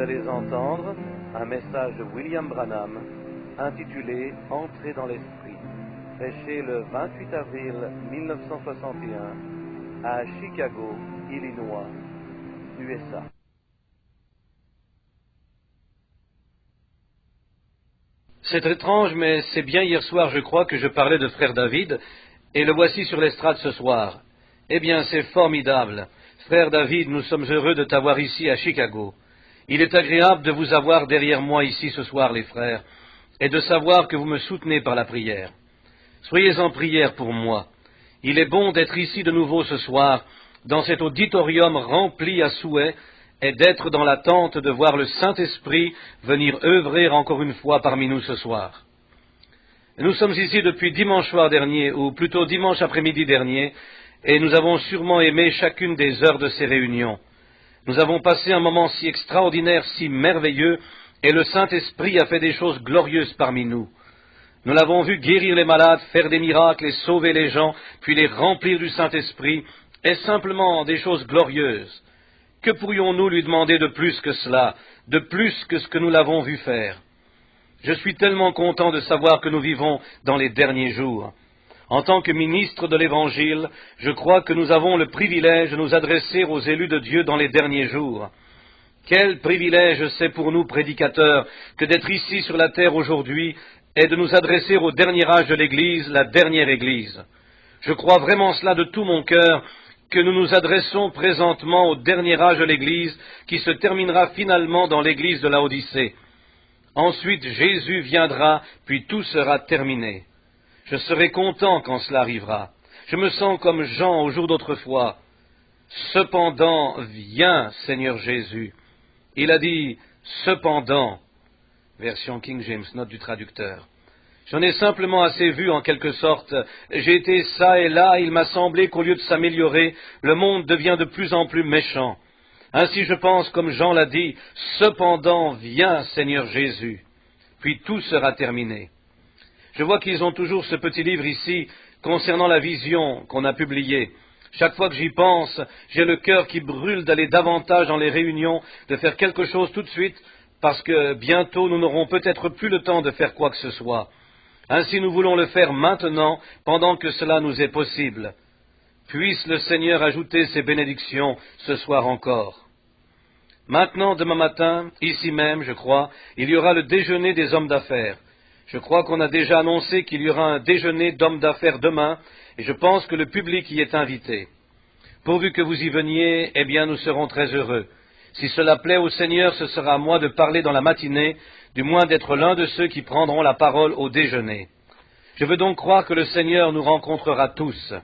allez entendre un message de William Branham intitulé « Entrer dans l'esprit », prêché le 28 avril 1961 à Chicago, Illinois, USA. C'est étrange, mais c'est bien hier soir, je crois, que je parlais de frère David, et le voici sur l'estrade ce soir. Eh bien, c'est formidable. Frère David, nous sommes heureux de t'avoir ici à Chicago. Il est agréable de vous avoir derrière moi ici ce soir, les frères, et de savoir que vous me soutenez par la prière. Soyez en prière pour moi. Il est bon d'être ici de nouveau ce soir, dans cet auditorium rempli à souhait, et d'être dans l'attente de voir le Saint-Esprit venir œuvrer encore une fois parmi nous ce soir. Nous sommes ici depuis dimanche soir dernier, ou plutôt dimanche après-midi dernier, et nous avons sûrement aimé chacune des heures de ces réunions. Nous avons passé un moment si extraordinaire, si merveilleux, et le Saint-Esprit a fait des choses glorieuses parmi nous. Nous l'avons vu guérir les malades, faire des miracles et sauver les gens, puis les remplir du Saint-Esprit, et simplement des choses glorieuses. Que pourrions-nous lui demander de plus que cela, de plus que ce que nous l'avons vu faire? Je suis tellement content de savoir que nous vivons dans les derniers jours. En tant que ministre de l'Évangile, je crois que nous avons le privilège de nous adresser aux élus de Dieu dans les derniers jours. Quel privilège c'est pour nous, prédicateurs, que d'être ici sur la terre aujourd'hui et de nous adresser au dernier âge de l'Église, la dernière Église. Je crois vraiment cela de tout mon cœur, que nous nous adressons présentement au dernier âge de l'Église qui se terminera finalement dans l'Église de Laodicée. Ensuite, Jésus viendra, puis tout sera terminé. Je serai content quand cela arrivera. Je me sens comme Jean au jour d'autrefois. Cependant, viens, Seigneur Jésus. Il a dit, cependant, version King James, note du traducteur. J'en ai simplement assez vu, en quelque sorte. J'ai été ça et là, il m'a semblé qu'au lieu de s'améliorer, le monde devient de plus en plus méchant. Ainsi je pense, comme Jean l'a dit, cependant, viens, Seigneur Jésus. Puis tout sera terminé. Je vois qu'ils ont toujours ce petit livre ici, concernant la vision qu'on a publié. Chaque fois que j'y pense, j'ai le cœur qui brûle d'aller davantage dans les réunions, de faire quelque chose tout de suite, parce que bientôt nous n'aurons peut-être plus le temps de faire quoi que ce soit. Ainsi nous voulons le faire maintenant, pendant que cela nous est possible. Puisse le Seigneur ajouter ses bénédictions ce soir encore. Maintenant, demain matin, ici même, je crois, il y aura le déjeuner des hommes d'affaires. Je crois qu'on a déjà annoncé qu'il y aura un déjeuner d'hommes d'affaires demain, et je pense que le public y est invité. Pourvu que vous y veniez, eh bien nous serons très heureux. Si cela plaît au Seigneur, ce sera à moi de parler dans la matinée, du moins d'être l'un de ceux qui prendront la parole au déjeuner. Je veux donc croire que le Seigneur nous rencontrera tous.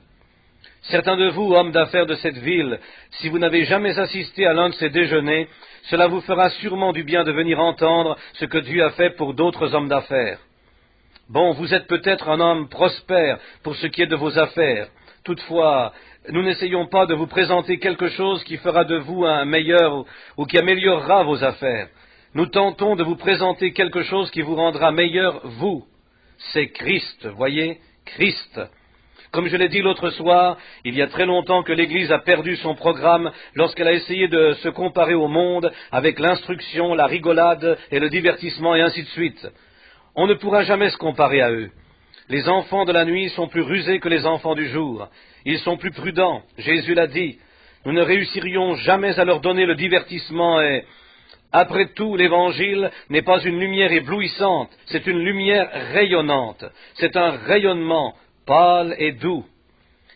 Certains de vous, hommes d'affaires de cette ville, si vous n'avez jamais assisté à l'un de ces déjeuners, cela vous fera sûrement du bien de venir entendre ce que Dieu a fait pour d'autres hommes d'affaires. Bon, vous êtes peut-être un homme prospère pour ce qui est de vos affaires. Toutefois, nous n'essayons pas de vous présenter quelque chose qui fera de vous un meilleur ou qui améliorera vos affaires. Nous tentons de vous présenter quelque chose qui vous rendra meilleur, vous. C'est Christ, voyez, Christ. Comme je l'ai dit l'autre soir, il y a très longtemps que l'Église a perdu son programme lorsqu'elle a essayé de se comparer au monde avec l'instruction, la rigolade et le divertissement et ainsi de suite. On ne pourra jamais se comparer à eux. Les enfants de la nuit sont plus rusés que les enfants du jour. Ils sont plus prudents. Jésus l'a dit. Nous ne réussirions jamais à leur donner le divertissement et... Après tout, l'Évangile n'est pas une lumière éblouissante, c'est une lumière rayonnante. C'est un rayonnement pâle et doux.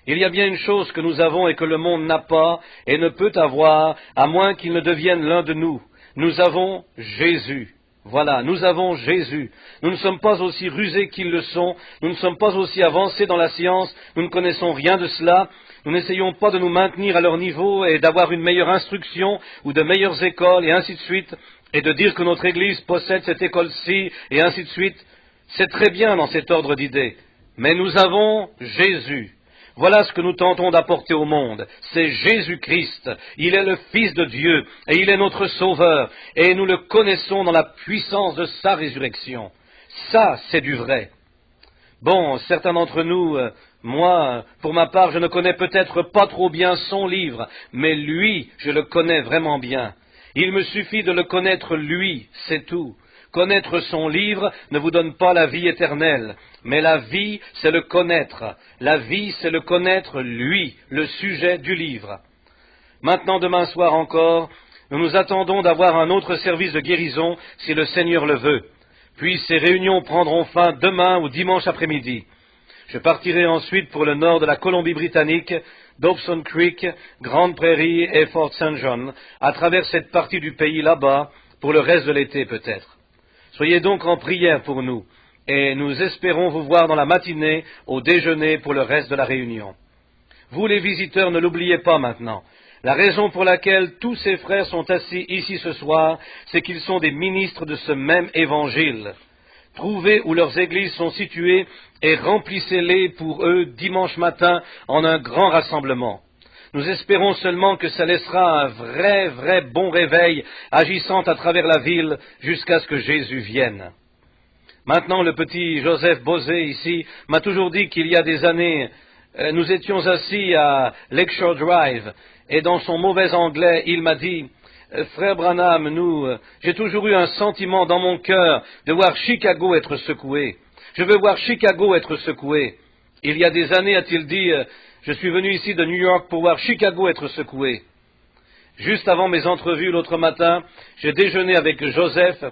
Il y a bien une chose que nous avons et que le monde n'a pas et ne peut avoir, à moins qu'il ne devienne l'un de nous. Nous avons Jésus. Voilà, nous avons Jésus. Nous ne sommes pas aussi rusés qu'ils le sont, nous ne sommes pas aussi avancés dans la science, nous ne connaissons rien de cela, nous n'essayons pas de nous maintenir à leur niveau et d'avoir une meilleure instruction ou de meilleures écoles et ainsi de suite, et de dire que notre Église possède cette école-ci et ainsi de suite. C'est très bien dans cet ordre d'idées, mais nous avons Jésus. Voilà ce que nous tentons d'apporter au monde. C'est Jésus-Christ. Il est le Fils de Dieu et il est notre Sauveur. Et nous le connaissons dans la puissance de sa résurrection. Ça, c'est du vrai. Bon, certains d'entre nous, moi, pour ma part, je ne connais peut-être pas trop bien son livre, mais lui, je le connais vraiment bien. Il me suffit de le connaître lui, c'est tout. Connaître son livre ne vous donne pas la vie éternelle, mais la vie, c'est le connaître. La vie, c'est le connaître lui, le sujet du livre. Maintenant, demain soir encore, nous nous attendons d'avoir un autre service de guérison si le Seigneur le veut. Puis ces réunions prendront fin demain ou dimanche après-midi. Je partirai ensuite pour le nord de la Colombie-Britannique, Dobson Creek, Grande Prairie et Fort St. John, à travers cette partie du pays là-bas, pour le reste de l'été peut-être. Soyez donc en prière pour nous, et nous espérons vous voir dans la matinée au déjeuner pour le reste de la réunion. Vous les visiteurs, ne l'oubliez pas maintenant. La raison pour laquelle tous ces frères sont assis ici ce soir, c'est qu'ils sont des ministres de ce même évangile. Trouvez où leurs églises sont situées et remplissez-les pour eux dimanche matin en un grand rassemblement. Nous espérons seulement que ça laissera un vrai bon réveil agissant à travers la ville jusqu'à ce que Jésus vienne. Maintenant, le petit Joseph Bosé ici m'a toujours dit qu'il y a des années, nous étions assis à Lakeshore Drive, et dans son mauvais anglais, il m'a dit « Frère Branham, j'ai toujours eu un sentiment dans mon cœur de voir Chicago être secoué. Je veux voir Chicago être secoué. » Il y a des années, a-t-il dit, je suis venu ici de New York pour voir Chicago être secoué. Juste avant mes entrevues l'autre matin, j'ai déjeuné avec Joseph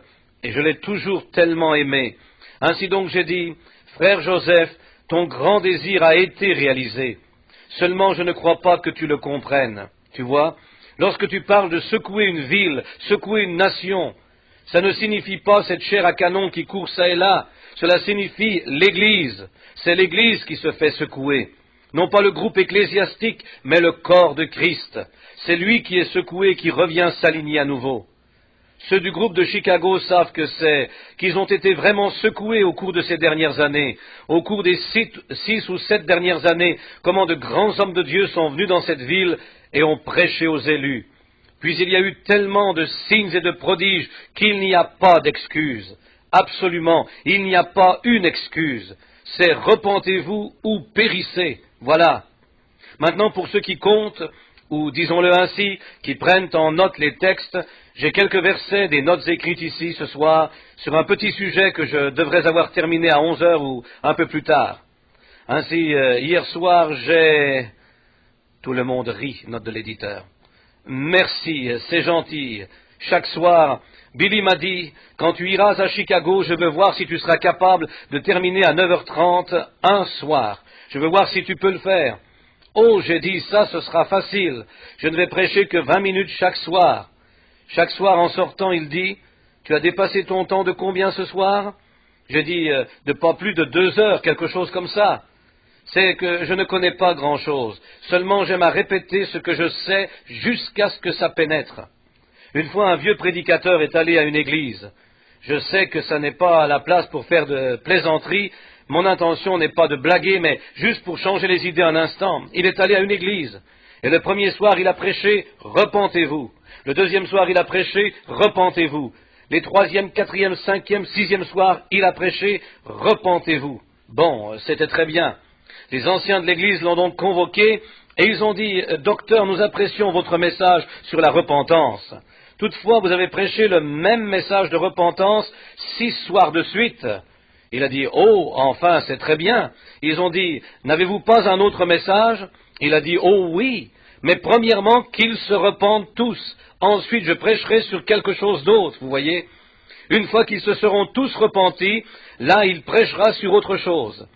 et je l'ai toujours tellement aimé. Ainsi donc j'ai dit, frère Joseph, ton grand désir a été réalisé. Seulement je ne crois pas que tu le comprennes. Tu vois, lorsque tu parles de secouer une ville, secouer une nation, ça ne signifie pas cette chair à canon qui court çà et là. Cela signifie l'Église. C'est l'Église qui se fait secouer. Non pas le groupe ecclésiastique, mais le corps de Christ. C'est lui qui est secoué, qui revient s'aligner à nouveau. Ceux du groupe de Chicago savent que c'est, qu'ils ont été vraiment secoués au cours de ces dernières années, au cours des 6 ou 7 dernières années, comment de grands hommes de Dieu sont venus dans cette ville et ont prêché aux élus. Puis il y a eu tellement de signes et de prodiges qu'il n'y a pas d'excuse. Absolument, il n'y a pas une excuse. C'est repentez-vous ou périssez. Voilà. Maintenant, pour ceux qui comptent, ou disons-le ainsi, qui prennent en note les textes, j'ai quelques versets des notes écrites ici ce soir sur un petit sujet que je devrais avoir terminé à 11 heures ou un peu plus tard. Ainsi, hier soir, j'ai... Tout le monde rit, note de l'éditeur. Merci, c'est gentil. Chaque soir, Billy m'a dit, quand tu iras à Chicago, je veux voir si tu seras capable de terminer à 9h30 un soir. Je veux voir si tu peux le faire. Oh, j'ai dit, ça, ce sera facile. Je ne vais prêcher que 20 minutes chaque soir. Chaque soir, en sortant, il dit, tu as dépassé ton temps de combien ce soir? J'ai dit, de pas plus de 2 heures, quelque chose comme ça. C'est que je ne connais pas grand-chose. Seulement, j'aime à répéter ce que je sais jusqu'à ce que ça pénètre. Une fois, un vieux prédicateur est allé à une église. Je sais que ça n'est pas la place pour faire de plaisanteries. Mon intention n'est pas de blaguer, mais juste pour changer les idées un instant. Il est allé à une église. Et le premier soir, il a prêché « Repentez-vous ». Le deuxième soir, il a prêché « Repentez-vous ». Les troisième, quatrième, cinquième, sixième soirs, il a prêché « Repentez-vous ». Bon, c'était très bien. Les anciens de l'église l'ont donc convoqué et ils ont dit « Docteur, nous apprécions votre message sur la repentance. Toutefois, vous avez prêché le même message de repentance 6 soirs de suite. » Il a dit « Oh, enfin, c'est très bien. » Ils ont dit « N'avez-vous pas un autre message ?» Il a dit « Oh oui, mais premièrement qu'ils se repentent tous. Ensuite, je prêcherai sur quelque chose d'autre, vous voyez. Une fois qu'ils se seront tous repentis, là, il prêchera sur autre chose.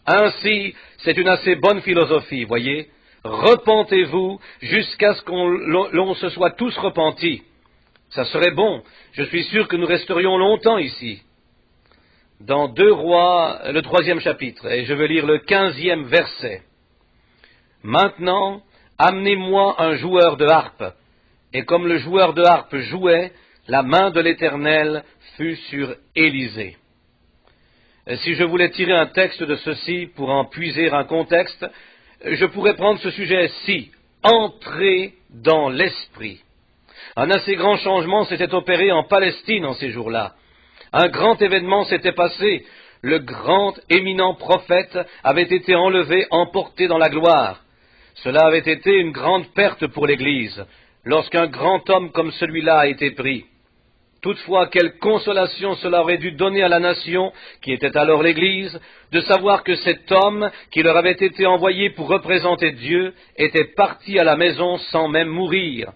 Ainsi, c'est une assez bonne philosophie, voyez. Repentez-vous jusqu'à ce l'on se soit tous repentis. Ça serait bon. Je suis sûr que nous resterions longtemps ici. Dans 2 Rois, le 3e chapitre, et je veux lire le 15e verset. Maintenant, amenez-moi un joueur de harpe. Et comme le joueur de harpe jouait, la main de l'Éternel fut sur Élisée. Si je voulais tirer un texte de ceci pour en puiser un contexte, je pourrais prendre ce sujet-ci, entrer dans l'esprit. Un assez grand changement s'était opéré en Palestine en ces jours-là. Un grand événement s'était passé. Le grand éminent prophète avait été enlevé, emporté dans la gloire. Cela avait été une grande perte pour l'Église. lorsqu'un grand homme comme celui-là a été pris. Toutefois, quelle consolation cela aurait dû donner à la nation, qui était alors l'Église, de savoir que cet homme, qui leur avait été envoyé pour représenter Dieu, était parti à la maison sans même mourir.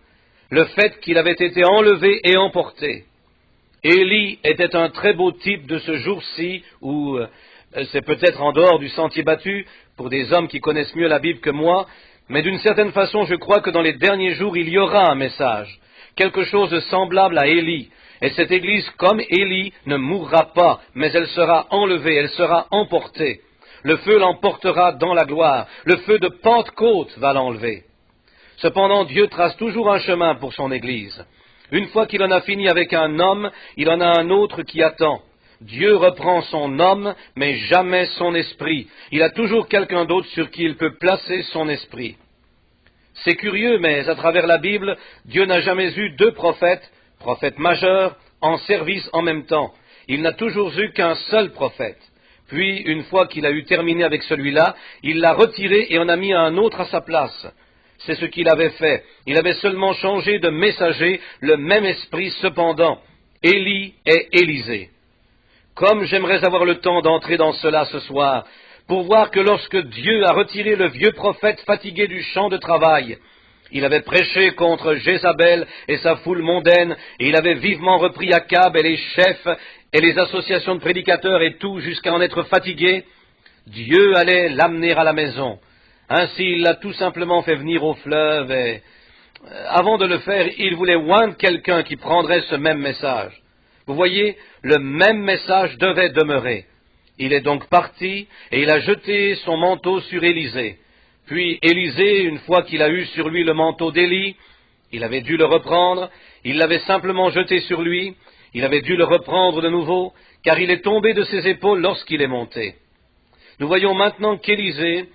Le fait qu'il avait été enlevé et emporté. Élie était un très beau type de ce jour-ci, où c'est peut-être en dehors du sentier battu, pour des hommes qui connaissent mieux la Bible que moi, mais d'une certaine façon, je crois que dans les derniers jours, il y aura un message, quelque chose de semblable à Élie. Et cette Église, comme Élie, ne mourra pas, mais elle sera enlevée, elle sera emportée. Le feu l'emportera dans la gloire, le feu de Pentecôte va l'enlever. Cependant, Dieu trace toujours un chemin pour son Église. Une fois qu'il en a fini avec un homme, il en a un autre qui attend. Dieu reprend son homme, mais jamais son esprit. Il a toujours quelqu'un d'autre sur qui il peut placer son esprit. C'est curieux, mais à travers la Bible, Dieu n'a jamais eu deux prophètes majeurs, en service en même temps. Il n'a toujours eu qu'un seul prophète. Puis, une fois qu'il a eu terminé avec celui-là, il l'a retiré et en a mis un autre à sa place. C'est ce qu'il avait fait. Il avait seulement changé de messager, le même esprit cependant. Élie et Élisée. Comme j'aimerais avoir le temps d'entrer dans cela ce soir, pour voir que lorsque Dieu a retiré le vieux prophète fatigué du champ de travail, il avait prêché contre Jézabel et sa foule mondaine, et il avait vivement repris Akab et les chefs et les associations de prédicateurs et tout jusqu'à en être fatigué, Dieu allait l'amener à la maison. Ainsi, il l'a tout simplement fait venir au fleuve et, avant de le faire, il voulait oindre quelqu'un qui prendrait ce même message. Vous voyez, le même message devait demeurer. Il est donc parti et il a jeté son manteau sur Élisée. Puis Élisée, une fois qu'il a eu sur lui le manteau d'Élie, il avait dû le reprendre, il l'avait simplement jeté sur lui, il avait dû le reprendre de nouveau, car il est tombé de ses épaules lorsqu'il est monté. Nous voyons maintenant qu'Élisée,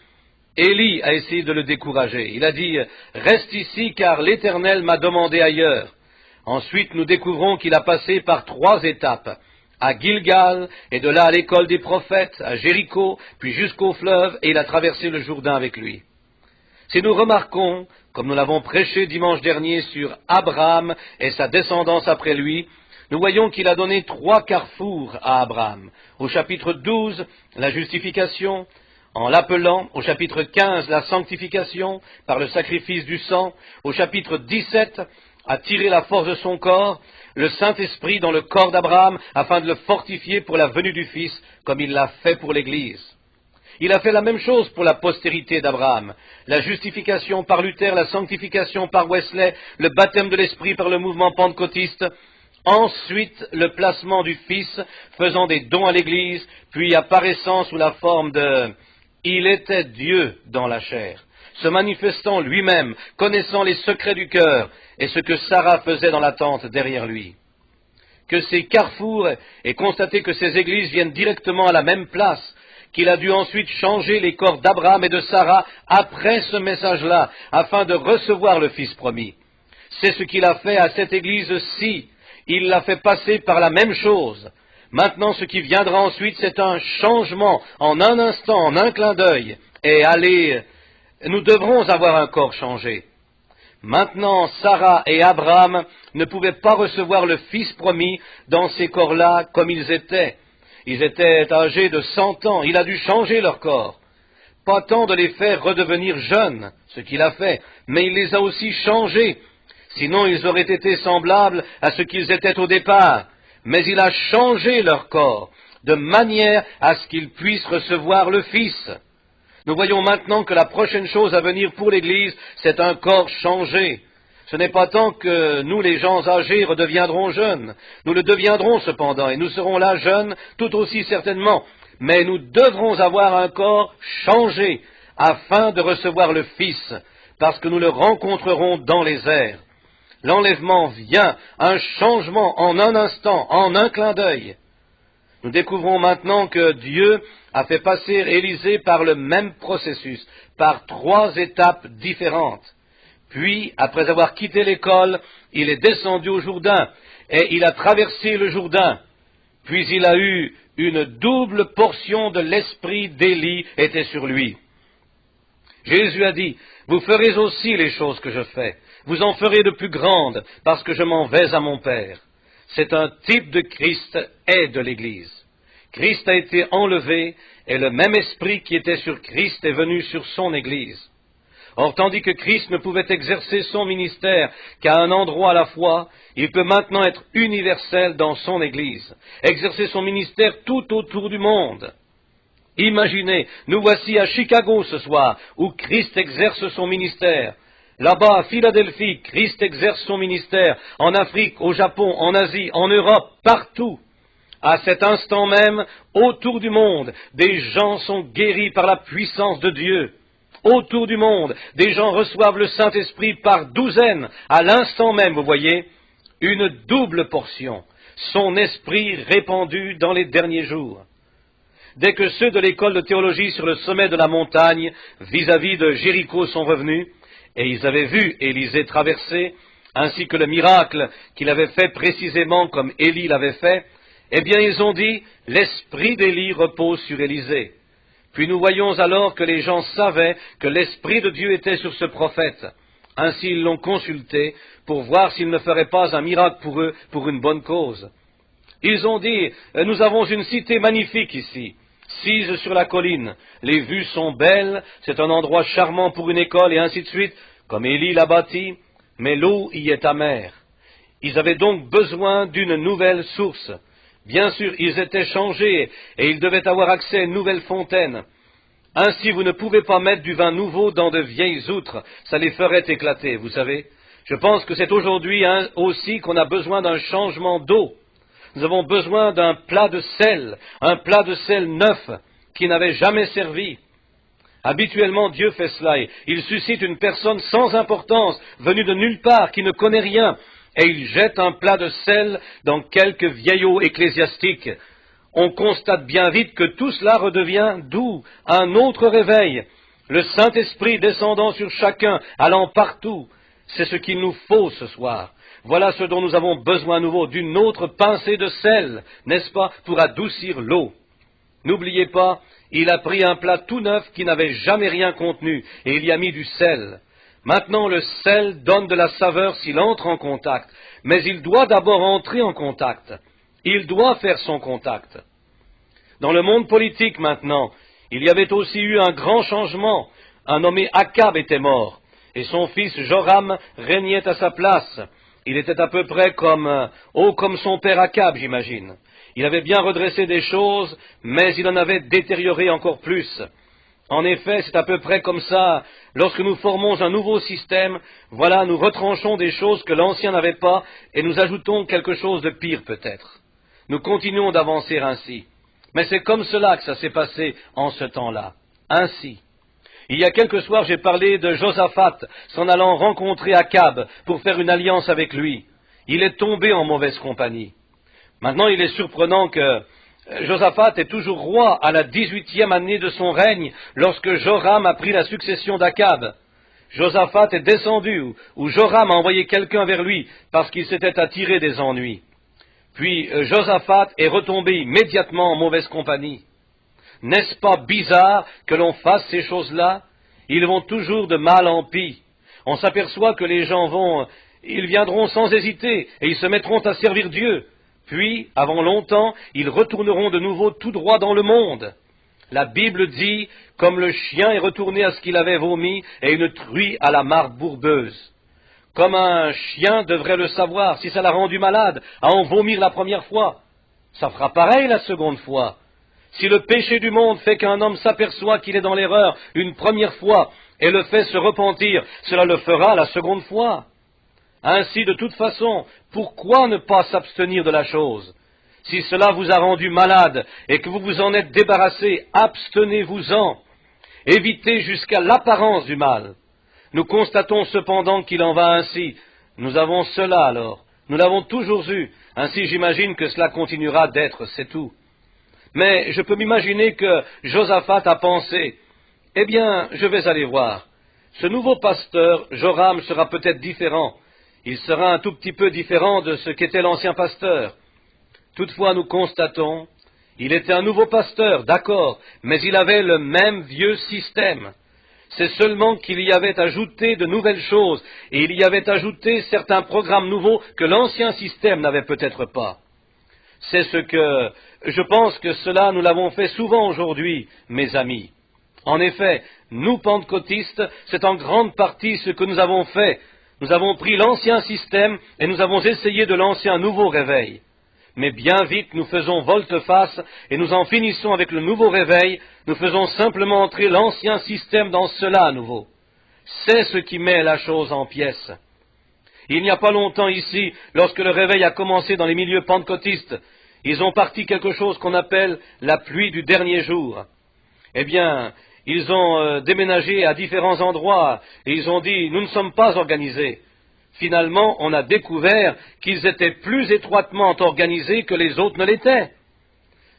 Élie a essayé de le décourager. Il a dit « Reste ici, car l'Éternel m'a demandé ailleurs ». Ensuite, nous découvrons qu'il a passé par 3 étapes, à Gilgal, et de là à l'école des prophètes, à Jéricho, puis jusqu'au fleuve, et il a traversé le Jourdain avec lui. Si nous remarquons, comme nous l'avons prêché dimanche dernier sur Abraham et sa descendance après lui, nous voyons qu'il a donné 3 carrefours à Abraham. Au chapitre 12, la justification, en l'appelant, au chapitre 15, la sanctification par le sacrifice du sang, au chapitre 17, à tirer la force de son corps, le Saint-Esprit dans le corps d'Abraham, afin de le fortifier pour la venue du Fils, comme il l'a fait pour l'Église. Il a fait la même chose pour la postérité d'Abraham. La justification par Luther, la sanctification par Wesley, le baptême de l'Esprit par le mouvement pentecôtiste, ensuite le placement du Fils, faisant des dons à l'Église, puis apparaissant sous la forme de « Il était Dieu dans la chair », se manifestant lui-même, connaissant les secrets du cœur, et ce que Sarah faisait dans la tente derrière lui. Que ces carrefours aient constaté que ces églises viennent directement à la même place, qu'il a dû ensuite changer les corps d'Abraham et de Sarah après ce message-là, afin de recevoir le Fils promis. C'est ce qu'il a fait à cette église-ci. Il l'a fait passer par la même chose. Maintenant, ce qui viendra ensuite, c'est un changement en un instant, en un clin d'œil. Et allez, nous devrons avoir un corps changé. Maintenant, Sarah et Abraham ne pouvaient pas recevoir le Fils promis dans ces corps-là comme ils étaient. Ils étaient âgés de 100 ans. Il a dû changer leur corps. Pas tant de les faire redevenir jeunes, ce qu'il a fait, mais il les a aussi changés. Sinon, ils auraient été semblables à ce qu'ils étaient au départ. Mais il a changé leur corps, de manière à ce qu'ils puissent recevoir le Fils. Nous voyons maintenant que la prochaine chose à venir pour l'Église, c'est un corps changé. Ce n'est pas tant que nous, les gens âgés, redeviendrons jeunes. Nous le deviendrons cependant, et nous serons là jeunes tout aussi certainement. Mais nous devrons avoir un corps changé, afin de recevoir le Fils, parce que nous le rencontrerons dans les airs. L'enlèvement vient, un changement en un instant, en un clin d'œil. Nous découvrons maintenant que Dieu a fait passer Élisée par le même processus, par 3 étapes différentes. Puis, après avoir quitté l'école, il est descendu au Jourdain, et il a traversé le Jourdain. Puis il a eu une double portion de l'esprit d'Élie était sur lui. Jésus a dit, Vous ferez aussi les choses que je fais. Vous en ferez de plus grandes, parce que je m'en vais à mon Père. C'est un type de Christ et de l'Église. Christ a été enlevé, et le même esprit qui était sur Christ est venu sur son Église. Or, tandis que Christ ne pouvait exercer son ministère qu'à un endroit à la fois, il peut maintenant être universel dans son Église, exercer son ministère tout autour du monde. Imaginez, nous voici à Chicago ce soir, où Christ exerce son ministère. Là-bas, à Philadelphie, Christ exerce son ministère. En Afrique, au Japon, en Asie, en Europe, partout. À cet instant même, autour du monde, des gens sont guéris par la puissance de Dieu. Autour du monde, des gens reçoivent le Saint-Esprit par douzaines, à l'instant même, vous voyez, une double portion, son esprit répandu dans les derniers jours. Dès que ceux de l'école de théologie sur le sommet de la montagne, vis-à-vis de Jéricho, sont revenus, et ils avaient vu Élisée traverser, ainsi que le miracle qu'il avait fait précisément comme Élie l'avait fait, eh bien ils ont dit, l'esprit d'Élie repose sur Élisée. Puis nous voyons alors que les gens savaient que l'Esprit de Dieu était sur ce prophète. Ainsi ils l'ont consulté pour voir s'il ne ferait pas un miracle pour eux, pour une bonne cause. Ils ont dit, nous avons une cité magnifique ici, sise sur la colline, les vues sont belles, c'est un endroit charmant pour une école et ainsi de suite, comme Élie l'a bâti, mais l'eau y est amère. Ils avaient donc besoin d'une nouvelle source. Bien sûr, ils étaient changés et ils devaient avoir accès à une nouvelle fontaine. Ainsi, vous ne pouvez pas mettre du vin nouveau dans de vieilles outres, ça les ferait éclater, vous savez. Je pense que c'est aujourd'hui aussi qu'on a besoin d'un changement d'eau. Nous avons besoin d'un plat de sel, un plat de sel neuf qui n'avait jamais servi. Habituellement, Dieu fait cela. Il suscite une personne sans importance, venue de nulle part, qui ne connaît rien, et il jette un plat de sel dans quelque vieille eau ecclésiastique. On constate bien vite que tout cela redevient doux, un autre réveil. Le Saint-Esprit descendant sur chacun, allant partout. C'est ce qu'il nous faut ce soir. Voilà ce dont nous avons besoin à nouveau, d'une autre pincée de sel, n'est-ce pas, pour adoucir l'eau. N'oubliez pas, il a pris un plat tout neuf qui n'avait jamais rien contenu, et il y a mis du sel. Maintenant, le sel donne de la saveur s'il entre en contact, mais il doit d'abord entrer en contact. Il doit faire son contact. Dans le monde politique maintenant, il y avait aussi eu un grand changement. Un nommé Akab était mort, et son fils Joram régnait à sa place. Il était à peu près comme son père Akab, j'imagine. Il avait bien redressé des choses, mais il en avait détérioré encore plus. En effet, c'est à peu près comme ça, lorsque nous formons un nouveau système, voilà, nous retranchons des choses que l'ancien n'avait pas, et nous ajoutons quelque chose de pire peut-être. Nous continuons d'avancer ainsi. Mais c'est comme cela que ça s'est passé en ce temps-là. Ainsi. Il y a quelques soirs, j'ai parlé de Josaphat s'en allant rencontrer Akab pour faire une alliance avec lui. Il est tombé en mauvaise compagnie. Maintenant, il est surprenant que Josaphat est toujours roi à la 18e année de son règne lorsque Joram a pris la succession d'Akab. Josaphat est descendu ou Joram a envoyé quelqu'un vers lui parce qu'il s'était attiré des ennuis. Puis Josaphat est retombé immédiatement en mauvaise compagnie. N'est-ce pas bizarre que l'on fasse ces choses-là? Ils vont toujours de mal en pis. On s'aperçoit que les gens ils viendront sans hésiter et ils se mettront à servir Dieu. Puis, avant longtemps, ils retourneront de nouveau tout droit dans le monde. La Bible dit, comme le chien est retourné à ce qu'il avait vomi et une truie à la mare bourbeuse. Comme un chien devrait le savoir, si ça l'a rendu malade, à en vomir la première fois, ça fera pareil la seconde fois. Si le péché du monde fait qu'un homme s'aperçoit qu'il est dans l'erreur une première fois et le fait se repentir, cela le fera la seconde fois. Ainsi, de toute façon, pourquoi ne pas s'abstenir de la chose? Si cela vous a rendu malade et que vous vous en êtes débarrassé, abstenez-vous-en. Évitez jusqu'à l'apparence du mal. Nous constatons cependant qu'il en va ainsi. Nous avons cela alors. Nous l'avons toujours eu. Ainsi, j'imagine que cela continuera d'être, c'est tout. Mais je peux m'imaginer que Josaphat a pensé, eh bien, je vais aller voir. Ce nouveau pasteur, Joram, sera peut-être différent. Il sera un tout petit peu différent de ce qu'était l'ancien pasteur. Toutefois, nous constatons, il était un nouveau pasteur, d'accord, mais il avait le même vieux système. c'est seulement qu'il y avait ajouté de nouvelles choses, et il y avait ajouté certains programmes nouveaux que l'ancien système n'avait peut-être pas. C'est ce que, je pense que cela nous l'avons fait souvent aujourd'hui, mes amis. En effet, nous pentecôtistes, c'est en grande partie ce que nous avons fait. Nous avons pris l'ancien système et nous avons essayé de lancer un nouveau réveil. Mais bien vite, nous faisons volte-face et nous en finissons avec le nouveau réveil. Nous faisons simplement entrer l'ancien système dans cela à nouveau. C'est ce qui met la chose en pièces. Il n'y a pas longtemps ici, lorsque le réveil a commencé dans les milieux pentecôtistes, ils ont parti quelque chose qu'on appelle la pluie du dernier jour. Eh bien, ils ont déménagé à différents endroits et ils ont dit « nous ne sommes pas organisés ». Finalement, on a découvert qu'ils étaient plus étroitement organisés que les autres ne l'étaient.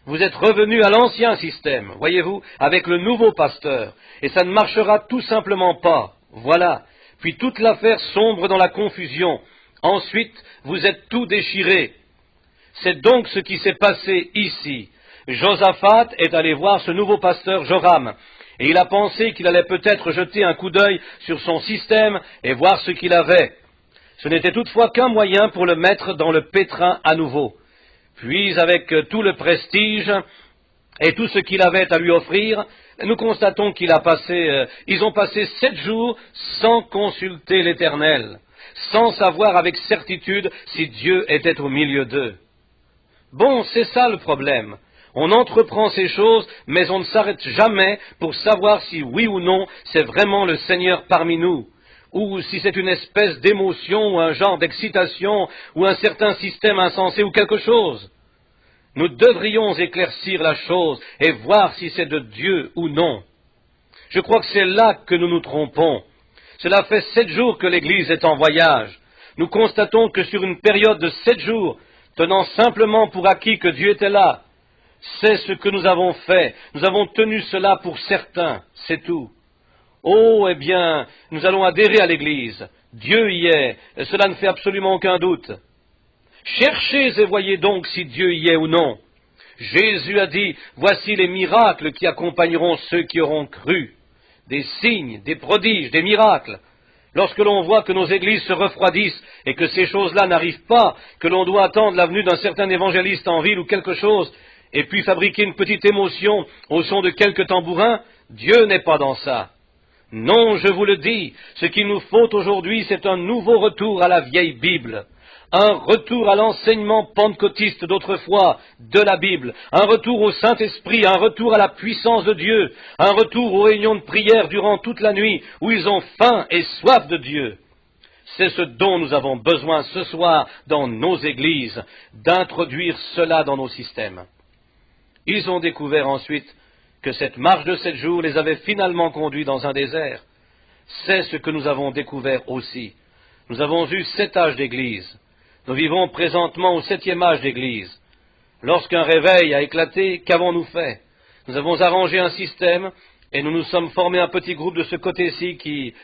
Vous êtes revenus à l'ancien système, voyez-vous, avec le nouveau pasteur, et ça ne marchera tout simplement pas. Voilà. Puis toute l'affaire sombre dans la confusion. Ensuite, vous êtes tout déchirés. C'est donc ce qui s'est passé ici. Josaphat est allé voir ce nouveau pasteur Joram, et il a pensé qu'il allait peut-être jeter un coup d'œil sur son système et voir ce qu'il avait. Ce n'était toutefois qu'un moyen pour le mettre dans le pétrin à nouveau. Puis, avec tout le prestige et tout ce qu'il avait à lui offrir, nous constatons ils ont passé 7 jours sans consulter l'Éternel, sans savoir avec certitude si Dieu était au milieu d'eux. Bon, c'est ça le problème. On entreprend ces choses, mais on ne s'arrête jamais pour savoir si oui ou non c'est vraiment le Seigneur parmi nous, ou si c'est une espèce d'émotion ou un genre d'excitation ou un certain système insensé ou quelque chose. Nous devrions éclaircir la chose et voir si c'est de Dieu ou non. Je crois que c'est là que nous nous trompons. Cela fait 7 jours que l'Église est en voyage. Nous constatons que sur une période de 7 jours, tenant simplement pour acquis que Dieu était là, c'est ce que nous avons fait. Nous avons tenu cela pour certain, c'est tout. Oh, eh bien, nous allons adhérer à l'Église. Dieu y est, cela ne fait absolument aucun doute. Cherchez et voyez donc si Dieu y est ou non. Jésus a dit, voici les miracles qui accompagneront ceux qui auront cru. Des signes, des prodiges, des miracles. Lorsque l'on voit que nos églises se refroidissent et que ces choses-là n'arrivent pas, que l'on doit attendre la venue d'un certain évangéliste en ville ou quelque chose, et puis fabriquer une petite émotion au son de quelques tambourins, Dieu n'est pas dans ça. Non, je vous le dis, ce qu'il nous faut aujourd'hui, c'est un nouveau retour à la vieille Bible. Un retour à l'enseignement pentecôtiste d'autrefois, de la Bible, un retour au Saint-Esprit, un retour à la puissance de Dieu, un retour aux réunions de prière durant toute la nuit, où ils ont faim et soif de Dieu. C'est ce dont nous avons besoin ce soir dans nos églises, d'introduire cela dans nos systèmes. Ils ont découvert ensuite que cette marche de 7 jours les avait finalement conduits dans un désert. C'est ce que nous avons découvert aussi. Nous avons eu 7 âges d'église. Nous vivons présentement au 7e âge d'église. Lorsqu'un réveil a éclaté, qu'avons-nous fait? Nous avons arrangé un système et nous nous sommes formés un petit groupe de ce côté-ci qui,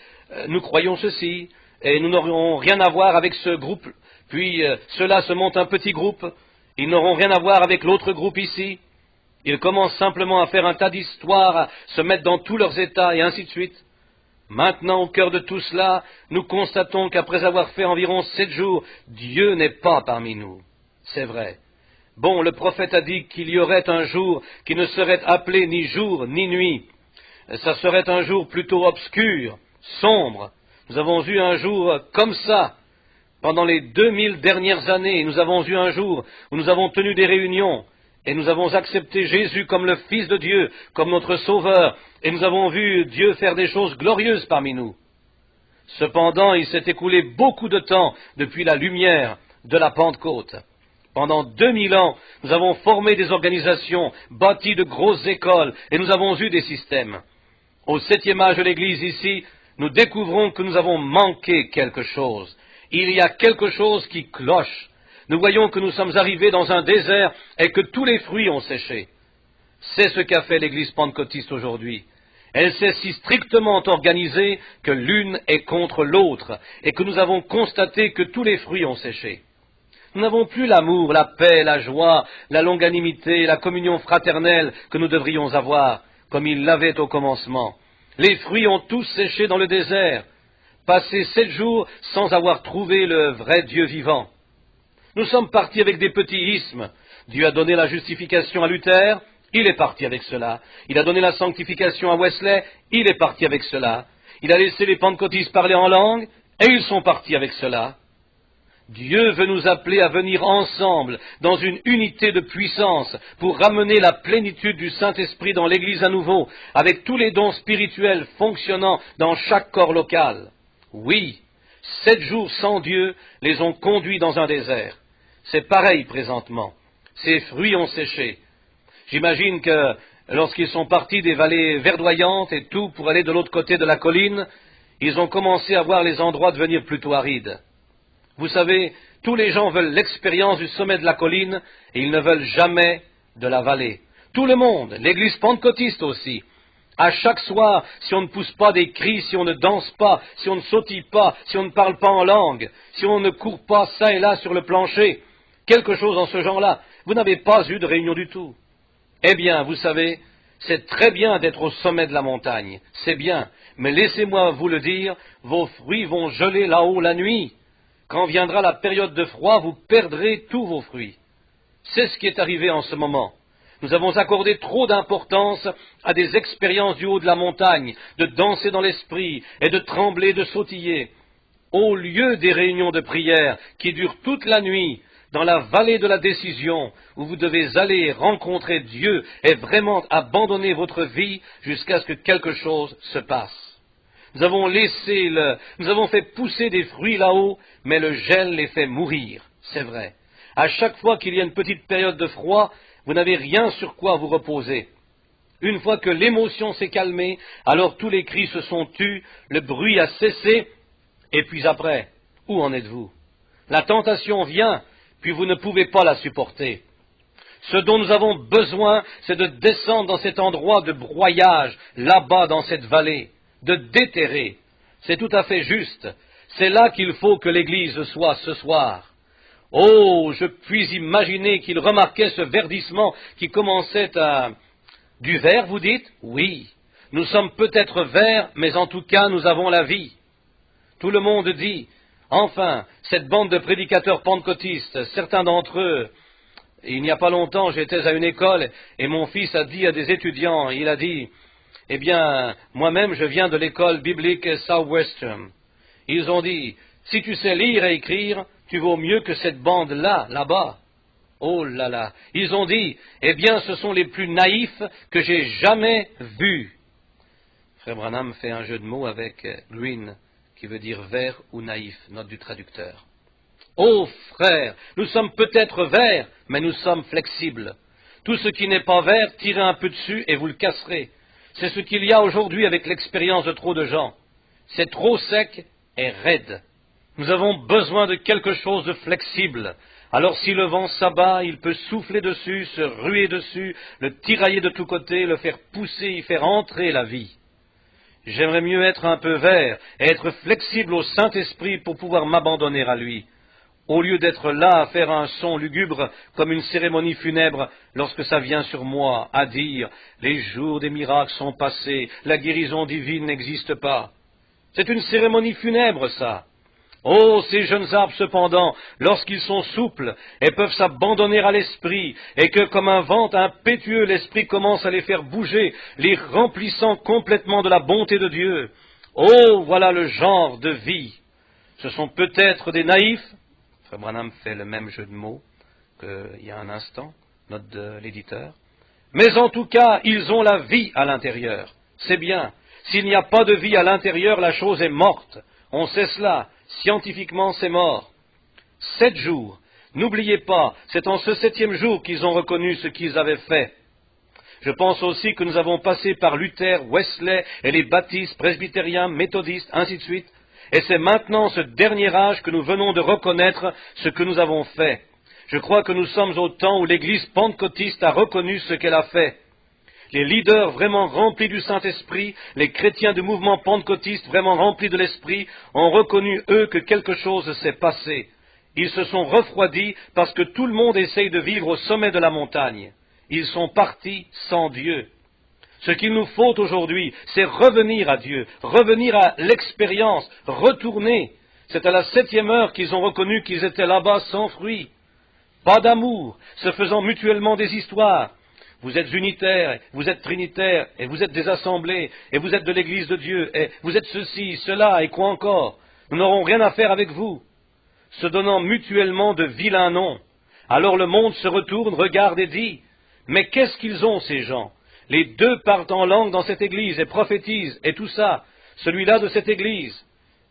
nous croyons ceci, et nous n'aurons rien à voir avec ce groupe. Puis ceux-là se montent un petit groupe, ils n'auront rien à voir avec l'autre groupe ici. Ils commencent simplement à faire un tas d'histoires, à se mettre dans tous leurs états et ainsi de suite. Maintenant, au cœur de tout cela, nous constatons qu'après avoir fait environ 7 jours, Dieu n'est pas parmi nous. C'est vrai. Bon, le prophète a dit qu'il y aurait un jour qui ne serait appelé ni jour ni nuit. Ça serait un jour plutôt obscur, sombre. Nous avons eu un jour comme ça. Pendant les 2000 dernières années, nous avons eu un jour où nous avons tenu des réunions. Et nous avons accepté Jésus comme le Fils de Dieu, comme notre Sauveur, et nous avons vu Dieu faire des choses glorieuses parmi nous. Cependant, il s'est écoulé beaucoup de temps depuis la lumière de la Pentecôte. Pendant 2000 ans, nous avons formé des organisations, bâti de grosses écoles, et nous avons eu des systèmes. Au 7e âge de l'Église ici, nous découvrons que nous avons manqué quelque chose. Il y a quelque chose qui cloche. Nous voyons que nous sommes arrivés dans un désert et que tous les fruits ont séché. C'est ce qu'a fait l'Église pentecôtiste aujourd'hui. Elle s'est si strictement organisée que l'une est contre l'autre et que nous avons constaté que tous les fruits ont séché. Nous n'avons plus l'amour, la paix, la joie, la longanimité, la communion fraternelle que nous devrions avoir, comme ils l'avaient au commencement. Les fruits ont tous séché dans le désert, passé 7 jours sans avoir trouvé le vrai Dieu vivant. Nous sommes partis avec des petits ismes. Dieu a donné la justification à Luther, il est parti avec cela. Il a donné la sanctification à Wesley, il est parti avec cela. Il a laissé les pentecôtistes parler en langue, et ils sont partis avec cela. Dieu veut nous appeler à venir ensemble, dans une unité de puissance, pour ramener la plénitude du Saint-Esprit dans l'Église à nouveau, avec tous les dons spirituels fonctionnant dans chaque corps local. Oui, 7 jours sans Dieu les ont conduits dans un désert. C'est pareil présentement. Ces fruits ont séché. J'imagine que lorsqu'ils sont partis des vallées verdoyantes et tout pour aller de l'autre côté de la colline, ils ont commencé à voir les endroits devenir plutôt arides. Vous savez, tous les gens veulent l'expérience du sommet de la colline et ils ne veulent jamais de la vallée. Tout le monde, l'Église pentecôtiste aussi. À chaque soir, si on ne pousse pas des cris, si on ne danse pas, si on ne sautille pas, si on ne parle pas en langue, si on ne court pas çà et là sur le plancher, quelque chose en ce genre-là, vous n'avez pas eu de réunion du tout. Eh bien, vous savez, c'est très bien d'être au sommet de la montagne, c'est bien, mais laissez-moi vous le dire, vos fruits vont geler là-haut la nuit. Quand viendra la période de froid, vous perdrez tous vos fruits. C'est ce qui est arrivé en ce moment. Nous avons accordé trop d'importance à des expériences du haut de la montagne, de danser dans l'esprit et de trembler, de sautiller, au lieu des réunions de prière qui durent toute la nuit, dans la vallée de la décision, où vous devez aller rencontrer Dieu et vraiment abandonner votre vie jusqu'à ce que quelque chose se passe. Nous avons fait pousser des fruits là-haut, mais le gel les fait mourir, c'est vrai. À chaque fois qu'il y a une petite période de froid, vous n'avez rien sur quoi vous reposer. Une fois que l'émotion s'est calmée, alors tous les cris se sont tus, le bruit a cessé, et puis après, où en êtes-vous? La tentation vient, puis vous ne pouvez pas la supporter. Ce dont nous avons besoin, c'est de descendre dans cet endroit de broyage, là-bas dans cette vallée, de déterrer. C'est tout à fait juste. C'est là qu'il faut que l'Église soit ce soir. Oh, je puis imaginer qu'il remarquait ce verdissement qui commençait à... Du vert, vous dites? Oui. Nous sommes peut-être verts, mais en tout cas, nous avons la vie. Tout le monde dit, enfin, cette bande de prédicateurs pentecôtistes, certains d'entre eux, il n'y a pas longtemps, j'étais à une école et mon fils a dit à des étudiants, il a dit, eh bien, moi-même, je viens de l'école biblique Southwestern. Ils ont dit, si tu sais lire et écrire, tu vaux mieux que cette bande-là, là-bas. Oh là là. Ils ont dit, eh bien, ce sont les plus naïfs que j'ai jamais vus. Frère Branham fait un jeu de mots avec green, qui veut dire vert ou naïf, note du traducteur. Oh frère, nous sommes peut-être verts, mais nous sommes flexibles. Tout ce qui n'est pas vert, tirez un peu dessus et vous le casserez. C'est ce qu'il y a aujourd'hui avec l'expérience de trop de gens. C'est trop sec et raide. Nous avons besoin de quelque chose de flexible. Alors si le vent s'abat, il peut souffler dessus, se ruer dessus, le tirailler de tous côtés, le faire pousser, y faire entrer la vie. J'aimerais mieux être un peu vert et être flexible au Saint-Esprit pour pouvoir m'abandonner à lui, au lieu d'être là à faire un son lugubre comme une cérémonie funèbre lorsque ça vient sur moi à dire « les jours des miracles sont passés, la guérison divine n'existe pas ». C'est une cérémonie funèbre, ça. Oh, ces jeunes arbres, cependant, lorsqu'ils sont souples et peuvent s'abandonner à l'esprit, et que, comme un vent impétueux, l'esprit commence à les faire bouger, les remplissant complètement de la bonté de Dieu. Oh, voilà le genre de vie. Ce sont peut-être des naïfs. Frère Branham fait le même jeu de mots qu'il y a un instant, note de l'éditeur. Mais en tout cas, ils ont la vie à l'intérieur. C'est bien. S'il n'y a pas de vie à l'intérieur, la chose est morte. On sait cela. Scientifiquement, c'est mort. 7 jours. N'oubliez pas, c'est en ce 7e jour qu'ils ont reconnu ce qu'ils avaient fait. Je pense aussi que nous avons passé par Luther, Wesley et les baptistes, presbytériens, méthodistes, ainsi de suite. Et c'est maintenant ce dernier âge que nous venons de reconnaître ce que nous avons fait. Je crois que nous sommes au temps où l'Église pentecôtiste a reconnu ce qu'elle a fait. Les leaders vraiment remplis du Saint-Esprit, les chrétiens du mouvement pentecôtiste vraiment remplis de l'Esprit, ont reconnu, eux, que quelque chose s'est passé. Ils se sont refroidis parce que tout le monde essaye de vivre au sommet de la montagne. Ils sont partis sans Dieu. Ce qu'il nous faut aujourd'hui, c'est revenir à Dieu, revenir à l'expérience, retourner. C'est à la 7e heure qu'ils ont reconnu qu'ils étaient là-bas sans fruit. Pas d'amour, se faisant mutuellement des histoires. Vous êtes unitaires, vous êtes trinitaires, et vous êtes des assemblées, et vous êtes de l'Église de Dieu, et vous êtes ceci, cela, et quoi encore. Nous n'aurons rien à faire avec vous. Se donnant mutuellement de vilains noms. Alors le monde se retourne, regarde et dit, mais qu'est-ce qu'ils ont ces gens? Les deux parlent en langue dans cette église et prophétisent et tout ça, celui-là de cette église.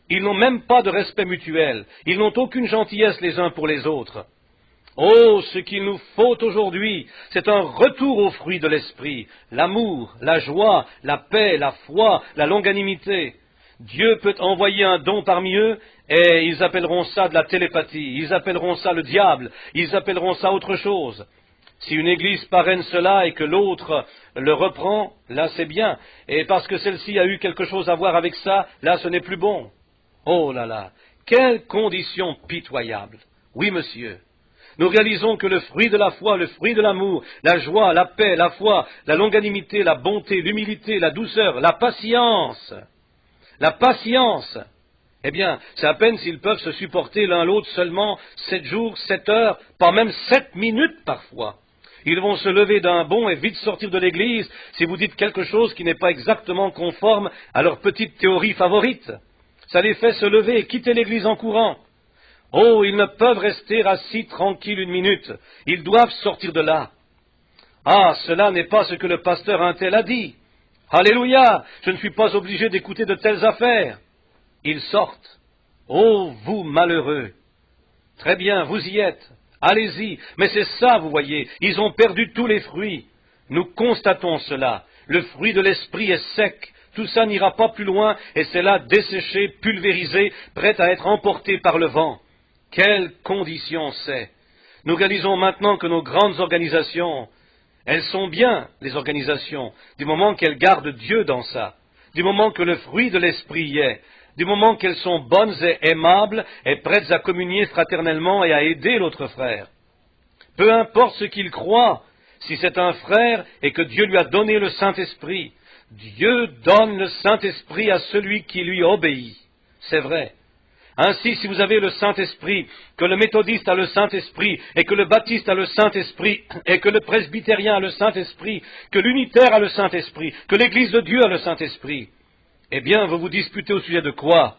Ils n'ont même pas de respect mutuel, ils n'ont aucune gentillesse les uns pour les autres. Oh, ce qu'il nous faut aujourd'hui, c'est un retour aux fruits de l'esprit, l'amour, la joie, la paix, la foi, la longanimité. Dieu peut envoyer un don parmi eux, et ils appelleront ça de la télépathie, ils appelleront ça le diable, ils appelleront ça autre chose. Si une église parraine cela et que l'autre le reprend, là c'est bien. Et parce que celle-ci a eu quelque chose à voir avec ça, là ce n'est plus bon. Oh là là, quelle condition pitoyable. Oui, monsieur. Nous réalisons que le fruit de la foi, le fruit de l'amour, la joie, la paix, la foi, la longanimité, la bonté, l'humilité, la douceur, la patience, eh bien, c'est à peine s'ils peuvent se supporter l'un l'autre seulement 7 jours, 7 heures, pas même 7 minutes parfois. Ils vont se lever d'un bond et vite sortir de l'église si vous dites quelque chose qui n'est pas exactement conforme à leur petite théorie favorite. Ça les fait se lever et quitter l'église en courant. Oh, ils ne peuvent rester assis tranquilles une minute. Ils doivent sortir de là. Ah, cela n'est pas ce que le pasteur un tel a dit. Alléluia, je ne suis pas obligé d'écouter de telles affaires. Ils sortent. Oh, vous malheureux. Très bien, vous y êtes. Allez-y. Mais c'est ça, vous voyez. Ils ont perdu tous les fruits. Nous constatons cela. Le fruit de l'esprit est sec. Tout ça n'ira pas plus loin et c'est là desséché, pulvérisé, prêt à être emporté par le vent. Quelle condition c'est. Nous réalisons maintenant que nos grandes organisations, elles sont bien, les organisations, du moment qu'elles gardent Dieu dans ça, du moment que le fruit de l'esprit y est, du moment qu'elles sont bonnes et aimables et prêtes à communier fraternellement et à aider l'autre frère. Peu importe ce qu'il croit, si c'est un frère et que Dieu lui a donné le Saint-Esprit, Dieu donne le Saint-Esprit à celui qui lui obéit. C'est vrai. Ainsi, si vous avez le Saint-Esprit, que le méthodiste a le Saint-Esprit, et que le baptiste a le Saint-Esprit, et que le presbytérien a le Saint-Esprit, que l'unitaire a le Saint-Esprit, que l'Église de Dieu a le Saint-Esprit, eh bien, vous vous disputez au sujet de quoi?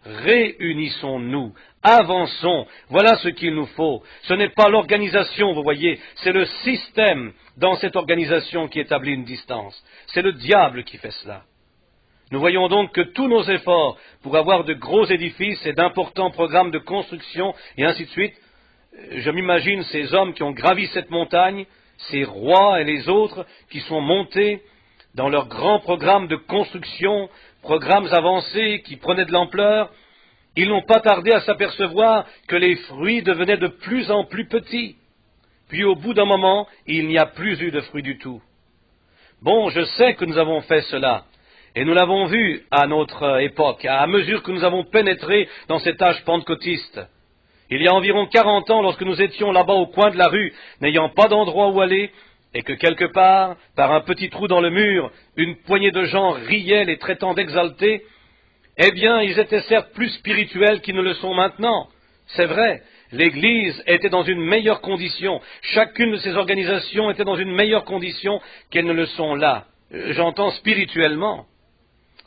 Réunissons-nous, avançons, voilà ce qu'il nous faut. Ce n'est pas l'organisation, vous voyez, c'est le système dans cette organisation qui établit une distance. C'est le diable qui fait cela. Nous voyons donc que tous nos efforts pour avoir de gros édifices et d'importants programmes de construction et ainsi de suite, je m'imagine ces hommes qui ont gravi cette montagne, ces rois et les autres qui sont montés dans leurs grands programmes de construction, programmes avancés qui prenaient de l'ampleur, ils n'ont pas tardé à s'apercevoir que les fruits devenaient de plus en plus petits. Puis au bout d'un moment, il n'y a plus eu de fruits du tout. Bon, je sais que nous avons fait cela. Et nous l'avons vu à notre époque, à mesure que nous avons pénétré dans cet âge pentecôtiste. Il y a environ 40 ans, lorsque nous étions là-bas au coin de la rue, n'ayant pas d'endroit où aller, et que quelque part, par un petit trou dans le mur, une poignée de gens riaient les traitant d'exaltés, eh bien, ils étaient certes plus spirituels qu'ils ne le sont maintenant. C'est vrai, l'Église était dans une meilleure condition, chacune de ces organisations était dans une meilleure condition qu'elles ne le sont là. J'entends spirituellement.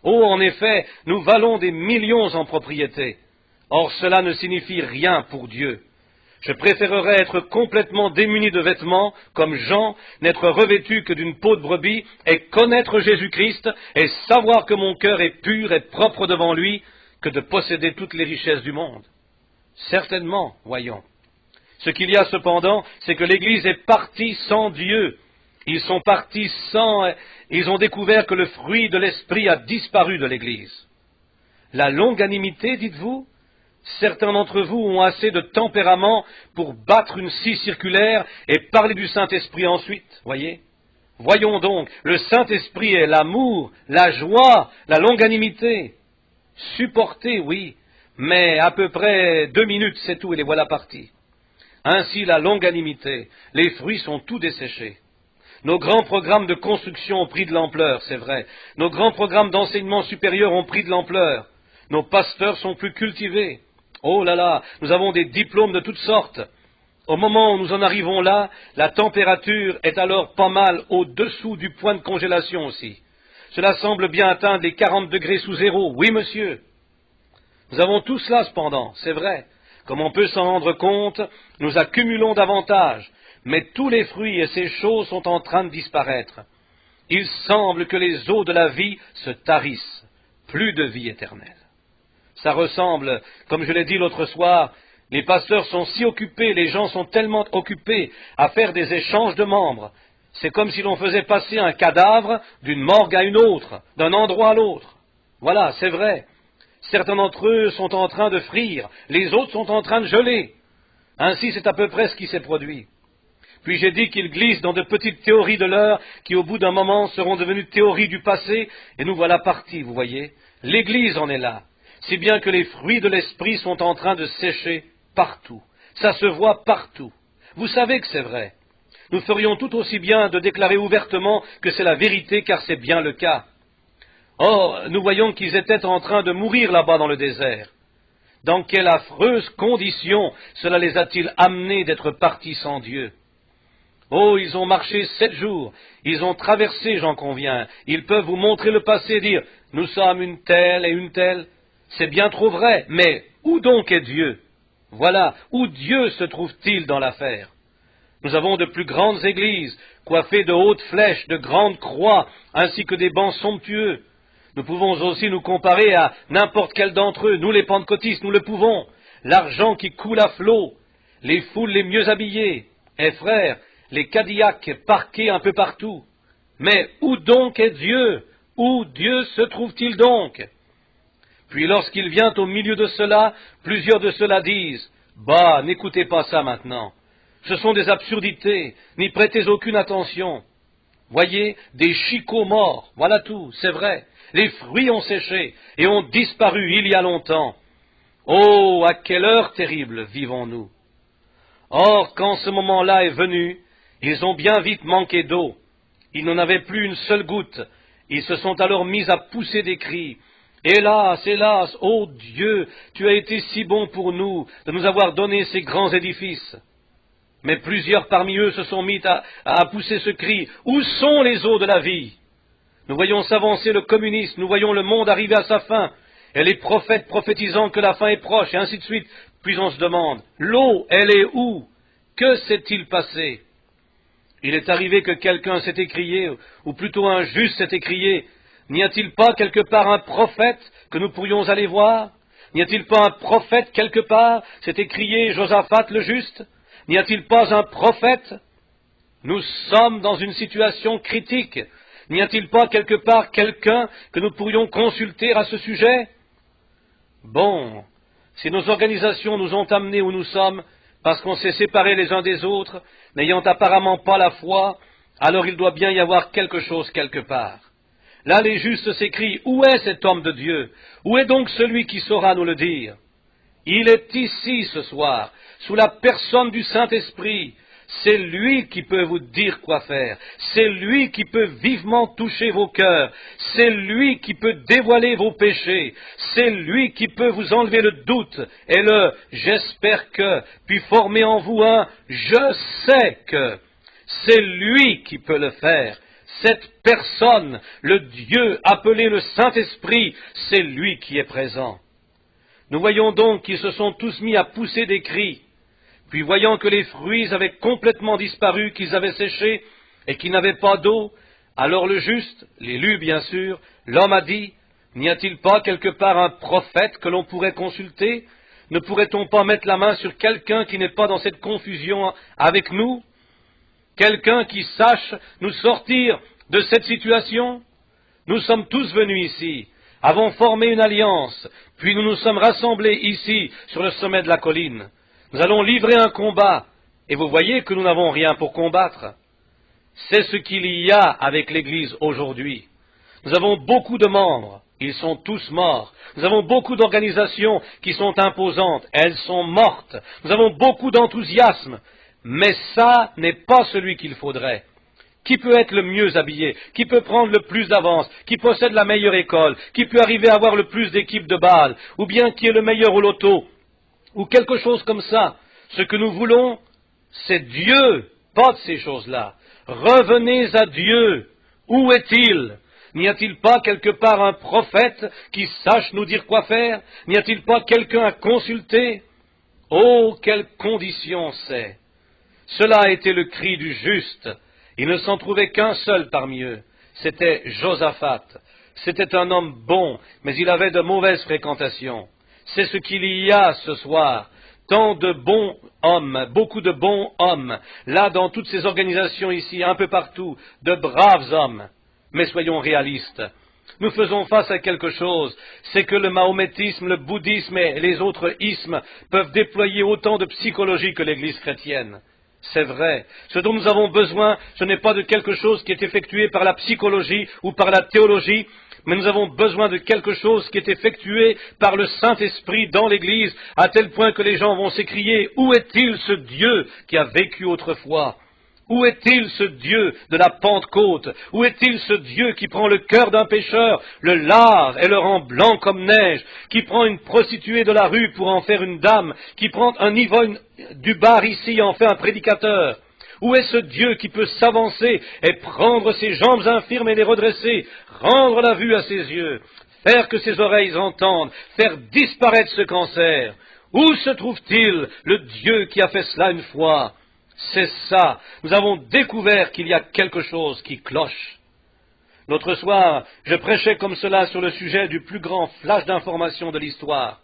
Oh, en effet, nous valons des millions en propriété. Or, cela ne signifie rien pour Dieu. Je préférerais être complètement démuni de vêtements, comme Jean, n'être revêtu que d'une peau de brebis, et connaître Jésus-Christ, et savoir que mon cœur est pur et propre devant lui, que de posséder toutes les richesses du monde. Certainement, voyons. Ce qu'il y a cependant, c'est que l'Église est partie sans Dieu. Ils sont partis sans... Ils ont découvert que le fruit de l'esprit a disparu de l'Église. La longanimité, dites-vous? Certains d'entre vous ont assez de tempérament pour battre une scie circulaire et parler du Saint-Esprit ensuite, voyez? Voyons donc, le Saint-Esprit est l'amour, la joie, la longanimité. Supporter, oui, mais à peu près 2 minutes, c'est tout, et les voilà partis. Ainsi, la longanimité, les fruits sont tout desséchés. Nos grands programmes de construction ont pris de l'ampleur, c'est vrai. Nos grands programmes d'enseignement supérieur ont pris de l'ampleur. Nos pasteurs sont plus cultivés. Oh là là, nous avons des diplômes de toutes sortes. Au moment où nous en arrivons là, la température est alors pas mal au-dessous du point de congélation aussi. Cela semble bien atteindre les 40 degrés sous zéro. Oui, monsieur. Nous avons tout cela cependant, c'est vrai. Comme on peut s'en rendre compte, nous accumulons davantage. Mais tous les fruits et ces choses sont en train de disparaître. Il semble que les eaux de la vie se tarissent. Plus de vie éternelle. Ça ressemble, comme je l'ai dit l'autre soir, les pasteurs sont si occupés, les gens sont tellement occupés à faire des échanges de membres. C'est comme si l'on faisait passer un cadavre d'une morgue à une autre, d'un endroit à l'autre. Voilà, c'est vrai. Certains d'entre eux sont en train de frire, les autres sont en train de geler. Ainsi, c'est à peu près ce qui s'est produit. Puis j'ai dit qu'ils glissent dans de petites théories de l'heure qui, au bout d'un moment, seront devenues théories du passé, et nous voilà partis, vous voyez. L'Église en est là, si bien que les fruits de l'Esprit sont en train de sécher partout. Ça se voit partout. Vous savez que c'est vrai. Nous ferions tout aussi bien de déclarer ouvertement que c'est la vérité, car c'est bien le cas. Or, nous voyons qu'ils étaient en train de mourir là-bas dans le désert. Dans quelle affreuse condition cela les a-t-il amenés d'être partis sans Dieu? Oh, ils ont marché 7 jours, ils ont traversé, j'en conviens. Ils peuvent vous montrer le passé et dire, nous sommes une telle et une telle. C'est bien trop vrai, mais où donc est Dieu? Voilà, où Dieu se trouve-t-il dans l'affaire? Nous avons de plus grandes églises, coiffées de hautes flèches, de grandes croix, ainsi que des bancs somptueux. Nous pouvons aussi nous comparer à n'importe quel d'entre eux, nous les pentecôtistes, nous le pouvons. L'argent qui coule à flot, les foules les mieux habillées, et frères, les Cadillacs parqués un peu partout. Mais où donc est Dieu? Où Dieu se trouve-t-il donc? Puis lorsqu'il vient au milieu de cela, plusieurs de ceux-là disent, « Bah, n'écoutez pas ça maintenant. Ce sont des absurdités, n'y prêtez aucune attention. Voyez, des chicots morts, voilà tout, c'est vrai. Les fruits ont séché et ont disparu il y a longtemps. Oh, à quelle heure terrible vivons-nous! Or, quand ce moment-là est venu, ils ont bien vite manqué d'eau. Ils n'en avaient plus une seule goutte. Ils se sont alors mis à pousser des cris. Hélas, hélas, ô Dieu, tu as été si bon pour nous de nous avoir donné ces grands édifices. Mais plusieurs parmi eux se sont mis à pousser ce cri. Où sont les eaux de la vie? Nous voyons s'avancer le communisme, nous voyons le monde arriver à sa fin, et les prophètes prophétisant que la fin est proche, et ainsi de suite. Puis on se demande, l'eau, elle est où? Que s'est-il passé? Il est arrivé que quelqu'un s'est écrié, ou plutôt un juste s'est écrié, n'y a-t-il pas quelque part un prophète que nous pourrions aller voir? N'y a-t-il pas un prophète quelque part? S'est écrié Josaphat le juste. N'y a-t-il pas un prophète? Nous sommes dans une situation critique. N'y a-t-il pas quelque part quelqu'un que nous pourrions consulter à ce sujet? Bon, si nos organisations nous ont amenés où nous sommes, parce qu'on s'est séparés les uns des autres, n'ayant apparemment pas la foi, alors il doit bien y avoir quelque chose quelque part. Là, les justes s'écrient, où est cet homme de Dieu? Où est donc celui qui saura nous le dire? Il est ici ce soir, sous la personne du Saint-Esprit. C'est lui qui peut vous dire quoi faire. C'est lui qui peut vivement toucher vos cœurs. C'est lui qui peut dévoiler vos péchés. C'est lui qui peut vous enlever le doute et le « j'espère que », puis former en vous un « je sais que ». C'est lui qui peut le faire. Cette personne, le Dieu appelé le Saint-Esprit, c'est lui qui est présent. Nous voyons donc qu'ils se sont tous mis à pousser des cris. Puis voyant que les fruits avaient complètement disparu, qu'ils avaient séché, et qu'ils n'avaient pas d'eau, alors le juste, l'élu bien sûr, l'homme a dit, n'y a-t-il pas quelque part un prophète que l'on pourrait consulter? Ne pourrait-on pas mettre la main sur quelqu'un qui n'est pas dans cette confusion avec nous? Quelqu'un qui sache nous sortir de cette situation? Nous sommes tous venus ici, avons formé une alliance, puis nous nous sommes rassemblés ici, sur le sommet de la colline. Nous allons livrer un combat, et vous voyez que nous n'avons rien pour combattre. C'est ce qu'il y a avec l'Église aujourd'hui. Nous avons beaucoup de membres, ils sont tous morts. Nous avons beaucoup d'organisations qui sont imposantes, elles sont mortes. Nous avons beaucoup d'enthousiasme, mais ça n'est pas celui qu'il faudrait. Qui peut être le mieux habillé? Qui peut prendre le plus d'avance? Qui possède la meilleure école? Qui peut arriver à avoir le plus d'équipes de Bâle? Ou bien qui est le meilleur au loto? Ou quelque chose comme ça. Ce que nous voulons, c'est Dieu, pas de ces choses-là. Revenez à Dieu. Où est-il? N'y a-t-il pas quelque part un prophète qui sache nous dire quoi faire? N'y a-t-il pas quelqu'un à consulter? Oh, quelle condition c'est! Cela a été le cri du juste. Il ne s'en trouvait qu'un seul parmi eux. C'était Josaphat. C'était un homme bon, mais il avait de mauvaises fréquentations. C'est ce qu'il y a ce soir. Tant de bons hommes, beaucoup de bons hommes, là dans toutes ces organisations ici, un peu partout, de braves hommes. Mais soyons réalistes. Nous faisons face à quelque chose, c'est que le mahométisme, le bouddhisme et les autres ismes peuvent déployer autant de psychologie que l'Église chrétienne. C'est vrai. Ce dont nous avons besoin, ce n'est pas de quelque chose qui est effectué par la psychologie ou par la théologie, mais nous avons besoin de quelque chose qui est effectué par le Saint-Esprit dans l'Église, à tel point que les gens vont s'écrier « Où est-il ce Dieu qui a vécu autrefois ? Où est-il ce Dieu de la Pentecôte? Où est-il ce Dieu qui prend le cœur d'un pécheur, le lave et le rend blanc comme neige, qui prend une prostituée de la rue pour en faire une dame, qui prend un ivrogne du bar ici et en fait un prédicateur? Où est ce Dieu qui peut s'avancer et prendre ses jambes infirmes et les redresser, rendre la vue à ses yeux, faire que ses oreilles entendent, faire disparaître ce cancer? Où se trouve-t-il, le Dieu qui a fait cela une fois? C'est ça. Nous avons découvert qu'il y a quelque chose qui cloche. L'autre soir, je prêchais comme cela sur le sujet du plus grand flash d'information de l'histoire.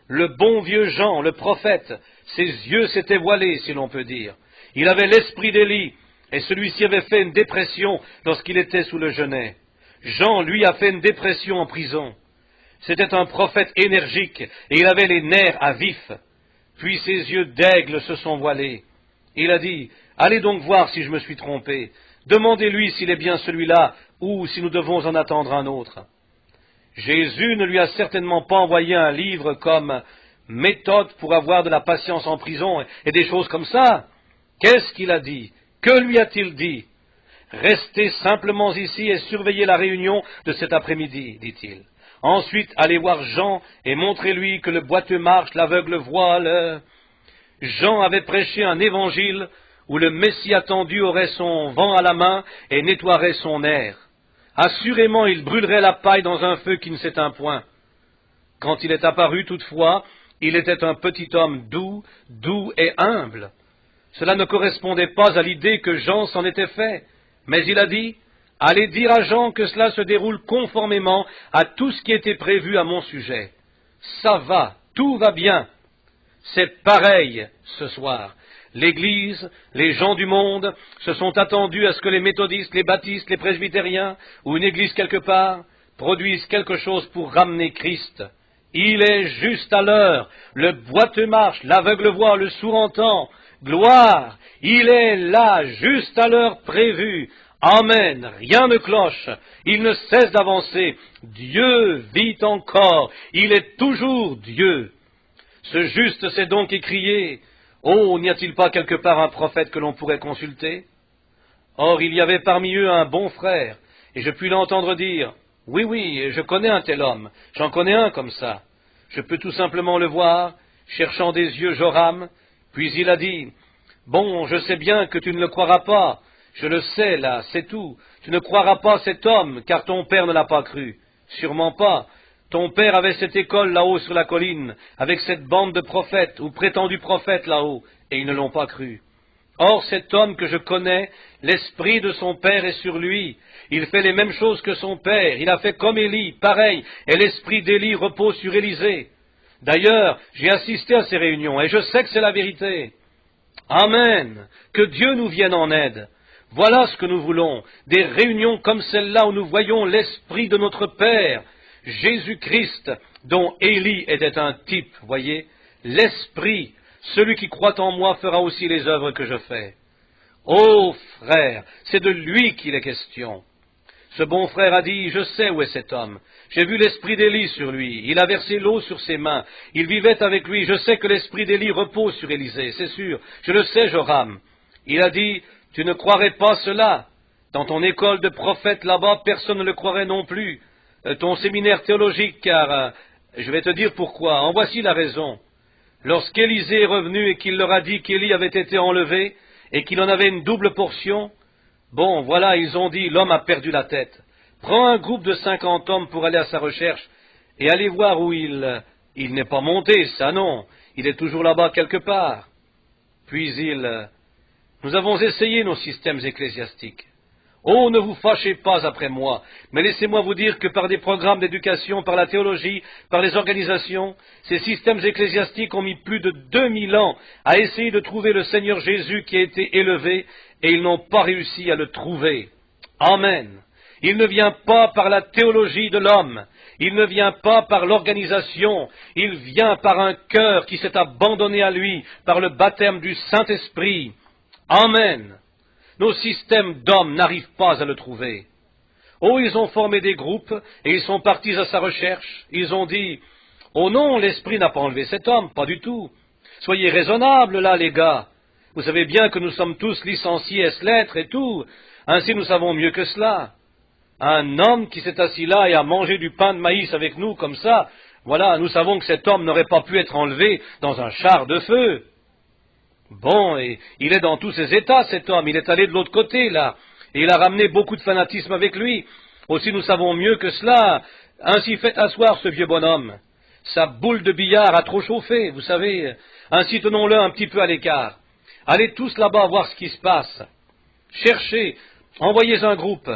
Le bon vieux Jean, le prophète, ses yeux s'étaient voilés, si l'on peut dire. Il avait l'esprit d'Élie, et celui-ci avait fait une dépression lorsqu'il était sous le genêt. Jean, lui, a fait une dépression en prison. C'était un prophète énergique, et il avait les nerfs à vif. Puis ses yeux d'aigle se sont voilés. Il a dit, « Allez donc voir si je me suis trompé. Demandez-lui s'il est bien celui-là, ou si nous devons en attendre un autre. » Jésus ne lui a certainement pas envoyé un livre comme « Méthode pour avoir de la patience en prison » et des choses comme ça. Qu'est-ce qu'il a dit? Que lui a-t-il dit? Restez simplement ici et surveillez la réunion de cet après-midi, dit-il. Ensuite, allez voir Jean et montrez-lui que le boiteux marche, l'aveugle voit, Jean avait prêché un évangile où le Messie attendu aurait son vent à la main et nettoierait son air. Assurément, il brûlerait la paille dans un feu qui ne s'éteint point. Quand il est apparu, toutefois, il était un petit homme doux et humble. Cela ne correspondait pas à l'idée que Jean s'en était fait, mais il a dit, « Allez dire à Jean que cela se déroule conformément à tout ce qui était prévu à mon sujet. Ça va, tout va bien. » C'est pareil ce soir. L'Église, les gens du monde, se sont attendus à ce que les méthodistes, les baptistes, les presbytériens, ou une Église quelque part, produisent quelque chose pour ramener Christ. Il est juste à l'heure. Le boiteux marche, l'aveugle voit, le sourd entend. Gloire! Il est là, juste à l'heure prévue. Amen. Rien ne cloche. Il ne cesse d'avancer. Dieu vit encore. Il est toujours Dieu. Ce juste s'est donc écrié, « Oh, n'y a-t-il pas quelque part un prophète que l'on pourrait consulter ?» Or, il y avait parmi eux un bon frère, et je puis l'entendre dire, « Oui, je connais un tel homme, j'en connais un comme ça. » Je peux tout simplement le voir, cherchant des yeux Joram, puis il a dit, « Bon, je sais bien que tu ne le croiras pas, je le sais là, c'est tout. Tu ne croiras pas cet homme, car ton père ne l'a pas cru. Sûrement pas. Ton père avait cette école là-haut sur la colline, avec cette bande de prophètes, ou prétendus prophètes là-haut, et ils ne l'ont pas cru. Or, cet homme que je connais, l'esprit de son père est sur lui. Il fait les mêmes choses que son père, il a fait comme Élie, pareil, et l'esprit d'Élie repose sur Élisée. D'ailleurs, j'ai assisté à ces réunions, et je sais que c'est la vérité. Amen. Que Dieu nous vienne en aide. Voilà ce que nous voulons, des réunions comme celle-là où nous voyons l'esprit de notre Père, Jésus-Christ, dont Élie était un type, voyez, l'Esprit, celui qui croit en moi fera aussi les œuvres que je fais. Ô frère, c'est de lui qu'il est question. Ce bon frère a dit, je sais où est cet homme. J'ai vu l'esprit d'Élie sur lui. Il a versé l'eau sur ses mains. Il vivait avec lui. Je sais que l'esprit d'Élie repose sur Élisée, c'est sûr. Je le sais, Joram. Il a dit, tu ne croirais pas cela. Dans ton école de prophète là-bas, personne ne le croirait non plus. Ton séminaire théologique, car je vais te dire pourquoi. En voici la raison. Lorsqu'Élisée est revenu et qu'il leur a dit qu'Élie avait été enlevé et qu'il en avait une double portion, bon, voilà, ils ont dit, l'homme a perdu la tête. Prends un groupe de 50 hommes pour aller à sa recherche et allez voir où il n'est pas monté, ça non, il est toujours là-bas quelque part. Puis nous avons essayé nos systèmes ecclésiastiques. Oh, ne vous fâchez pas après moi, mais laissez-moi vous dire que par des programmes d'éducation, par la théologie, par les organisations, ces systèmes ecclésiastiques ont mis plus de 2000 ans à essayer de trouver le Seigneur Jésus qui a été élevé, et ils n'ont pas réussi à le trouver. Amen. Il ne vient pas par la théologie de l'homme, il ne vient pas par l'organisation, il vient par un cœur qui s'est abandonné à lui, par le baptême du Saint-Esprit. Amen. Nos systèmes d'hommes n'arrivent pas à le trouver. Oh, ils ont formé des groupes et ils sont partis à sa recherche. Ils ont dit, oh non, l'Esprit n'a pas enlevé cet homme, pas du tout. Soyez raisonnables là, les gars. Vous savez bien que nous sommes tous licenciés ès-lettres et tout. Ainsi nous savons mieux que cela. Un homme qui s'est assis là et a mangé du pain de maïs avec nous comme ça, voilà, nous savons que cet homme n'aurait pas pu être enlevé dans un char de feu. Bon, et il est dans tous ses états, cet homme. Il est allé de l'autre côté, là. Et il a ramené beaucoup de fanatisme avec lui. Aussi, nous savons mieux que cela. Ainsi, faites asseoir ce vieux bonhomme. Sa boule de billard a trop chauffé, vous savez. Ainsi, tenons-le un petit peu à l'écart. Allez tous là-bas voir ce qui se passe. Cherchez, envoyez un groupe.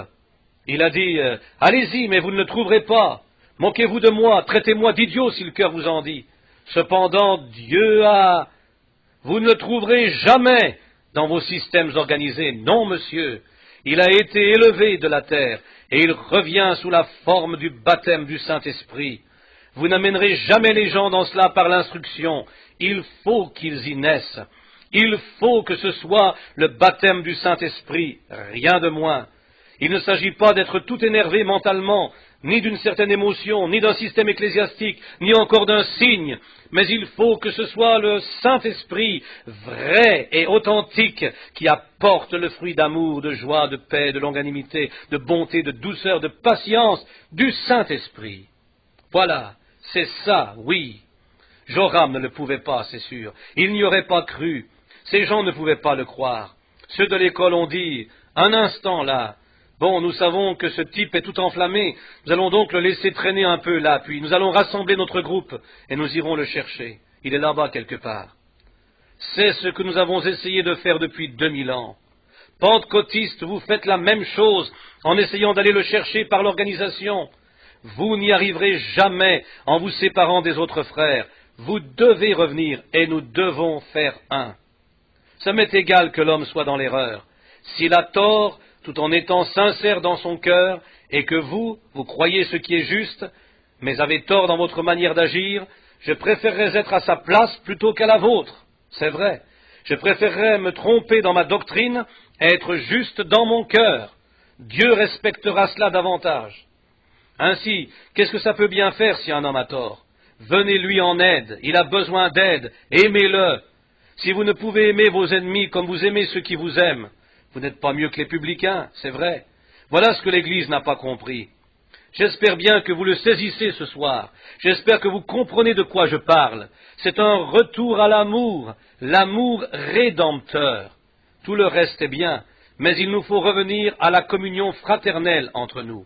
Il a dit, allez-y, mais vous ne le trouverez pas. Moquez-vous de moi, traitez-moi d'idiot si le cœur vous en dit. Cependant, Dieu a... Vous ne le trouverez jamais dans vos systèmes organisés. Non, monsieur. Il a été élevé de la terre et il revient sous la forme du baptême du Saint-Esprit. Vous n'amènerez jamais les gens dans cela par l'instruction. Il faut qu'ils y naissent. Il faut que ce soit le baptême du Saint-Esprit, rien de moins. Il ne s'agit pas d'être tout énervé mentalement, ni d'une certaine émotion, ni d'un système ecclésiastique, ni encore d'un signe, mais il faut que ce soit le Saint-Esprit vrai et authentique qui apporte le fruit d'amour, de joie, de paix, de longanimité, de bonté, de douceur, de patience, du Saint-Esprit. Voilà, c'est ça, oui. Joram ne le pouvait pas, c'est sûr. Il n'y aurait pas cru. Ces gens ne pouvaient pas le croire. Ceux de l'école ont dit, un instant là, bon, nous savons que ce type est tout enflammé, nous allons donc le laisser traîner un peu là, puis nous allons rassembler notre groupe et nous irons le chercher. Il est là-bas quelque part. C'est ce que nous avons essayé de faire depuis 2000 ans. Pentecôtistes, vous faites la même chose en essayant d'aller le chercher par l'organisation. Vous n'y arriverez jamais en vous séparant des autres frères. Vous devez revenir et nous devons faire un. Ça m'est égal que l'homme soit dans l'erreur. S'il a tort, tout en étant sincère dans son cœur, et que vous croyez ce qui est juste, mais avez tort dans votre manière d'agir, je préférerais être à sa place plutôt qu'à la vôtre. C'est vrai. Je préférerais me tromper dans ma doctrine et être juste dans mon cœur. Dieu respectera cela davantage. Ainsi, qu'est-ce que ça peut bien faire si un homme a tort? Venez-lui en aide, il a besoin d'aide, aimez-le. Si vous ne pouvez aimer vos ennemis comme vous aimez ceux qui vous aiment, vous n'êtes pas mieux que les publicains, c'est vrai. Voilà ce que l'Église n'a pas compris. J'espère bien que vous le saisissez ce soir. J'espère que vous comprenez de quoi je parle. C'est un retour à l'amour, l'amour rédempteur. Tout le reste est bien, mais il nous faut revenir à la communion fraternelle entre nous.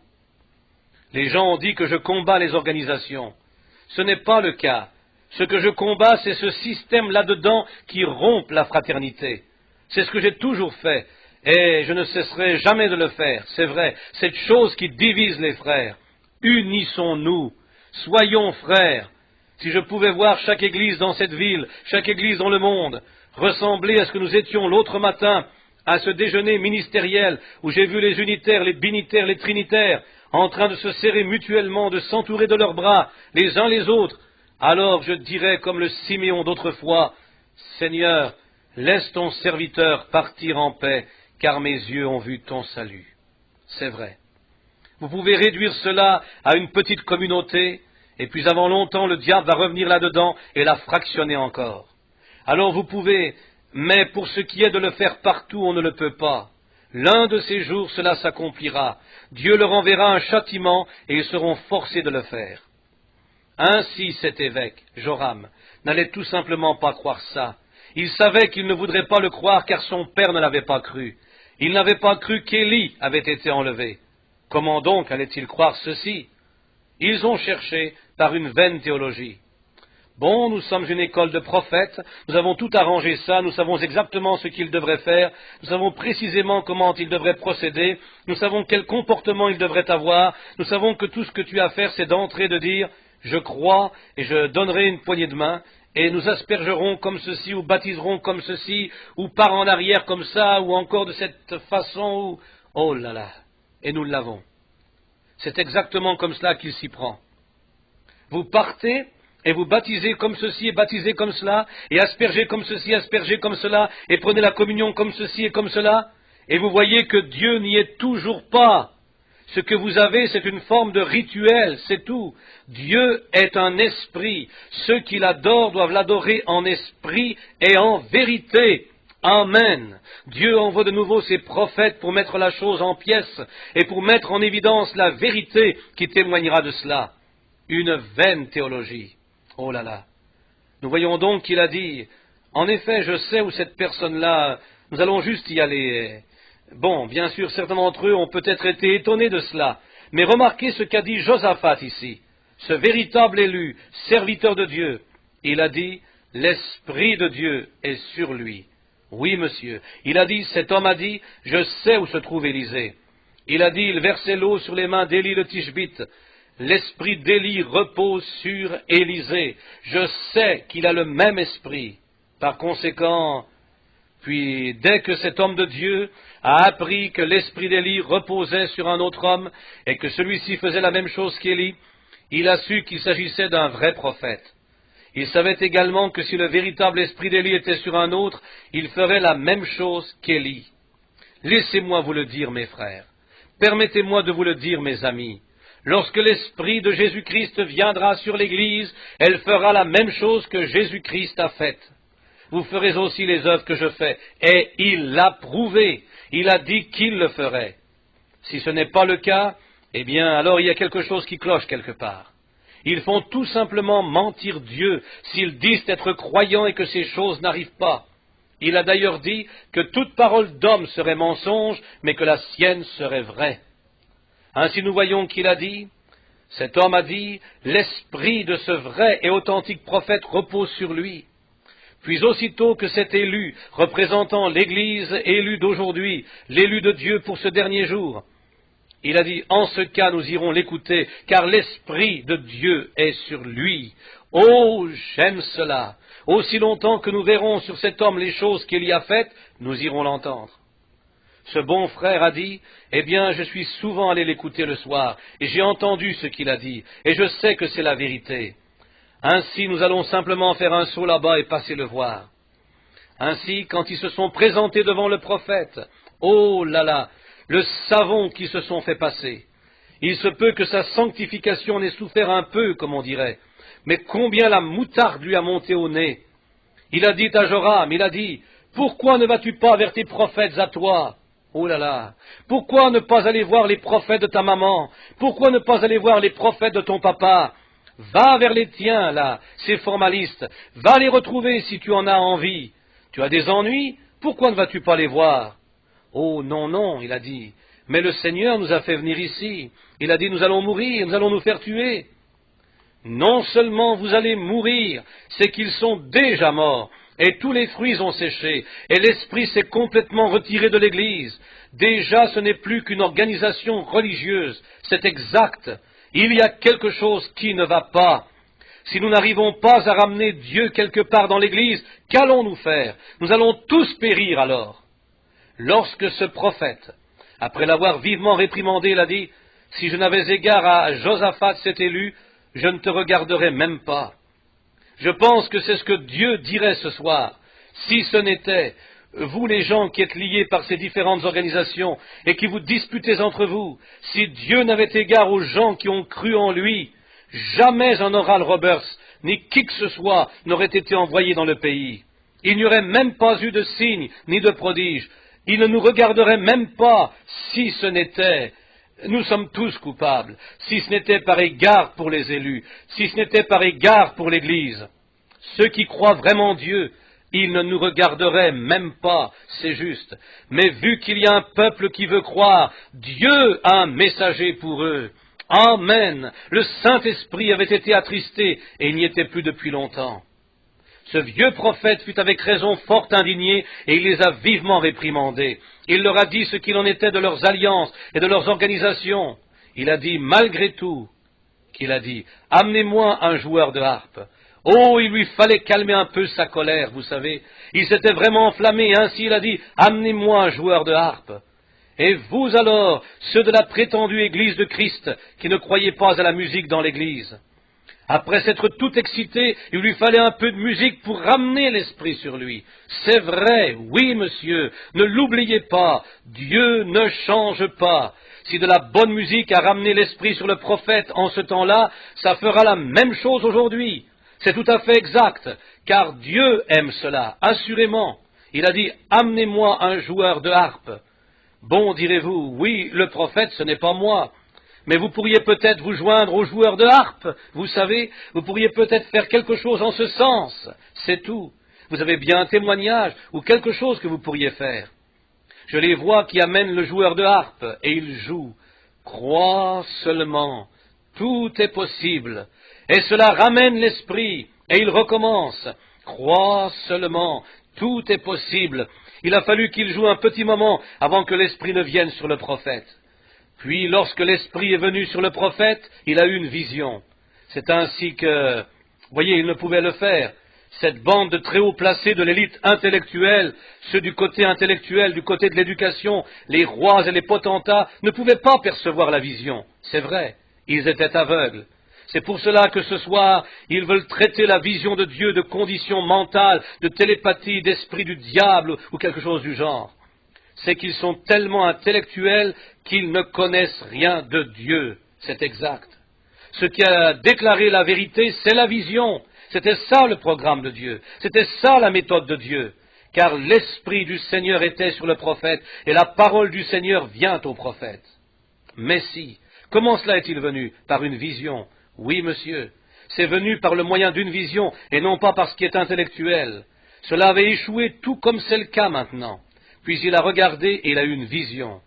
Les gens ont dit que je combats les organisations. Ce n'est pas le cas. Ce que je combats, c'est ce système là-dedans qui rompt la fraternité. C'est ce que j'ai toujours fait. Et je ne cesserai jamais de le faire, c'est vrai, cette chose qui divise les frères. Unissons-nous, soyons frères. Si je pouvais voir chaque église dans cette ville, chaque église dans le monde, ressembler à ce que nous étions l'autre matin, à ce déjeuner ministériel où j'ai vu les unitaires, les binitaires, les trinitaires, en train de se serrer mutuellement, de s'entourer de leurs bras, les uns les autres, alors je dirais comme le Siméon d'autrefois, Seigneur, laisse ton serviteur partir en paix, car mes yeux ont vu ton salut. C'est vrai. Vous pouvez réduire cela à une petite communauté, et puis avant longtemps le diable va revenir là-dedans et la fractionner encore. Alors vous pouvez, mais pour ce qui est de le faire partout, on ne le peut pas. L'un de ces jours, cela s'accomplira. Dieu leur enverra un châtiment et ils seront forcés de le faire. » Ainsi cet évêque, Joram, n'allait tout simplement pas croire ça. Il savait qu'il ne voudrait pas le croire car son père ne l'avait pas cru. Il n'avait pas cru qu'Élie avait été enlevé. Comment donc allait-il croire ceci? Ils ont cherché par une vaine théologie. Bon, nous sommes une école de prophètes, nous avons tout arrangé ça, nous savons exactement ce qu'ils devraient faire, nous savons précisément comment ils devraient procéder, nous savons quel comportement ils devraient avoir, nous savons que tout ce que tu as à faire, c'est d'entrer, de dire « je crois et je donnerai une poignée de main » et nous aspergerons comme ceci, ou baptiserons comme ceci, ou par en arrière comme ça, ou encore de cette façon, ou... Oh là là! Et nous l'avons. C'est exactement comme cela qu'il s'y prend. Vous partez et vous baptisez comme ceci et baptisez comme cela, et aspergez comme ceci, aspergez comme cela, et prenez la communion comme ceci et comme cela, et vous voyez que Dieu n'y est toujours pas. Ce que vous avez, c'est une forme de rituel, c'est tout. Dieu est un esprit. Ceux qui l'adorent doivent l'adorer en esprit et en vérité. Amen. Dieu envoie de nouveau ses prophètes pour mettre la chose en pièces et pour mettre en évidence la vérité qui témoignera de cela. Une vaine théologie. Oh là là. Nous voyons donc qu'il a dit, en effet, je sais où cette personne-là, nous allons juste y aller. Bon, bien sûr, certains d'entre eux ont peut-être été étonnés de cela, mais remarquez ce qu'a dit Josaphat ici, ce véritable élu, serviteur de Dieu. Il a dit, l'Esprit de Dieu est sur lui. Oui, monsieur. Il a dit, cet homme a dit, je sais où se trouve Élisée. Il a dit, il versait l'eau sur les mains d'Élie le Tishbite. L'esprit d'Élie repose sur Élisée. Je sais qu'il a le même esprit. Par conséquent, puis dès que cet homme de Dieu a appris que l'esprit d'Élie reposait sur un autre homme et que celui-ci faisait la même chose qu'Élie, il a su qu'il s'agissait d'un vrai prophète. Il savait également que si le véritable esprit d'Élie était sur un autre, il ferait la même chose qu'Élie. Laissez-moi vous le dire, mes frères. Permettez-moi de vous le dire, mes amis. Lorsque l'Esprit de Jésus-Christ viendra sur l'Église, elle fera la même chose que Jésus-Christ a faite. Vous ferez aussi les œuvres que je fais. Et il l'a prouvé. Il a dit qu'il le ferait. Si ce n'est pas le cas, eh bien, alors il y a quelque chose qui cloche quelque part. Ils font tout simplement mentir Dieu s'ils disent être croyants et que ces choses n'arrivent pas. Il a d'ailleurs dit que toute parole d'homme serait mensonge, mais que la sienne serait vraie. Ainsi nous voyons qu'il a dit, cet homme a dit, l'esprit de ce vrai et authentique prophète repose sur lui. Puis aussitôt que cet élu, représentant l'Église élue d'aujourd'hui, l'élu de Dieu pour ce dernier jour, il a dit, en ce cas nous irons l'écouter, car l'Esprit de Dieu est sur lui. Oh, j'aime cela. Aussi longtemps que nous verrons sur cet homme les choses qu'il y a faites, nous irons l'entendre. Ce bon frère a dit, eh bien, je suis souvent allé l'écouter le soir, et j'ai entendu ce qu'il a dit, et je sais que c'est la vérité. Ainsi, nous allons simplement faire un saut là-bas et passer le voir. Ainsi, quand ils se sont présentés devant le prophète, oh là là, le savon qu'ils se sont fait passer. Il se peut que sa sanctification n'ait souffert un peu, comme on dirait, mais combien la moutarde lui a monté au nez. Il a dit à Joram, il a dit, pourquoi ne vas-tu pas vers tes prophètes à toi? Oh là là, pourquoi ne pas aller voir les prophètes de ta maman? Pourquoi ne pas aller voir les prophètes de ton papa? Va vers les tiens, là, ces formalistes. Va les retrouver si tu en as envie. Tu as des ennuis? Pourquoi ne vas-tu pas les voir? Oh non, non, il a dit. Mais le Seigneur nous a fait venir ici. Il a dit, nous allons mourir, nous allons nous faire tuer. Non seulement vous allez mourir, c'est qu'ils sont déjà morts. Et tous les fruits ont séché, et l'Esprit s'est complètement retiré de l'Église. Déjà, ce n'est plus qu'une organisation religieuse, c'est exact. Il y a quelque chose qui ne va pas. Si nous n'arrivons pas à ramener Dieu quelque part dans l'Église, qu'allons-nous faire? Nous allons tous périr alors. Lorsque ce prophète, après l'avoir vivement réprimandé, il a dit, « Si je n'avais égard à Josaphat cet élu, je ne te regarderais même pas. » Je pense que c'est ce que Dieu dirait ce soir, si ce n'était, vous les gens qui êtes liés par ces différentes organisations et qui vous disputez entre vous, si Dieu n'avait égard aux gens qui ont cru en lui, jamais un Oral Roberts, ni qui que ce soit, n'aurait été envoyé dans le pays. Il n'y aurait même pas eu de signe, ni de prodige. Il ne nous regarderait même pas si ce n'était, nous sommes tous coupables, si ce n'était par égard pour les élus, si ce n'était par égard pour l'Église. Ceux qui croient vraiment Dieu, ils ne nous regarderaient même pas, c'est juste. Mais vu qu'il y a un peuple qui veut croire, Dieu a un messager pour eux. Amen. Le Saint-Esprit avait été attristé et il n'y était plus depuis longtemps. Ce vieux prophète fut avec raison fort indigné et il les a vivement réprimandés. Il leur a dit ce qu'il en était de leurs alliances et de leurs organisations. Il a dit, malgré tout, qu'il a dit, amenez-moi un joueur de harpe. Oh, il lui fallait calmer un peu sa colère, vous savez. Il s'était vraiment enflammé, ainsi il a dit, amenez-moi un joueur de harpe. Et vous alors, ceux de la prétendue Église de Christ, qui ne croyez pas à la musique dans l'Église. Après s'être tout excité, il lui fallait un peu de musique pour ramener l'esprit sur lui. C'est vrai, oui monsieur, ne l'oubliez pas, Dieu ne change pas. Si de la bonne musique a ramené l'esprit sur le prophète en ce temps-là, ça fera la même chose aujourd'hui. C'est tout à fait exact, car Dieu aime cela, assurément. Il a dit, amenez-moi un joueur de harpe. Bon, direz-vous, oui, le prophète, ce n'est pas moi. Mais vous pourriez peut-être vous joindre aux joueurs de harpe, vous savez, vous pourriez peut-être faire quelque chose en ce sens, c'est tout. Vous avez bien un témoignage ou quelque chose que vous pourriez faire. Je les vois qui amènent le joueur de harpe et il joue. Crois seulement, tout est possible. Et cela ramène l'esprit et il recommence. Crois seulement, tout est possible. Il a fallu qu'il joue un petit moment avant que l'esprit ne vienne sur le prophète. Puis, lorsque l'Esprit est venu sur le prophète, il a eu une vision. C'est ainsi que, voyez, il ne pouvait le faire. Cette bande de très haut placés de l'élite intellectuelle, ceux du côté intellectuel, du côté de l'éducation, les rois et les potentats, ne pouvaient pas percevoir la vision. C'est vrai, ils étaient aveugles. C'est pour cela que ce soir, ils veulent traiter la vision de Dieu de condition mentale, de télépathie, d'esprit du diable ou quelque chose du genre. C'est qu'ils sont tellement intellectuels qu'ils ne connaissent rien de Dieu. C'est exact. Ce qui a déclaré la vérité, c'est la vision. C'était ça le programme de Dieu. C'était ça la méthode de Dieu. Car l'Esprit du Seigneur était sur le prophète et la parole du Seigneur vient au prophète. Mais si, comment cela est-il venu? Par une vision. Oui, monsieur. C'est venu par le moyen d'une vision et non pas par ce qui est intellectuel. Cela avait échoué tout comme c'est le cas maintenant. Puis il a regardé et il a eu une vision.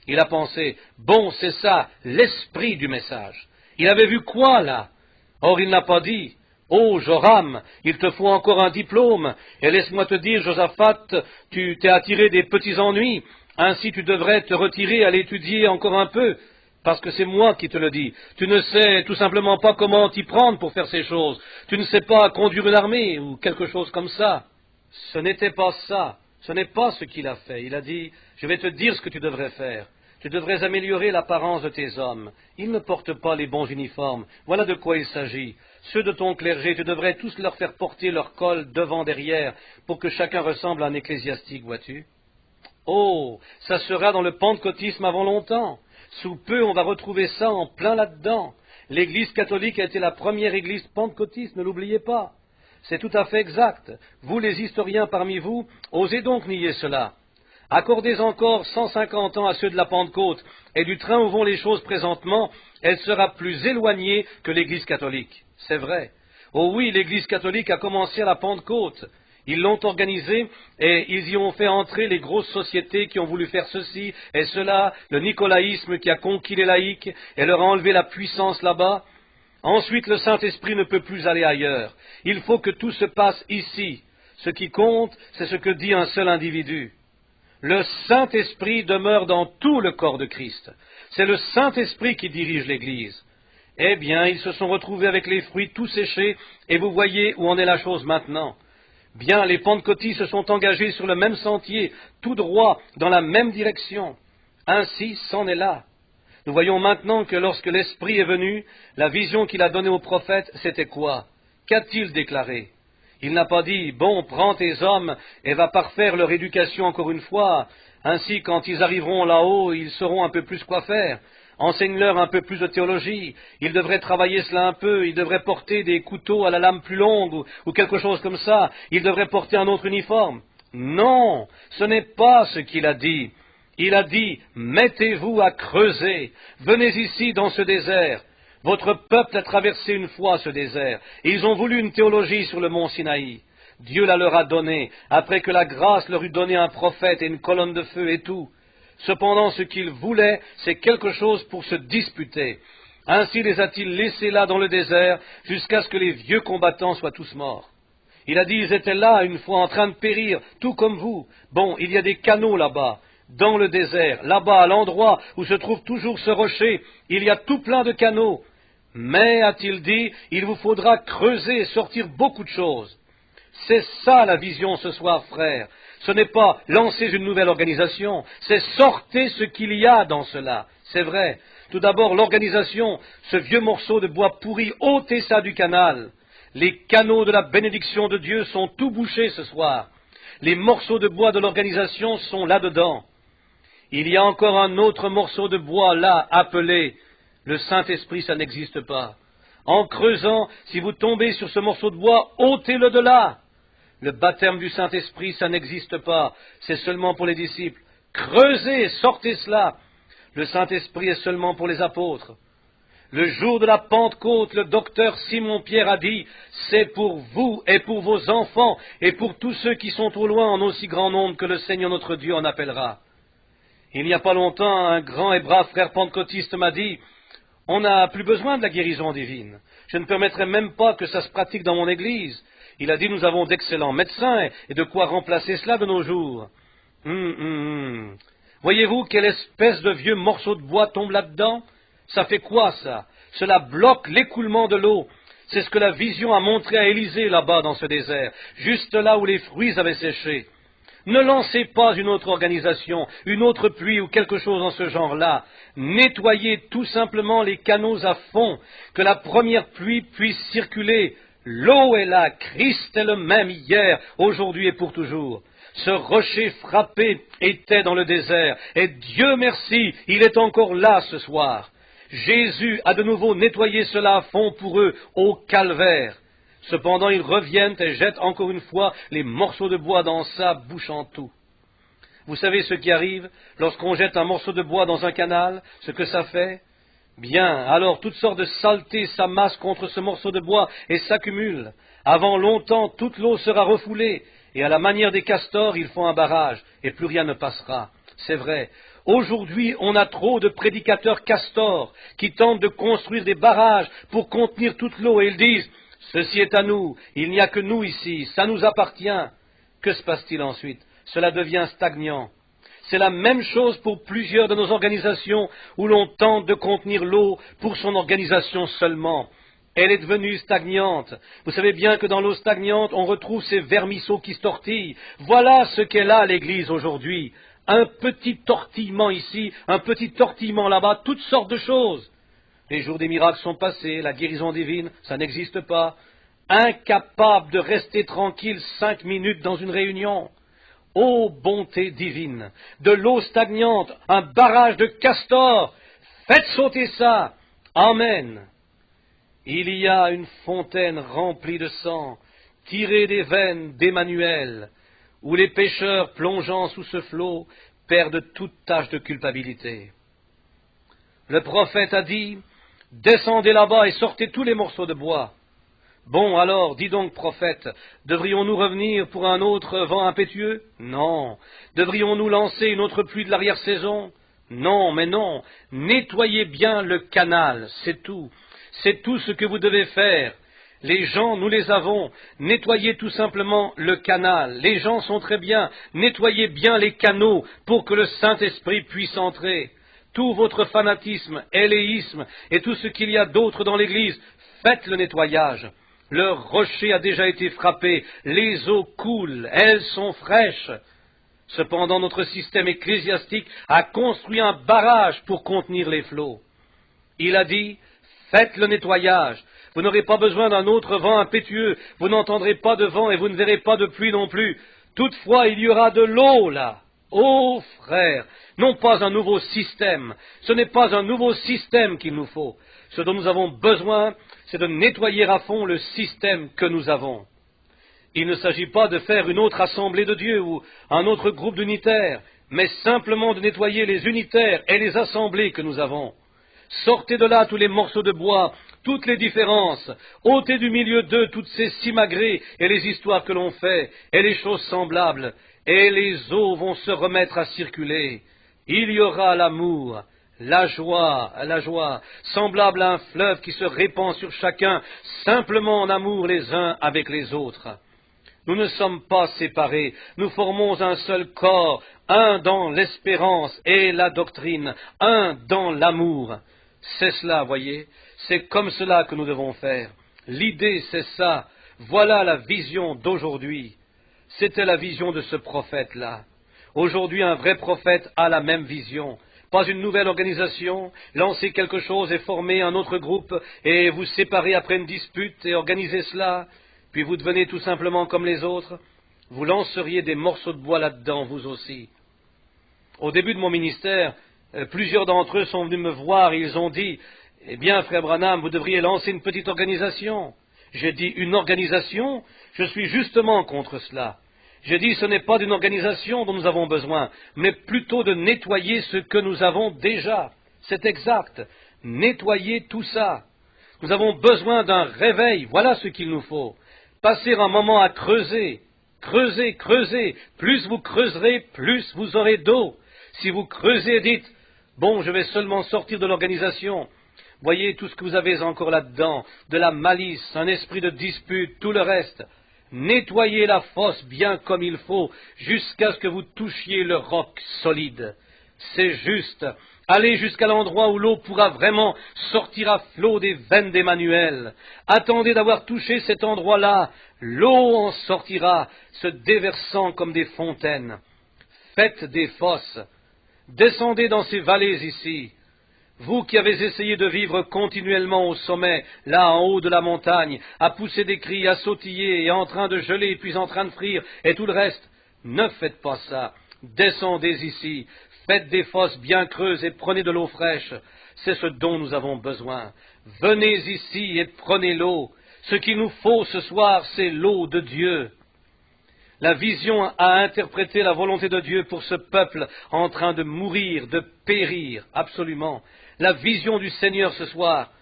Il a pensé, bon, c'est ça, l'esprit du message. Il avait vu quoi, là? Or, il n'a pas dit, oh, Joram, il te faut encore un diplôme, et laisse-moi te dire, Josaphat, tu t'es attiré des petits ennuis, ainsi tu devrais te retirer, aller étudier encore un peu, parce que c'est moi qui te le dis. Tu ne sais tout simplement pas comment t'y prendre pour faire ces choses. Tu ne sais pas conduire une armée, ou quelque chose comme ça. Ce n'était pas ça. Ce n'est pas ce qu'il a fait. Il a dit, je vais te dire ce que tu devrais faire. Tu devrais améliorer l'apparence de tes hommes. Ils ne portent pas les bons uniformes. Voilà de quoi il s'agit. Ceux de ton clergé, tu devrais tous leur faire porter leur col devant, derrière, pour que chacun ressemble à un ecclésiastique, vois-tu? Oh, ça sera dans le pentecôtisme avant longtemps. Sous peu, on va retrouver ça en plein là-dedans. L'Église catholique a été la première Église pentecôtiste, ne l'oubliez pas. C'est tout à fait exact. Vous, les historiens parmi vous, osez donc nier cela. Accordez encore 150 ans à ceux de la Pentecôte, et du train où vont les choses présentement, elle sera plus éloignée que l'Église catholique. C'est vrai. Oh oui, l'Église catholique a commencé à la Pentecôte. Ils l'ont organisée et ils y ont fait entrer les grosses sociétés qui ont voulu faire ceci et cela, le nicolaïsme qui a conquis les laïcs et leur a enlevé la puissance là-bas. Ensuite, le Saint-Esprit ne peut plus aller ailleurs. Il faut que tout se passe ici. Ce qui compte, c'est ce que dit un seul individu. Le Saint-Esprit demeure dans tout le corps de Christ. C'est le Saint-Esprit qui dirige l'Église. Eh bien, ils se sont retrouvés avec les fruits tout séchés, et vous voyez où en est la chose maintenant. Bien, les pentecôtistes se sont engagés sur le même sentier, tout droit, dans la même direction. Ainsi, c'en est là. Nous voyons maintenant que lorsque l'Esprit est venu, la vision qu'il a donnée au prophète, c'était quoi? Qu'a-t-il déclaré? Il n'a pas dit, bon, prends tes hommes et va parfaire leur éducation encore une fois. Ainsi, quand ils arriveront là-haut, ils sauront un peu plus quoi faire. Enseigne-leur un peu plus de théologie. Ils devraient travailler cela un peu. Ils devraient porter des couteaux à la lame plus longue ou quelque chose comme ça. Ils devraient porter un autre uniforme. Non, ce n'est pas ce qu'il a dit. Il a dit, mettez-vous à creuser, venez ici dans ce désert. Votre peuple a traversé une fois ce désert, et ils ont voulu une théologie sur le mont Sinaï. Dieu la leur a donnée, après que la grâce leur eut donné un prophète et une colonne de feu et tout. Cependant, ce qu'ils voulaient, c'est quelque chose pour se disputer. Ainsi les a-t-il laissés là dans le désert, jusqu'à ce que les vieux combattants soient tous morts. Il a dit, ils étaient là une fois en train de périr, tout comme vous. Bon, il y a des canaux là-bas, dans le désert, là-bas, à l'endroit où se trouve toujours ce rocher, il y a tout plein de canaux. Mais, a-t-il dit, il vous faudra creuser et sortir beaucoup de choses. C'est ça la vision ce soir, frère. Ce n'est pas lancer une nouvelle organisation, c'est sortir ce qu'il y a dans cela. C'est vrai. Tout d'abord, l'organisation, ce vieux morceau de bois pourri, ôtez ça du canal. Les canaux de la bénédiction de Dieu sont tout bouchés ce soir. Les morceaux de bois de l'organisation sont là-dedans. Il y a encore un autre morceau de bois là, appelé le Saint-Esprit, ça n'existe pas. En creusant, si vous tombez sur ce morceau de bois, ôtez-le de là. Le baptême du Saint-Esprit, ça n'existe pas. C'est seulement pour les disciples. Creusez, sortez cela. Le Saint-Esprit est seulement pour les apôtres. Le jour de la Pentecôte, le docteur Simon-Pierre a dit, c'est pour vous et pour vos enfants et pour tous ceux qui sont au loin en aussi grand nombre que le Seigneur notre Dieu en appellera. Il n'y a pas longtemps, un grand et brave frère pentecôtiste m'a dit, on n'a plus besoin de la guérison divine. Je ne permettrai même pas que ça se pratique dans mon église. Il a dit, nous avons d'excellents médecins et de quoi remplacer cela de nos jours. Voyez-vous quelle espèce de vieux morceau de bois tombe là-dedans? Ça fait quoi, ça? Cela bloque l'écoulement de l'eau. C'est ce que la vision a montré à Élisée là-bas dans ce désert, juste là où les fruits avaient séché. Ne lancez pas une autre organisation, une autre pluie ou quelque chose dans ce genre-là. Nettoyez tout simplement les canaux à fond, que la première pluie puisse circuler. L'eau est là, Christ est le même hier, aujourd'hui et pour toujours. Ce rocher frappé était dans le désert, et Dieu merci, il est encore là ce soir. Jésus a de nouveau nettoyé cela à fond pour eux au calvaire. Cependant, ils reviennent et jettent encore une fois les morceaux de bois dans ça, bouchant tout. Vous savez ce qui arrive lorsqu'on jette un morceau de bois dans un canal, ce que ça fait? Bien, alors toutes sortes de saletés s'amassent contre ce morceau de bois et s'accumulent. Avant longtemps, toute l'eau sera refoulée, et à la manière des castors, ils font un barrage, et plus rien ne passera. C'est vrai. Aujourd'hui, on a trop de prédicateurs castors qui tentent de construire des barrages pour contenir toute l'eau, et ils disent « Ceci est à nous, il n'y a que nous ici, ça nous appartient ». Que se passe-t-il ensuite? Cela devient stagnant. C'est la même chose pour plusieurs de nos organisations où l'on tente de contenir l'eau pour son organisation seulement. Elle est devenue stagnante. Vous savez bien que dans l'eau stagnante, on retrouve ces vermisseaux qui se tortillent. Voilà ce qu'est là l'Église aujourd'hui. Un petit tortillement ici, un petit tortillement là-bas, toutes sortes de choses. Les jours des miracles sont passés, la guérison divine, ça n'existe pas. Incapable de rester tranquille 5 minutes dans une réunion. Ô bonté divine, de l'eau stagnante, un barrage de castors, faites sauter ça. Amen. Il y a une fontaine remplie de sang, tirée des veines d'Emmanuel, où les pécheurs plongeant sous ce flot perdent toute tache de culpabilité. Le prophète a dit, descendez là-bas et sortez tous les morceaux de bois. Bon, alors, dis donc, prophète, devrions-nous revenir pour un autre vent impétueux? Non. Devrions-nous lancer une autre pluie de l'arrière-saison? Non, mais non. Nettoyez bien le canal, c'est tout. C'est tout ce que vous devez faire. Les gens, nous les avons. Nettoyez tout simplement le canal. Les gens sont très bien. Nettoyez bien les canaux pour que le Saint-Esprit puisse entrer. Tout votre fanatisme, éléisme et tout ce qu'il y a d'autre dans l'Église, faites le nettoyage. Le rocher a déjà été frappé, les eaux coulent, elles sont fraîches. Cependant, notre système ecclésiastique a construit un barrage pour contenir les flots. Il a dit, faites le nettoyage. Vous n'aurez pas besoin d'un autre vent impétueux, vous n'entendrez pas de vent et vous ne verrez pas de pluie non plus. Toutefois, il y aura de l'eau là. Ô frères, non pas un nouveau système, ce n'est pas un nouveau système qu'il nous faut. Ce dont nous avons besoin, c'est de nettoyer à fond le système que nous avons. Il ne s'agit pas de faire une autre assemblée de Dieu ou un autre groupe d'unitaires, mais simplement de nettoyer les unitaires et les assemblées que nous avons. Sortez de là tous les morceaux de bois, toutes les différences, ôtez du milieu d'eux toutes ces simagrées et les histoires que l'on fait, et les choses semblables, et les eaux vont se remettre à circuler. Il y aura l'amour, la joie, semblable à un fleuve qui se répand sur chacun, simplement en amour les uns avec les autres. Nous ne sommes pas séparés, nous formons un seul corps, un dans l'espérance et la doctrine, un dans l'amour. C'est cela, voyez, c'est comme cela que nous devons faire. L'idée, c'est ça. Voilà la vision d'aujourd'hui. C'était la vision de ce prophète-là. Aujourd'hui, un vrai prophète a la même vision. Pas une nouvelle organisation, lancer quelque chose et former un autre groupe et vous séparer après une dispute et organiser cela, puis vous devenez tout simplement comme les autres. Vous lanceriez des morceaux de bois là-dedans, vous aussi. Au début de mon ministère, plusieurs d'entre eux sont venus me voir et ils ont dit « Eh bien, frère Branham, vous devriez lancer une petite organisation. » J'ai dit « Une organisation ? Je suis justement contre cela. » J'ai dit « Ce n'est pas d'une organisation dont nous avons besoin, mais plutôt de nettoyer ce que nous avons déjà. » C'est exact. Nettoyer tout ça. Nous avons besoin d'un réveil. Voilà ce qu'il nous faut. Passer un moment à creuser. Creusez, creusez. Plus vous creuserez, plus vous aurez d'eau. Si vous creusez et dites « Bon, je vais seulement sortir de l'organisation », voyez tout ce que vous avez encore là-dedans, de la malice, un esprit de dispute, tout le reste. Nettoyez la fosse bien comme il faut, jusqu'à ce que vous touchiez le roc solide. C'est juste. Allez jusqu'à l'endroit où l'eau pourra vraiment sortir à flot des veines d'Emmanuel. Attendez d'avoir touché cet endroit-là. L'eau en sortira, se déversant comme des fontaines. Faites des fosses. Descendez dans ces vallées ici. Vous qui avez essayé de vivre continuellement au sommet, là en haut de la montagne, à pousser des cris, à sautiller, et en train de geler, puis en train de frire, et tout le reste, ne faites pas ça. Descendez ici, faites des fosses bien creuses et prenez de l'eau fraîche. C'est ce dont nous avons besoin. Venez ici et prenez l'eau. Ce qu'il nous faut ce soir, c'est l'eau de Dieu. La vision a interprété la volonté de Dieu pour ce peuple en train de mourir, de périr, absolument. La vision du Seigneur ce soir,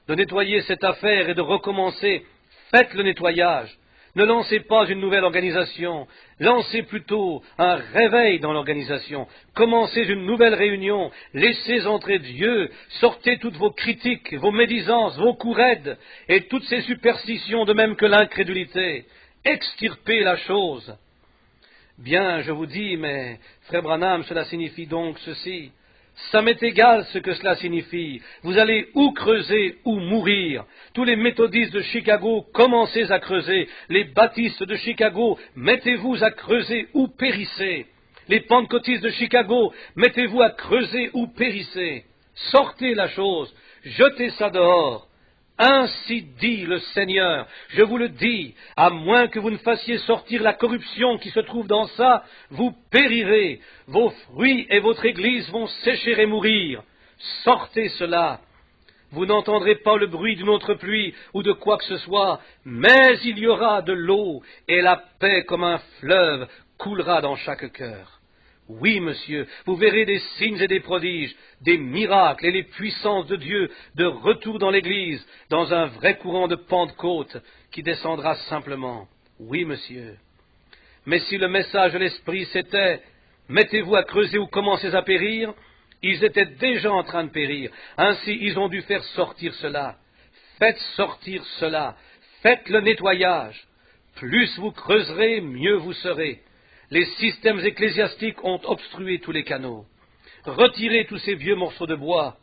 de nettoyer cette affaire et de recommencer. Faites le nettoyage. Ne lancez pas une nouvelle organisation. Lancez plutôt un réveil dans l'organisation. Commencez une nouvelle réunion. Laissez entrer Dieu. Sortez toutes vos critiques, vos médisances, vos coups raides et toutes ces superstitions de même que l'incrédulité. Extirpez la chose. Bien, je vous dis, mais, frère Branham, cela signifie donc ceci. Ça m'est égal ce que cela signifie. Vous allez ou creuser ou mourir. Tous les méthodistes de Chicago, commencez à creuser. Les baptistes de Chicago, mettez-vous à creuser ou périssez. Les pentecôtistes de Chicago, mettez-vous à creuser ou périssez. Sortez la chose, jetez ça dehors. Ainsi dit le Seigneur, je vous le dis, à moins que vous ne fassiez sortir la corruption qui se trouve dans ça, vous périrez, vos fruits et votre Église vont sécher et mourir. Sortez cela. Vous n'entendrez pas le bruit d'une autre pluie ou de quoi que ce soit, mais il y aura de l'eau, et la paix comme un fleuve coulera dans chaque cœur. Oui, monsieur, vous verrez des signes et des prodiges, des miracles et les puissances de Dieu de retour dans l'Église, dans un vrai courant de Pentecôte qui descendra simplement. Oui, monsieur. Mais si le message de l'Esprit c'était « Mettez-vous à creuser ou commencez à périr », ils étaient déjà en train de périr. Ainsi, ils ont dû faire sortir cela. Faites sortir cela. Faites le nettoyage. Plus vous creuserez, mieux vous serez. Les systèmes ecclésiastiques ont obstrué tous les canaux. Retirez tous ces vieux morceaux de bois.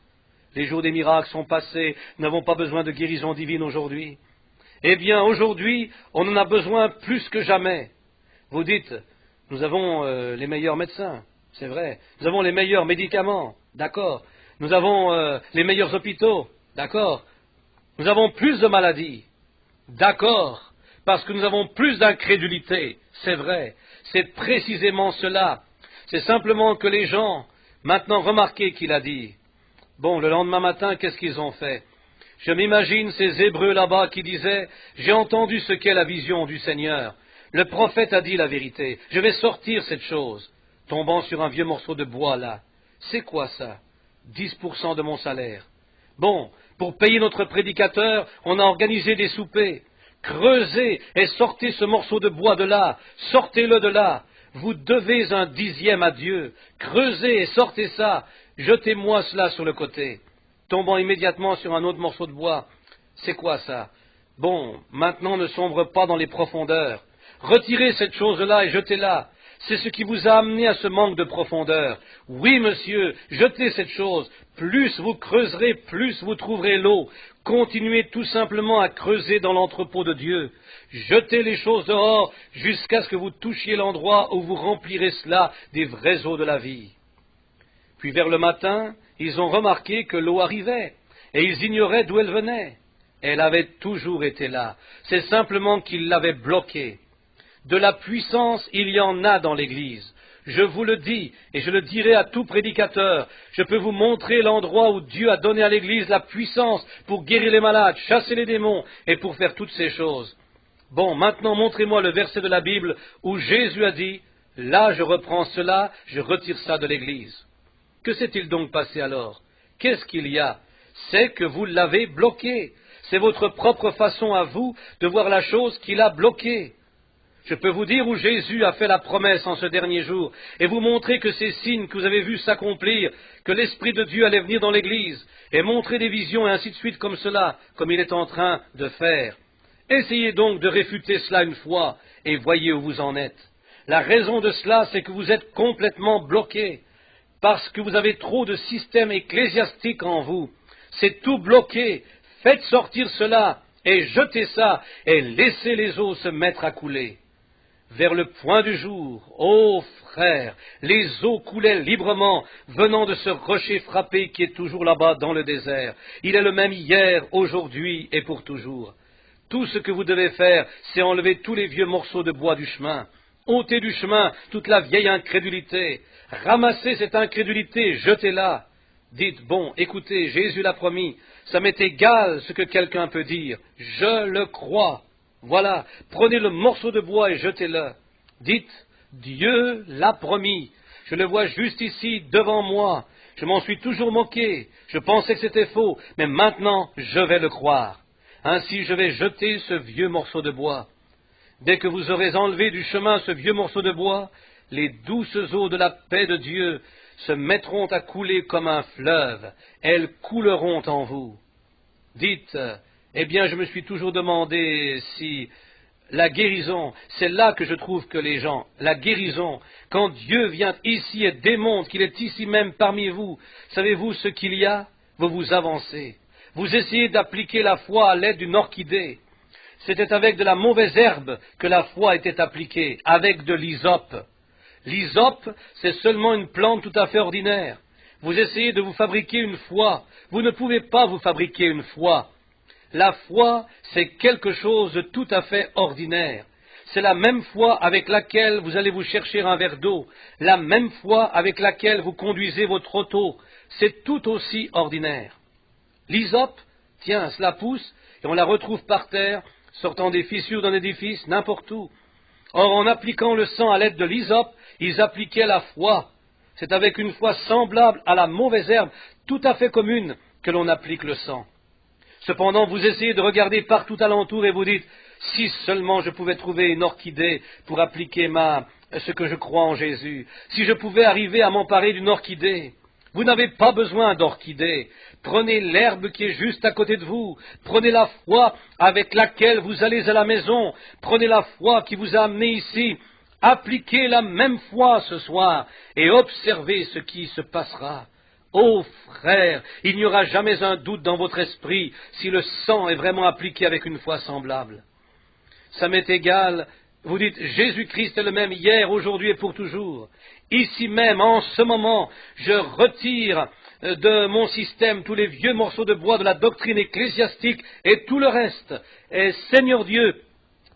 Les jours des miracles sont passés, nous n'avons pas besoin de guérison divine aujourd'hui. Eh bien, aujourd'hui, on en a besoin plus que jamais. Vous dites, nous avons les meilleurs médecins, c'est vrai. Nous avons les meilleurs médicaments, d'accord. Nous avons les meilleurs hôpitaux, d'accord. Nous avons plus de maladies, d'accord. Parce que nous avons plus d'incrédulité, c'est vrai. C'est précisément cela. C'est simplement que les gens, maintenant remarquez qu'il a dit. Bon, le lendemain matin, qu'est-ce qu'ils ont fait? Je m'imagine ces Hébreux là-bas qui disaient, j'ai entendu ce qu'est la vision du Seigneur. Le prophète a dit la vérité. Je vais sortir cette chose. Tombant sur un vieux morceau de bois là. C'est quoi ça? 10% de mon salaire. Bon, pour payer notre prédicateur, on a organisé des soupers. Creusez et sortez ce morceau de bois de là. Sortez-le de là. Vous devez un 10e à Dieu. Creusez et sortez ça. Jetez-moi cela sur le côté. Tombant immédiatement sur un autre morceau de bois. C'est quoi ça? Bon, maintenant ne sombre pas dans les profondeurs. Retirez cette chose-là et jetez-la. C'est ce qui vous a amené à ce manque de profondeur. Oui, monsieur, jetez cette chose. Plus vous creuserez, plus vous trouverez l'eau. Continuez tout simplement à creuser dans l'entrepôt de Dieu. Jetez les choses dehors jusqu'à ce que vous touchiez l'endroit où vous remplirez cela des vraies eaux de la vie. Puis vers le matin, ils ont remarqué que l'eau arrivait, et ils ignoraient d'où elle venait. Elle avait toujours été là. C'est simplement qu'ils l'avaient bloquée. De la puissance, il y en a dans l'Église. Je vous le dis, et je le dirai à tout prédicateur, je peux vous montrer l'endroit où Dieu a donné à l'Église la puissance pour guérir les malades, chasser les démons, et pour faire toutes ces choses. Bon, maintenant montrez-moi le verset de la Bible où Jésus a dit, « Là je reprends cela, je retire ça de l'Église. » Que s'est-il donc passé alors? Qu'est-ce qu'il y a? C'est que vous l'avez bloqué. C'est votre propre façon à vous de voir la chose qui l'a bloquée. Je peux vous dire où Jésus a fait la promesse en ce dernier jour, et vous montrer que ces signes que vous avez vus s'accomplir, que l'Esprit de Dieu allait venir dans l'Église, et montrer des visions et ainsi de suite comme cela, comme il est en train de faire. Essayez donc de réfuter cela une fois, et voyez où vous en êtes. La raison de cela, c'est que vous êtes complètement bloqué, parce que vous avez trop de système ecclésiastique en vous. C'est tout bloqué. Faites sortir cela, et jetez ça, et laissez les eaux se mettre à couler. Vers le point du jour, ô frères, les eaux coulaient librement, venant de ce rocher frappé qui est toujours là-bas dans le désert. Il est le même hier, aujourd'hui et pour toujours. Tout ce que vous devez faire, c'est enlever tous les vieux morceaux de bois du chemin, ôter du chemin toute la vieille incrédulité, ramassez cette incrédulité, jetez-la. Dites, bon, écoutez, Jésus l'a promis, ça m'est égal ce que quelqu'un peut dire, je le crois. Voilà, prenez le morceau de bois et jetez-le. Dites, Dieu l'a promis. Je le vois juste ici, devant moi. Je m'en suis toujours moqué. Je pensais que c'était faux, mais maintenant, je vais le croire. Ainsi, je vais jeter ce vieux morceau de bois. Dès que vous aurez enlevé du chemin ce vieux morceau de bois, les douces eaux de la paix de Dieu se mettront à couler comme un fleuve. Elles couleront en vous. Dites, eh bien, je me suis toujours demandé si la guérison, c'est là que je trouve que les gens, la guérison, quand Dieu vient ici et démontre qu'il est ici même parmi vous, savez-vous ce qu'il y a? Vous vous avancez. Vous essayez d'appliquer la foi à l'aide d'une orchidée. C'était avec de la mauvaise herbe que la foi était appliquée, avec de l'hysope. L'hysope, c'est seulement une plante tout à fait ordinaire. Vous essayez de vous fabriquer une foi. Vous ne pouvez pas vous fabriquer une foi. La foi, c'est quelque chose de tout à fait ordinaire. C'est la même foi avec laquelle vous allez vous chercher un verre d'eau, la même foi avec laquelle vous conduisez votre auto. C'est tout aussi ordinaire. L'hysope, tiens, cela pousse, et on la retrouve par terre, sortant des fissures d'un édifice, n'importe où. Or, en appliquant le sang à l'aide de l'hysope, ils appliquaient la foi. C'est avec une foi semblable à la mauvaise herbe, tout à fait commune, que l'on applique le sang. Cependant, vous essayez de regarder partout alentour et vous dites, si seulement je pouvais trouver une orchidée pour appliquer ce que je crois en Jésus, si je pouvais arriver à m'emparer d'une orchidée. Vous n'avez pas besoin d'orchidée. Prenez l'herbe qui est juste à côté de vous. Prenez la foi avec laquelle vous allez à la maison. Prenez la foi qui vous a amené ici. Appliquez la même foi ce soir et observez ce qui se passera. Ô frères, il n'y aura jamais un doute dans votre esprit si le sang est vraiment appliqué avec une foi semblable. Ça m'est égal, vous dites Jésus-Christ est le même hier, aujourd'hui et pour toujours. Ici même, en ce moment, je retire de mon système tous les vieux morceaux de bois de la doctrine ecclésiastique et tout le reste. Et Seigneur Dieu,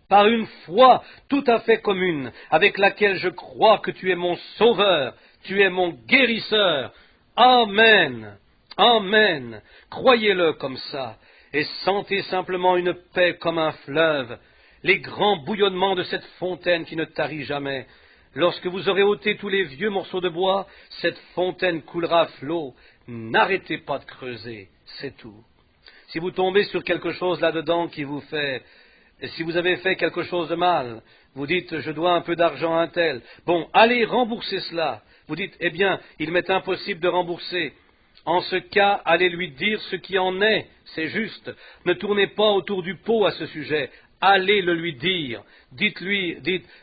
par une foi tout à fait commune, avec laquelle je crois que tu es mon sauveur, tu es mon guérisseur. Amen, amen. Croyez-le comme ça, et sentez simplement une paix comme un fleuve. les grands bouillonnements de cette fontaine qui ne tarit jamais. Lorsque vous aurez ôté tous les vieux morceaux de bois, cette fontaine coulera à flot. N'arrêtez pas de creuser, c'est tout. Si vous tombez sur quelque chose là-dedans qui vous fait... Et si vous avez fait quelque chose de mal, vous dites, je dois un peu d'argent à un tel. Bon, allez rembourser cela. Vous dites, eh bien, il m'est impossible de rembourser. En ce cas, allez lui dire ce qui en est, c'est juste. Ne tournez pas autour du pot à ce sujet. Allez le lui dire. Dites,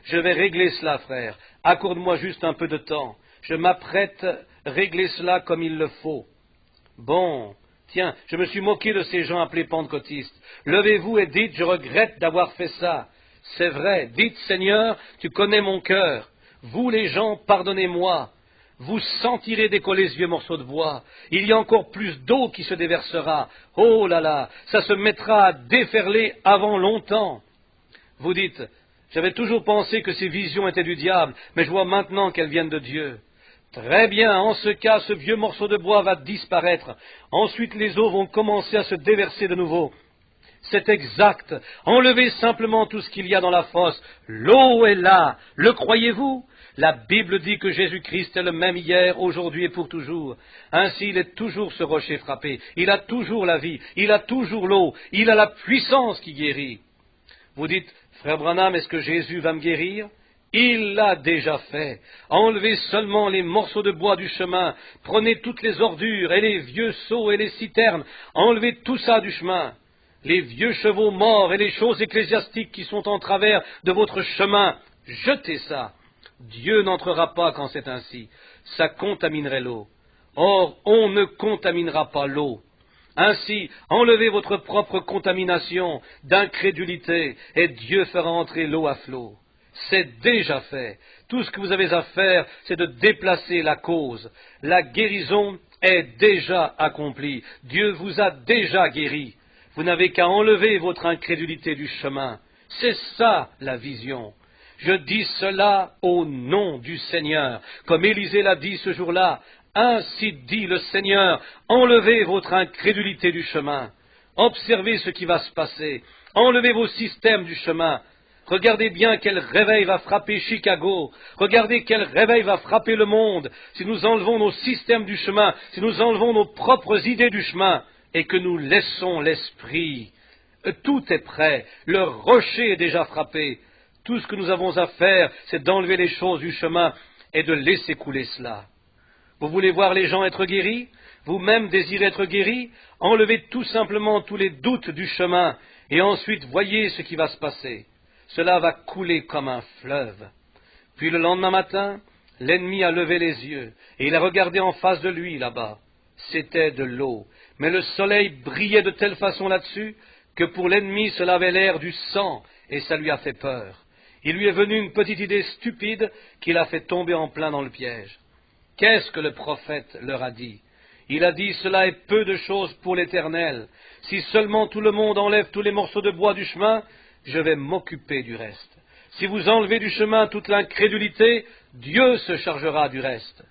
je vais régler cela, frère. Accorde-moi juste un peu de temps. Je m'apprête à régler cela comme il le faut. Bon, tiens, je me suis moqué de ces gens appelés pentecôtistes. Levez-vous et dites, je regrette d'avoir fait ça. C'est vrai, dites, Seigneur, tu connais mon cœur. Vous les gens, pardonnez-moi. Vous sentirez décoller ce vieux morceau de bois. Il y a encore plus d'eau qui se déversera. Oh là là, ça se mettra à déferler avant longtemps. Vous dites, j'avais toujours pensé que ces visions étaient du diable, mais je vois maintenant qu'elles viennent de Dieu. Très bien, en ce cas, ce vieux morceau de bois va disparaître. Ensuite, les eaux vont commencer à se déverser de nouveau. C'est exact. Enlevez simplement tout ce qu'il y a dans la fosse. L'eau est là. Le croyez-vous ? La Bible dit que Jésus-Christ est le même hier, aujourd'hui et pour toujours. Ainsi, il est toujours ce rocher frappé. Il a toujours la vie. Il a toujours l'eau. Il a la puissance qui guérit. Vous dites, frère Branham, est-ce que Jésus va me guérir ? Il l'a déjà fait. Enlevez seulement les morceaux de bois du chemin. Prenez toutes les ordures et les vieux seaux et les citernes. Enlevez tout ça du chemin. Les vieux chevaux morts et les choses ecclésiastiques qui sont en travers de votre chemin. Jetez ça. Dieu n'entrera pas quand c'est ainsi. Ça contaminerait l'eau. Or, on ne contaminera pas l'eau. Ainsi, enlevez votre propre contamination d'incrédulité et Dieu fera entrer l'eau à flot. C'est déjà fait. Tout ce que vous avez à faire, c'est de déplacer la cause. La guérison est déjà accomplie. Dieu vous a déjà guéri. Vous n'avez qu'à enlever votre incrédulité du chemin. C'est ça la vision. Je dis cela au nom du Seigneur, comme Élisée l'a dit ce jour-là. Ainsi dit le Seigneur, enlevez votre incrédulité du chemin. Observez ce qui va se passer. Enlevez vos systèmes du chemin. Regardez bien quel réveil va frapper Chicago. Regardez quel réveil va frapper le monde si nous enlevons nos systèmes du chemin, si nous enlevons nos propres idées du chemin et que nous laissons l'esprit. Tout est prêt. Le rocher est déjà frappé. Tout ce que nous avons à faire, c'est d'enlever les choses du chemin et de laisser couler cela. Vous voulez voir les gens être guéris ? Vous-même désirez être guéris ? Enlevez tout simplement tous les doutes du chemin et ensuite voyez ce qui va se passer. Cela va couler comme un fleuve. Puis le lendemain matin, l'ennemi a levé les yeux et il a regardé en face de lui là-bas. C'était de l'eau, mais le soleil brillait de telle façon là-dessus que pour l'ennemi cela avait l'air du sang et ça lui a fait peur. Il lui est venu une petite idée stupide qui l'a fait tomber en plein dans le piège. Qu'est-ce que le prophète leur a dit ? Il a dit, cela est peu de choses pour l'Éternel. Si seulement tout le monde enlève tous les morceaux de bois du chemin, je vais m'occuper du reste. Si vous enlevez du chemin toute l'incrédulité, Dieu se chargera du reste.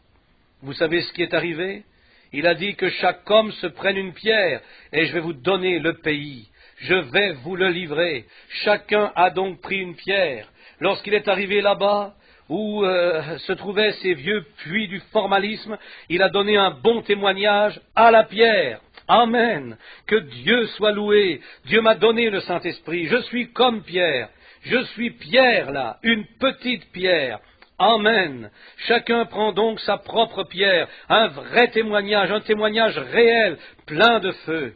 Vous savez ce qui est arrivé ? Il a dit que chaque homme se prenne une pierre et je vais vous donner le pays. Je vais vous le livrer. Chacun a donc pris une pierre. Lorsqu'il est arrivé là-bas, où se trouvaient ces vieux puits du formalisme, il a donné un bon témoignage à la pierre. Amen. Que Dieu soit loué. Dieu m'a donné le Saint-Esprit. Je suis comme Pierre. Je suis Pierre là, une petite pierre. Amen. Chacun prend donc sa propre pierre, un vrai témoignage, un témoignage réel, plein de feu.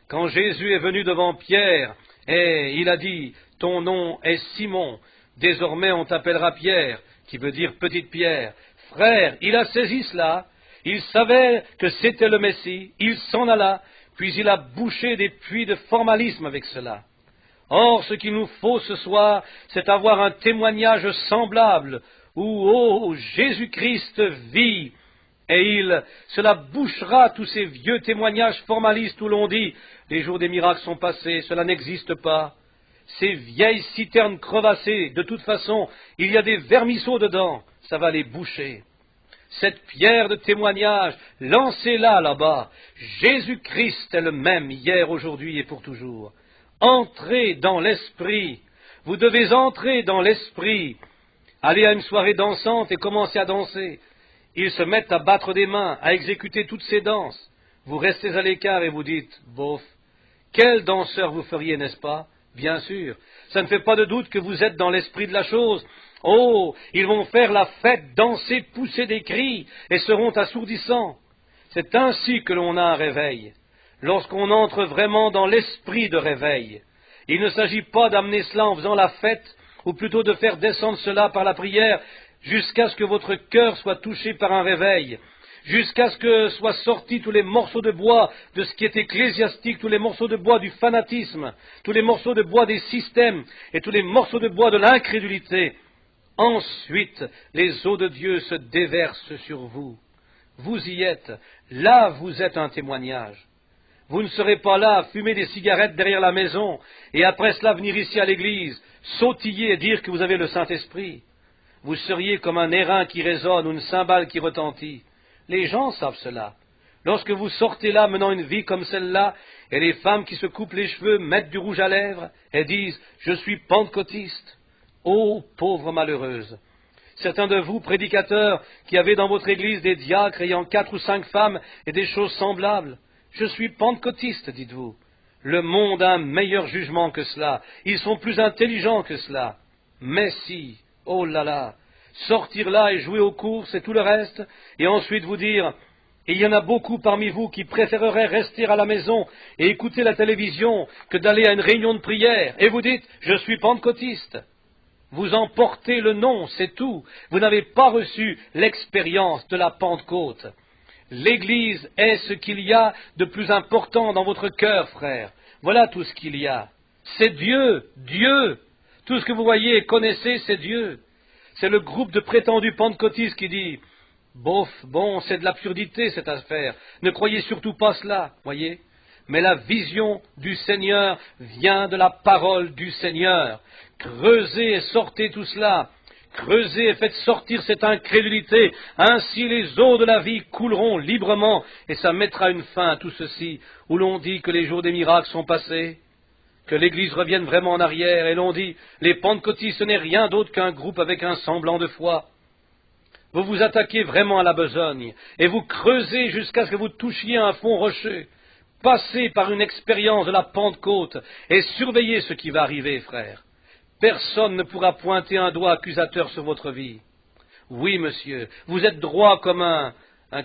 Quand Jésus est venu devant Pierre, et il a dit, ton nom est Simon, désormais on t'appellera Pierre, qui veut dire petite pierre. Frère, il a saisi cela, il savait que c'était le Messie, il s'en alla, puis il a bouché des puits de formalisme avec cela. Or, ce qu'il nous faut ce soir, c'est avoir un témoignage semblable, où, oh, Jésus-Christ vit, et cela bouchera tous ces vieux témoignages formalistes où l'on dit, les jours des miracles sont passés, cela n'existe pas. Ces vieilles citernes crevassées, de toute façon, il y a des vermisseaux dedans, ça va les boucher. Cette pierre de témoignage, lancez-la là-bas. Jésus-Christ est le même hier, aujourd'hui et pour toujours. Entrez dans l'esprit. Vous devez entrer dans l'esprit. Allez à une soirée dansante et commencez à danser. Ils se mettent à battre des mains, à exécuter toutes ces danses. Vous restez à l'écart et vous dites, bof, quel danseur vous feriez, n'est-ce pas? Bien sûr, ça ne fait pas de doute que vous êtes dans l'esprit de la chose. Oh, ils vont faire la fête, danser, pousser des cris, et seront assourdissants. C'est ainsi que l'on a un réveil. Lorsqu'on entre vraiment dans l'esprit de réveil, il ne s'agit pas d'amener cela en faisant la fête, ou plutôt de faire descendre cela par la prière, jusqu'à ce que votre cœur soit touché par un réveil, jusqu'à ce que soient sortis tous les morceaux de bois de ce qui est ecclésiastique, tous les morceaux de bois du fanatisme, tous les morceaux de bois des systèmes, et tous les morceaux de bois de l'incrédulité. Ensuite, les eaux de Dieu se déversent sur vous. Vous y êtes. Là, vous êtes un témoignage. Vous ne serez pas là à fumer des cigarettes derrière la maison et après cela venir ici à l'église, sautiller et dire que vous avez le Saint-Esprit. Vous seriez comme un airain qui résonne ou une cymbale qui retentit. Les gens savent cela. Lorsque vous sortez là menant une vie comme celle-là, et les femmes qui se coupent les cheveux mettent du rouge à lèvres et disent « Je suis pentecôtiste ». Ô pauvre malheureuse! Certains de vous, prédicateurs, qui avez dans votre église des diacres ayant 4 ou 5 femmes et des choses semblables, je suis pentecôtiste, dites-vous. Le monde a un meilleur jugement que cela. Ils sont plus intelligents que cela. Mais si, oh là là, sortir là et jouer aux courses et tout le reste, et ensuite vous dire, il y en a beaucoup parmi vous qui préféreraient rester à la maison et écouter la télévision que d'aller à une réunion de prière, et vous dites, je suis pentecôtiste. Vous en portez le nom, c'est tout. Vous n'avez pas reçu l'expérience de la Pentecôte. L'Église est ce qu'il y a de plus important dans votre cœur, frère. Voilà tout ce qu'il y a. C'est Dieu, Dieu. Tout ce que vous voyez et connaissez, c'est Dieu. C'est le groupe de prétendus pentecôtistes qui dit « Bof, bon, c'est de l'absurdité cette affaire. Ne croyez surtout pas cela, voyez. Mais la vision du Seigneur vient de la parole du Seigneur. Creusez et sortez tout cela. Creusez et faites sortir cette incrédulité. Ainsi les eaux de la vie couleront librement et ça mettra une fin à tout ceci où l'on dit que les jours des miracles sont passés, que l'Église revienne vraiment en arrière et l'on dit les pentecôtistes ce n'est rien d'autre qu'un groupe avec un semblant de foi. Vous vous attaquez vraiment à la besogne et vous creusez jusqu'à ce que vous touchiez un fond rocheux. Passez par une expérience de la Pentecôte et surveillez ce qui va arriver, frère. Personne ne pourra pointer un doigt accusateur sur votre vie. Oui, monsieur, vous êtes droit comme un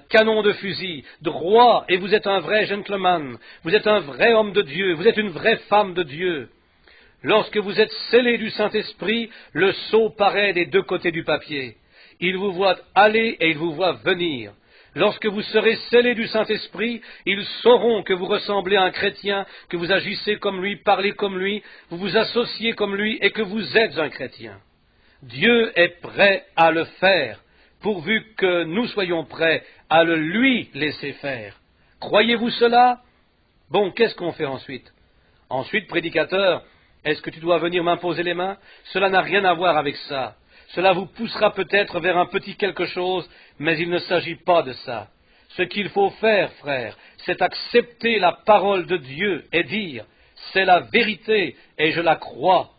canon de fusil, droit, et vous êtes un vrai gentleman, vous êtes un vrai homme de Dieu, vous êtes une vraie femme de Dieu. Lorsque vous êtes scellé du Saint-Esprit, le sceau paraît des 2 côtés du papier. Il vous voit aller et il vous voit venir. Lorsque vous serez scellés du Saint-Esprit, ils sauront que vous ressemblez à un chrétien, que vous agissez comme lui, parlez comme lui, vous vous associez comme lui et que vous êtes un chrétien. Dieu est prêt à le faire, pourvu que nous soyons prêts à le lui laisser faire. Croyez-vous cela? Bon, qu'est-ce qu'on fait ensuite? Ensuite, prédicateur, est-ce que tu dois venir m'imposer les mains? Cela n'a rien à voir avec ça. Cela vous poussera peut-être vers un petit quelque chose, mais il ne s'agit pas de ça. Ce qu'il faut faire, frère, c'est accepter la parole de Dieu et dire « c'est la vérité et je la crois ».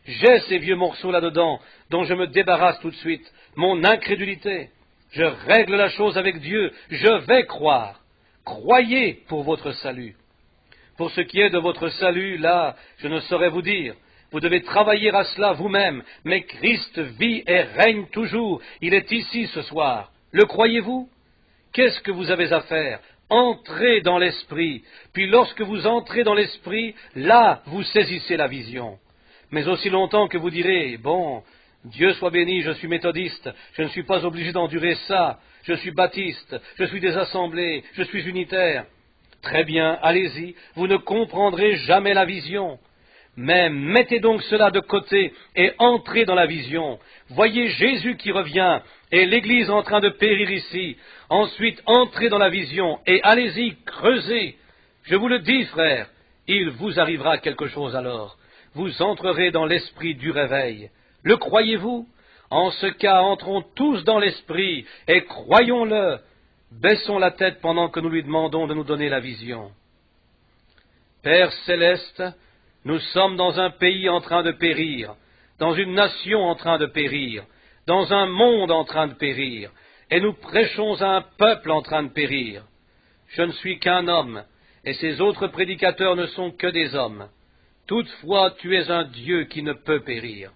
J'ai ces vieux morceaux là-dedans dont je me débarrasse tout de suite, mon incrédulité. Je règle la chose avec Dieu, je vais croire. Croyez pour votre salut. Pour ce qui est de votre salut, là, je ne saurais vous dire. Vous devez travailler à cela vous-même, mais Christ vit et règne toujours. Il est ici ce soir. Le croyez-vous? Qu'est-ce que vous avez à faire? Entrez dans l'esprit. Puis lorsque vous entrez dans l'esprit, là, vous saisissez la vision. Mais aussi longtemps que vous direz, bon, Dieu soit béni, je suis méthodiste, je ne suis pas obligé d'endurer ça, je suis baptiste, je suis des assemblées, je suis unitaire. Très bien, allez-y, vous ne comprendrez jamais la vision. Mais mettez donc cela de côté et entrez dans la vision. Voyez Jésus qui revient et l'Église en train de périr ici. Ensuite, entrez dans la vision et allez-y, creusez. Je vous le dis, frère, il vous arrivera quelque chose alors. Vous entrerez dans l'esprit du réveil. Le croyez-vous? En ce cas, entrons tous dans l'esprit et croyons-le. Baissons la tête pendant que nous lui demandons de nous donner la vision. Père céleste, nous sommes dans un pays en train de périr. dans une nation en train de périr, dans un monde en train de périr, et nous prêchons à un peuple en train de périr. Je ne suis qu'un homme, et ces autres prédicateurs ne sont que des hommes. Toutefois, tu es un Dieu qui ne peut périr.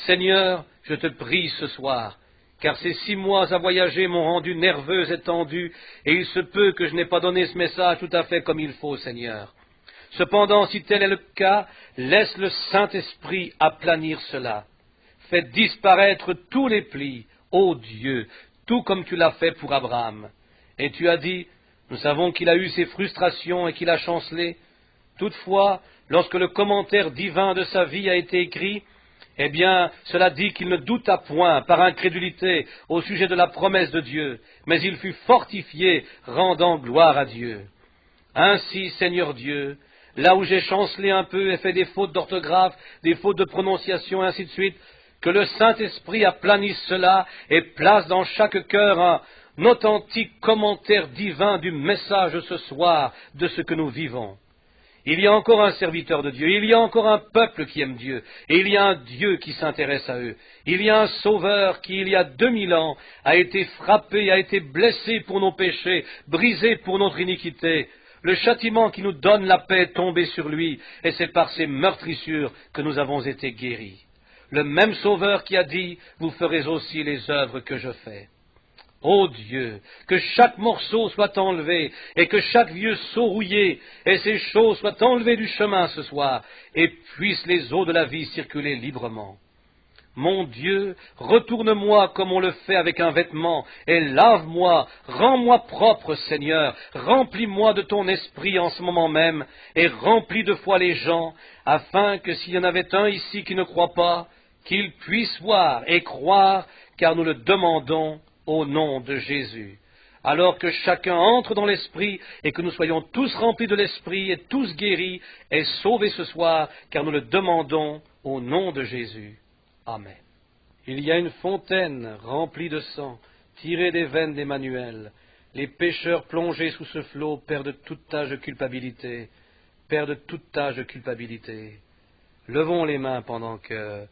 Seigneur, je te prie ce soir, car ces 6 mois à voyager m'ont rendu nerveux et tendu, et il se peut que je n'ai pas donné ce message tout à fait comme il faut, Seigneur. Cependant, si tel est le cas, laisse le Saint-Esprit aplanir cela. Fais disparaître tous les plis, ô Dieu, tout comme tu l'as fait pour Abraham. Et tu as dit, nous savons qu'il a eu ses frustrations et qu'il a chancelé. Toutefois, lorsque le commentaire divin de sa vie a été écrit, eh bien, cela dit qu'il ne douta point par incrédulité au sujet de la promesse de Dieu, mais il fut fortifié, rendant gloire à Dieu. Ainsi, Seigneur Dieu, là où j'ai chancelé un peu et fait des fautes d'orthographe, des fautes de prononciation, et ainsi de suite, que le Saint-Esprit aplanisse cela et place dans chaque cœur un authentique commentaire divin du message ce soir de ce que nous vivons. Il y a encore un serviteur de Dieu, il y a encore un peuple qui aime Dieu, et il y a un Dieu qui s'intéresse à eux. Il y a un Sauveur qui, il y a 2000 ans, a été frappé, a été blessé pour nos péchés, brisé pour notre iniquité. Le châtiment qui nous donne la paix est tombé sur lui, et c'est par ses meurtrissures que nous avons été guéris. Le même Sauveur qui a dit, vous ferez aussi les œuvres que je fais. Ô Dieu, que chaque morceau soit enlevé, et que chaque vieux seau rouillé, et ces choses soient enlevées du chemin ce soir, et puissent les eaux de la vie circuler librement. Mon Dieu, retourne-moi comme on le fait avec un vêtement, et lave-moi, rends-moi propre, Seigneur, remplis-moi de ton esprit en ce moment même, et remplis de foi les gens, afin que s'il y en avait un ici qui ne croit pas, qu'il puisse voir et croire, car nous le demandons au nom de Jésus. Alors que chacun entre dans l'Esprit et que nous soyons tous remplis de l'Esprit et tous guéris et sauvés ce soir, car nous le demandons au nom de Jésus. Amen. Il y a une fontaine remplie de sang, tirée des veines d'Emmanuel. Les pécheurs plongés sous ce flot perdent toute tache de culpabilité, perdent toute tache de culpabilité. Levons les mains pendant que...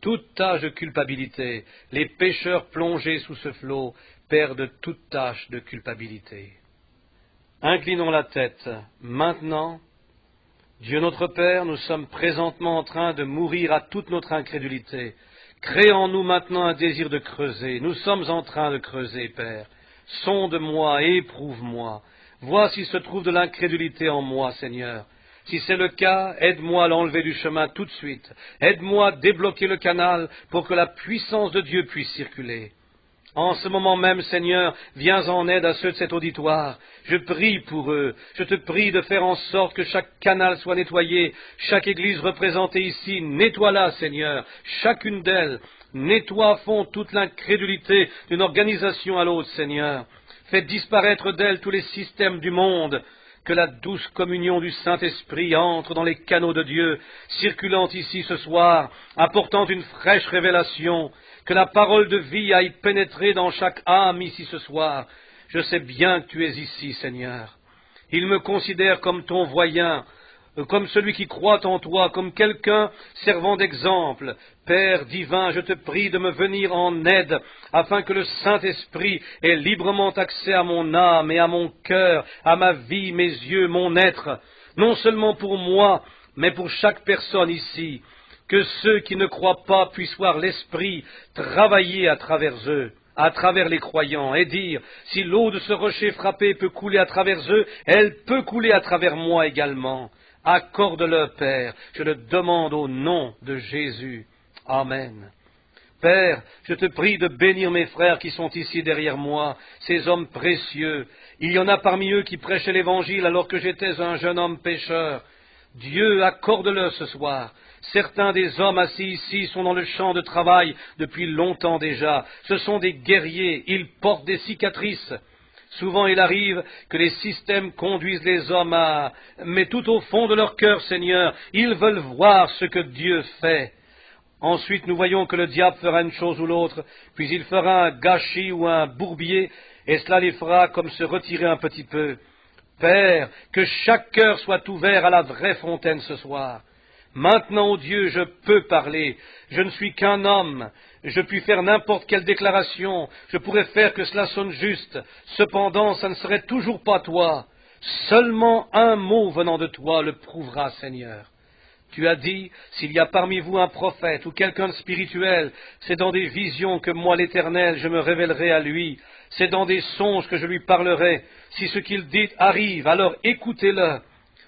Toute tache de culpabilité, les pécheurs plongés sous ce flot perdent toute tache de culpabilité. Inclinons la tête. Maintenant, Dieu notre Père, nous sommes présentement en train de mourir à toute notre incrédulité. Crée en nous maintenant un désir de creuser. Nous sommes en train de creuser, Père. Sonde-moi et éprouve-moi. Vois s'il se trouve de l'incrédulité en moi, Seigneur. Si c'est le cas, aide-moi à l'enlever du chemin tout de suite. Aide-moi à débloquer le canal pour que la puissance de Dieu puisse circuler. En ce moment même, Seigneur, viens en aide à ceux de cet auditoire. Je prie pour eux. Je te prie de faire en sorte que chaque canal soit nettoyé. Chaque église représentée ici, nettoie-la, Seigneur. Chacune d'elles, nettoie à fond toute l'incrédulité d'une organisation à l'autre, Seigneur. Fais disparaître d'elles tous les systèmes du monde. Que la douce communion du Saint-Esprit entre dans les canaux de Dieu, circulant ici ce soir, apportant une fraîche révélation, que la parole de vie aille pénétrer dans chaque âme ici ce soir. Je sais bien que tu es ici, Seigneur. Il me considère comme ton voyant, comme celui qui croit en toi, comme quelqu'un servant d'exemple. Père divin, je te prie de me venir en aide, afin que le Saint-Esprit ait librement accès à mon âme et à mon cœur, à ma vie, mes yeux, mon être, non seulement pour moi, mais pour chaque personne ici. Que ceux qui ne croient pas puissent voir l'Esprit travailler à travers eux, à travers les croyants, et dire, si l'eau de ce rocher frappé peut couler à travers eux, elle peut couler à travers moi également. Accorde-le, Père, je le demande au nom de Jésus. Amen. Père, je te prie de bénir mes frères qui sont ici derrière moi, ces hommes précieux. Il y en a parmi eux qui prêchaient l'Évangile alors que j'étais un jeune homme pécheur. Dieu, accorde-le ce soir. Certains des hommes assis ici sont dans le champ de travail depuis longtemps déjà. Ce sont des guerriers, ils portent des cicatrices. Souvent il arrive que les systèmes conduisent les hommes à... Mais tout au fond de leur cœur, Seigneur, ils veulent voir ce que Dieu fait. Ensuite, nous voyons que le diable fera une chose ou l'autre, puis il fera un gâchis ou un bourbier, et cela les fera comme se retirer un petit peu. Père, que chaque cœur soit ouvert à la vraie fontaine ce soir. Maintenant, ô Dieu, je peux parler. Je ne suis qu'un homme. Je puis faire n'importe quelle déclaration. Je pourrais faire que cela sonne juste. Cependant, ça ne serait toujours pas toi. Seulement un mot venant de toi le prouvera, Seigneur. Tu as dit, s'il y a parmi vous un prophète ou quelqu'un de spirituel, c'est dans des visions que moi, l'Éternel, je me révélerai à lui. C'est dans des songes que je lui parlerai. Si ce qu'il dit arrive, alors écoutez-le.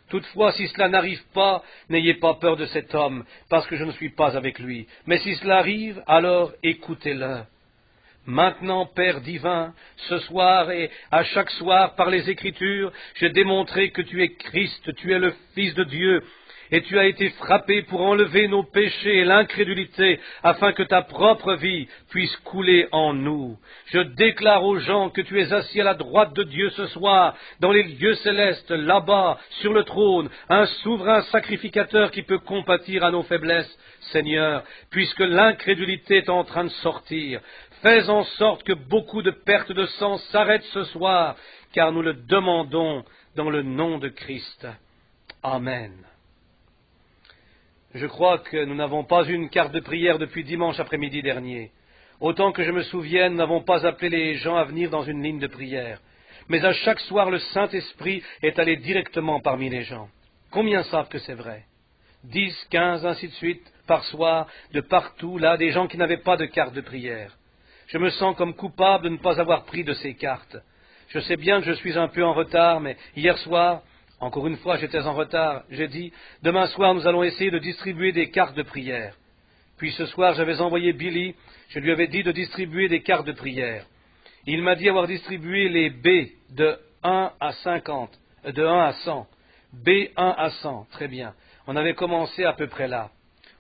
Toutefois, si cela n'arrive pas, n'ayez pas peur de cet homme, parce que je ne suis pas avec lui. Mais si cela arrive, alors écoutez-le. Maintenant, Père divin, ce soir et à chaque soir, par les Écritures, j'ai démontré que tu es Christ, tu es le Fils de Dieu, et tu as été frappé pour enlever nos péchés et l'incrédulité, afin que ta propre vie puisse couler en nous. Je déclare aux gens que tu es assis à la droite de Dieu ce soir, dans les lieux célestes, là-bas, sur le trône, un souverain sacrificateur qui peut compatir à nos faiblesses. Seigneur, puisque l'incrédulité est en train de sortir, fais en sorte que beaucoup de pertes de sang s'arrêtent ce soir, car nous le demandons dans le nom de Christ. Amen. Je crois que nous n'avons pas eu une carte de prière depuis dimanche après-midi dernier. Autant que je me souvienne, nous n'avons pas appelé les gens à venir dans une ligne de prière. Mais à chaque soir, le Saint-Esprit est allé directement parmi les gens. Combien savent que c'est vrai? 10, 15, ainsi de suite, par soir, de partout, là, des gens qui n'avaient pas de carte de prière. Je me sens comme coupable de ne pas avoir pris de ces cartes. Je sais bien que je suis un peu en retard, mais hier soir, encore une fois, j'étais en retard. J'ai dit, demain soir, nous allons essayer de distribuer des cartes de prière. Puis ce soir, j'avais envoyé Billy, je lui avais dit de distribuer des cartes de prière. Il m'a dit avoir distribué les B de 1 à 50, de 1 à 100. B1 à 100, très bien. On avait commencé à peu près là.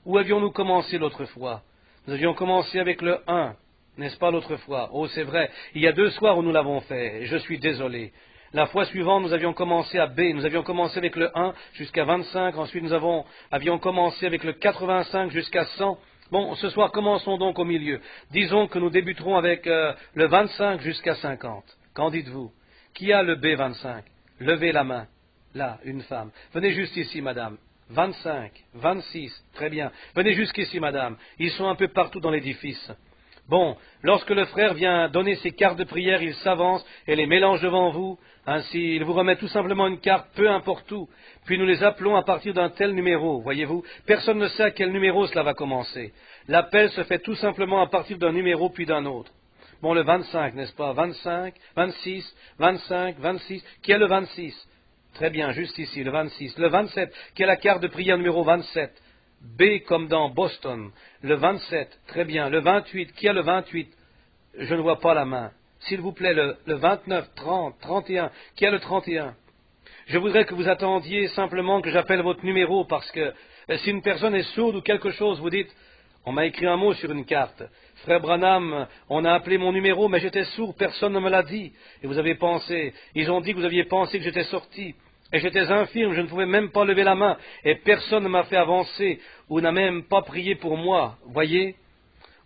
Où avions-nous commencé l'autre fois? Nous avions commencé avec le 1, n'est-ce pas l'autre fois? Oh, c'est vrai, il y a 2 soirs où nous l'avons fait, et je suis désolé. La fois suivante, nous avions commencé à B, nous avions commencé avec le 1 jusqu'à 25, ensuite nous avions commencé avec le 85 jusqu'à 100. Bon, ce soir, commençons donc au milieu. Disons que nous débuterons avec le 25 jusqu'à 50. Qu'en dites-vous? Qui a le B25? Levez la main. Là, une femme. Venez juste ici, madame. 25, 26, très bien. Venez jusqu'ici, madame. Ils sont un peu partout dans l'édifice. Bon, lorsque le frère vient donner ses cartes de prière, il s'avance et les mélange devant vous. Ainsi, il vous remet tout simplement une carte, peu importe où. Puis nous les appelons à partir d'un tel numéro, voyez-vous. Personne ne sait à quel numéro cela va commencer. L'appel se fait tout simplement à partir d'un numéro puis d'un autre. Bon, le 25, n'est-ce pas? 25, 26, 25, 26. Qui est le 26? Très bien, juste ici, le 26. Le 27, qui est la carte de prière numéro 27? B comme dans Boston. Le 27, très bien. Le 28, qui a le 28? Je ne vois pas la main. S'il vous plaît, le 29, 30, 31, qui a le 31? Je voudrais que vous attendiez simplement que j'appelle votre numéro, parce que si une personne est sourde ou quelque chose, vous dites, on m'a écrit un mot sur une carte. Frère Branham, on a appelé mon numéro, mais j'étais sourd, personne ne me l'a dit. Et vous avez pensé, ils ont dit que vous aviez pensé que j'étais sorti. Et j'étais infirme, je ne pouvais même pas lever la main. Et personne ne m'a fait avancer, ou n'a même pas prié pour moi. Voyez,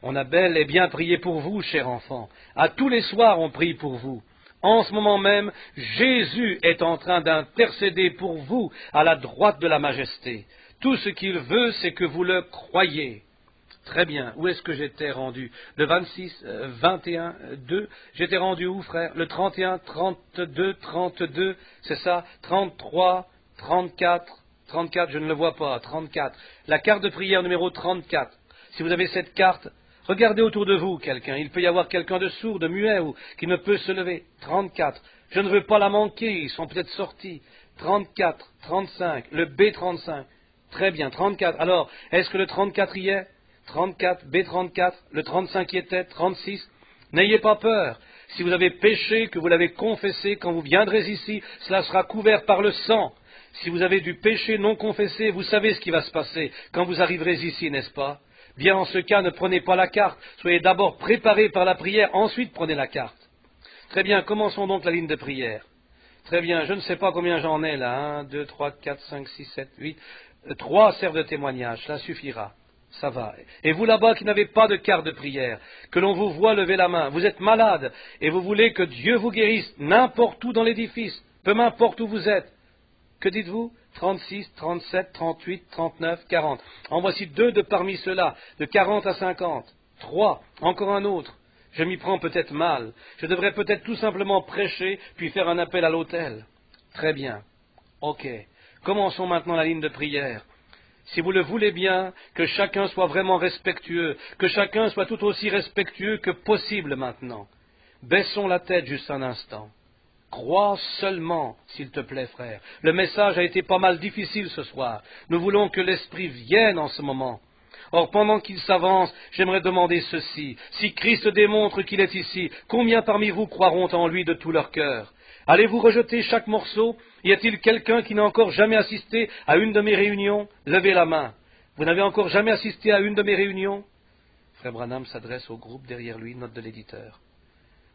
on a bel et bien prié pour vous, cher enfant. À tous les soirs, on prie pour vous. En ce moment même, Jésus est en train d'intercéder pour vous à la droite de la majesté. Tout ce qu'il veut, c'est que vous le croyiez. Très bien. Où est-ce que j'étais rendu? Le 26, 21, 2. J'étais rendu où, frère? Le 31, 32, 32, c'est ça? 33, 34, 34, je ne le vois pas. 34. La carte de prière numéro 34. Si vous avez cette carte, regardez autour de vous quelqu'un. Il peut y avoir quelqu'un de sourd, de muet ou qui ne peut se lever. 34. Je ne veux pas la manquer. Ils sont peut-être sortis. 34, 35. Le B35. Très bien. 34. Alors, est-ce que le 34 y est? 34, B34, le 35 y était, 36. N'ayez pas peur. Si vous avez péché, que vous l'avez confessé, quand vous viendrez ici, cela sera couvert par le sang. Si vous avez du péché non confessé, vous savez ce qui va se passer quand vous arriverez ici, n'est-ce pas? Bien, en ce cas, ne prenez pas la carte. Soyez d'abord préparés par la prière, ensuite prenez la carte. Très bien, commençons donc la ligne de prière. Très bien, je ne sais pas combien j'en ai là. 1, 2, 3, 4, 5, 6, 7, 8. 3 servent de témoignage, cela suffira. Ça va. Et vous là-bas qui n'avez pas de carte de prière, que l'on vous voit lever la main, vous êtes malade et vous voulez que Dieu vous guérisse n'importe où dans l'édifice, peu m'importe où vous êtes. Que dites-vous? 36, 37, 38, 39, 40. En voici 2 de parmi ceux-là, de 40 à 50. 3, encore un autre. Je m'y prends peut-être mal. Je devrais peut-être tout simplement prêcher, puis faire un appel à l'autel. Très bien. Ok. Commençons maintenant la ligne de prière. Si vous le voulez bien, que chacun soit vraiment respectueux, que chacun soit tout aussi respectueux que possible maintenant. Baissons la tête juste un instant. Crois seulement, s'il te plaît, frère. Le message a été pas mal difficile ce soir. Nous voulons que l'Esprit vienne en ce moment. Or, pendant qu'il s'avance, j'aimerais demander ceci. Si Christ démontre qu'il est ici, combien parmi vous croiront en lui de tout leur cœur? Allez-vous rejeter chaque morceau? Y a-t-il quelqu'un qui n'a encore jamais assisté à une de mes réunions? Levez la main. Vous n'avez encore jamais assisté à une de mes réunions? Frère Branham s'adresse au groupe derrière lui, note de l'éditeur.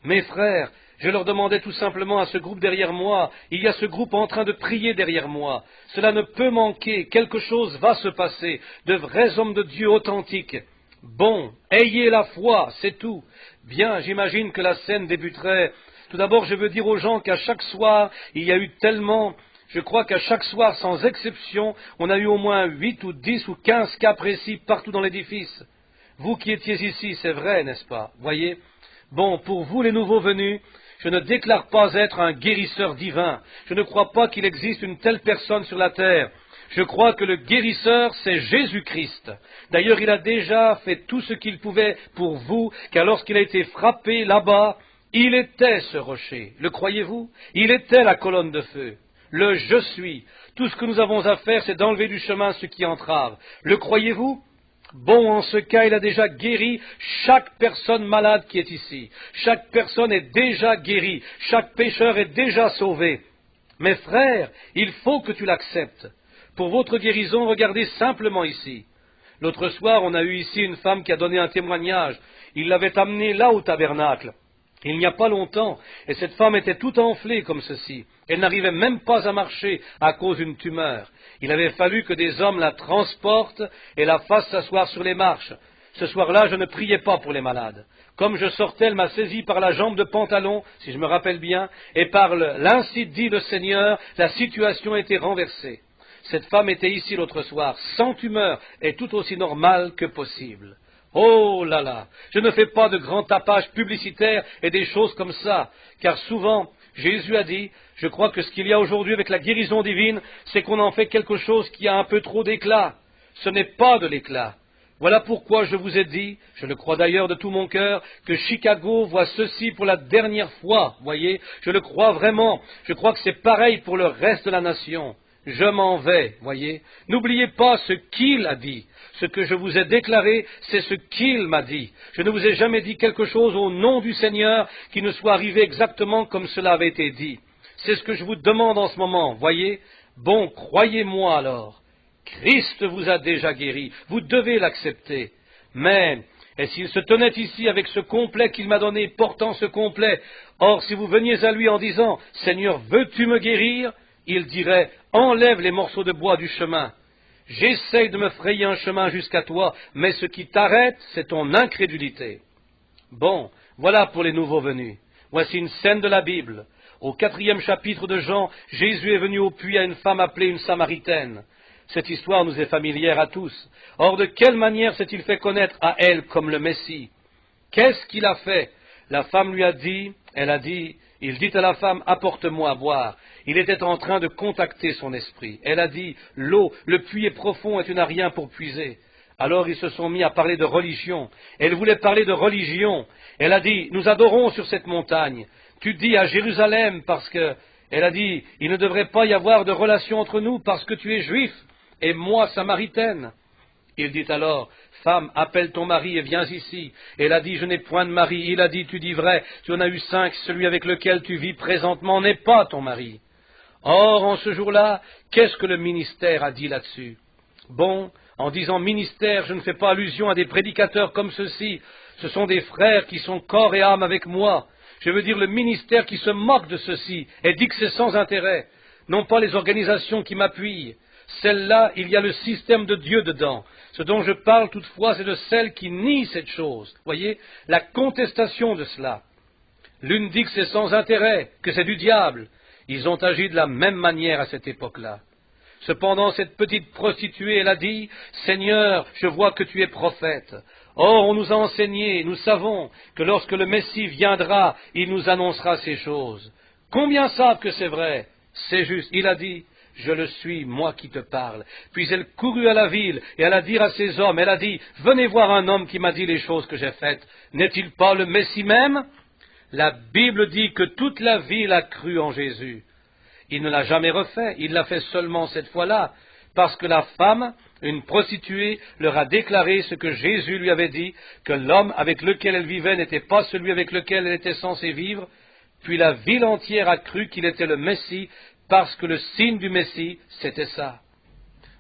Mes frères, je leur demandais tout simplement à ce groupe derrière moi, il y a ce groupe en train de prier derrière moi. Cela ne peut manquer, quelque chose va se passer, de vrais hommes de Dieu authentiques. Bon, ayez la foi, c'est tout. Bien, j'imagine que la scène débuterait. Tout d'abord, je veux dire aux gens qu'à chaque soir, il y a eu tellement... Je crois qu'à chaque soir, sans exception, on a eu au moins 8 ou 10 ou 15 cas précis partout dans l'édifice. Vous qui étiez ici, c'est vrai, n'est-ce pas? Voyez? Bon, pour vous les nouveaux venus, je ne déclare pas être un guérisseur divin. Je ne crois pas qu'il existe une telle personne sur la terre. Je crois que le guérisseur, c'est Jésus-Christ. D'ailleurs, il a déjà fait tout ce qu'il pouvait pour vous, car lorsqu'il a été frappé là-bas, il était ce rocher. Le croyez-vous? Il était la colonne de feu. Le « je suis ». Tout ce que nous avons à faire, c'est d'enlever du chemin ce qui entrave. Le croyez-vous? Bon, en ce cas, il a déjà guéri chaque personne malade qui est ici. Chaque personne est déjà guérie. Chaque pécheur est déjà sauvé. Mes frères, il faut que tu l'acceptes. Pour votre guérison, regardez simplement ici. L'autre soir, on a eu ici une femme qui a donné un témoignage. Il l'avait amenée là au tabernacle. Il n'y a pas longtemps, et cette femme était toute enflée comme ceci. Elle n'arrivait même pas à marcher à cause d'une tumeur. Il avait fallu que des hommes la transportent et la fassent s'asseoir sur les marches. Ce soir-là, je ne priais pas pour les malades. Comme je sortais, elle m'a saisi par la jambe de pantalon, si je me rappelle bien, et par l'ainsi dit le Seigneur, la situation était renversée. Cette femme était ici l'autre soir, sans tumeur, et tout aussi normale que possible. Oh là là, je ne fais pas de grands tapages publicitaires et des choses comme ça, car souvent, Jésus a dit, je crois que ce qu'il y a aujourd'hui avec la guérison divine, c'est qu'on en fait quelque chose qui a un peu trop d'éclat. Ce n'est pas de l'éclat. Voilà pourquoi je vous ai dit, je le crois d'ailleurs de tout mon cœur, que Chicago voit ceci pour la dernière fois, voyez, je le crois vraiment, je crois que c'est pareil pour le reste de la nation. Je m'en vais, voyez. N'oubliez pas ce qu'il a dit. Ce que je vous ai déclaré, c'est ce qu'il m'a dit. Je ne vous ai jamais dit quelque chose au nom du Seigneur qui ne soit arrivé exactement comme cela avait été dit. C'est ce que je vous demande en ce moment, voyez. Bon, croyez-moi alors. Christ vous a déjà guéri. Vous devez l'accepter. Mais, et s'il se tenait ici avec ce complet qu'il m'a donné, portant ce complet, or si vous veniez à lui en disant, Seigneur, veux-tu me guérir? Il dirait, enlève les morceaux de bois du chemin. J'essaye de me frayer un chemin jusqu'à toi, mais ce qui t'arrête, c'est ton incrédulité. Bon, voilà pour les nouveaux venus. Voici une scène de la Bible. Au 4e chapitre de Jean, Jésus est venu au puits à une femme appelée une Samaritaine. Cette histoire nous est familière à tous. Or, de quelle manière s'est-il fait connaître à elle comme le Messie? Qu'est-ce qu'il a fait? La femme lui a dit, il dit à la femme, apporte-moi à boire. Il était en train de contacter son esprit. Elle a dit, l'eau, le puits est profond et tu n'as rien pour puiser. Alors ils se sont mis à parler de religion. Elle voulait parler de religion. Elle a dit, nous adorons sur cette montagne. Tu dis à Jérusalem parce que... Elle a dit, il ne devrait pas y avoir de relation entre nous parce que tu es juif et moi samaritaine. Il dit alors, femme, appelle ton mari et viens ici. Elle a dit, je n'ai point de mari. Il a dit, tu dis vrai, tu en as eu 5, celui avec lequel tu vis présentement n'est pas ton mari. Or, en ce jour-là, qu'est-ce que le ministère a dit là-dessus? Bon, en disant ministère, je ne fais pas allusion à des prédicateurs comme ceux-ci. Ce sont des frères qui sont corps et âme avec moi. Je veux dire le ministère qui se moque de ceci et dit que c'est sans intérêt. Non pas les organisations qui m'appuient. Celle-là, il y a le système de Dieu dedans. Ce dont je parle toutefois, c'est de celle qui nie cette chose. Voyez, la contestation de cela. L'une dit que c'est sans intérêt, que c'est du diable. Ils ont agi de la même manière à cette époque-là. Cependant, cette petite prostituée, elle a dit, « Seigneur, je vois que tu es prophète. Or, on nous a enseigné, nous savons que lorsque le Messie viendra, il nous annoncera ces choses. Combien savent que c'est vrai? C'est juste. » Il a dit, « Je le suis, moi qui te parle. » Puis elle courut à la ville et alla dire à ses hommes, elle a dit, « Venez voir un homme qui m'a dit les choses que j'ai faites. N'est-il pas le Messie même? » La Bible dit que toute la ville a cru en Jésus. Il ne l'a jamais refait, il l'a fait seulement cette fois-là, parce que la femme, une prostituée, leur a déclaré ce que Jésus lui avait dit, que l'homme avec lequel elle vivait n'était pas celui avec lequel elle était censée vivre, puis la ville entière a cru qu'il était le Messie, parce que le signe du Messie, c'était ça.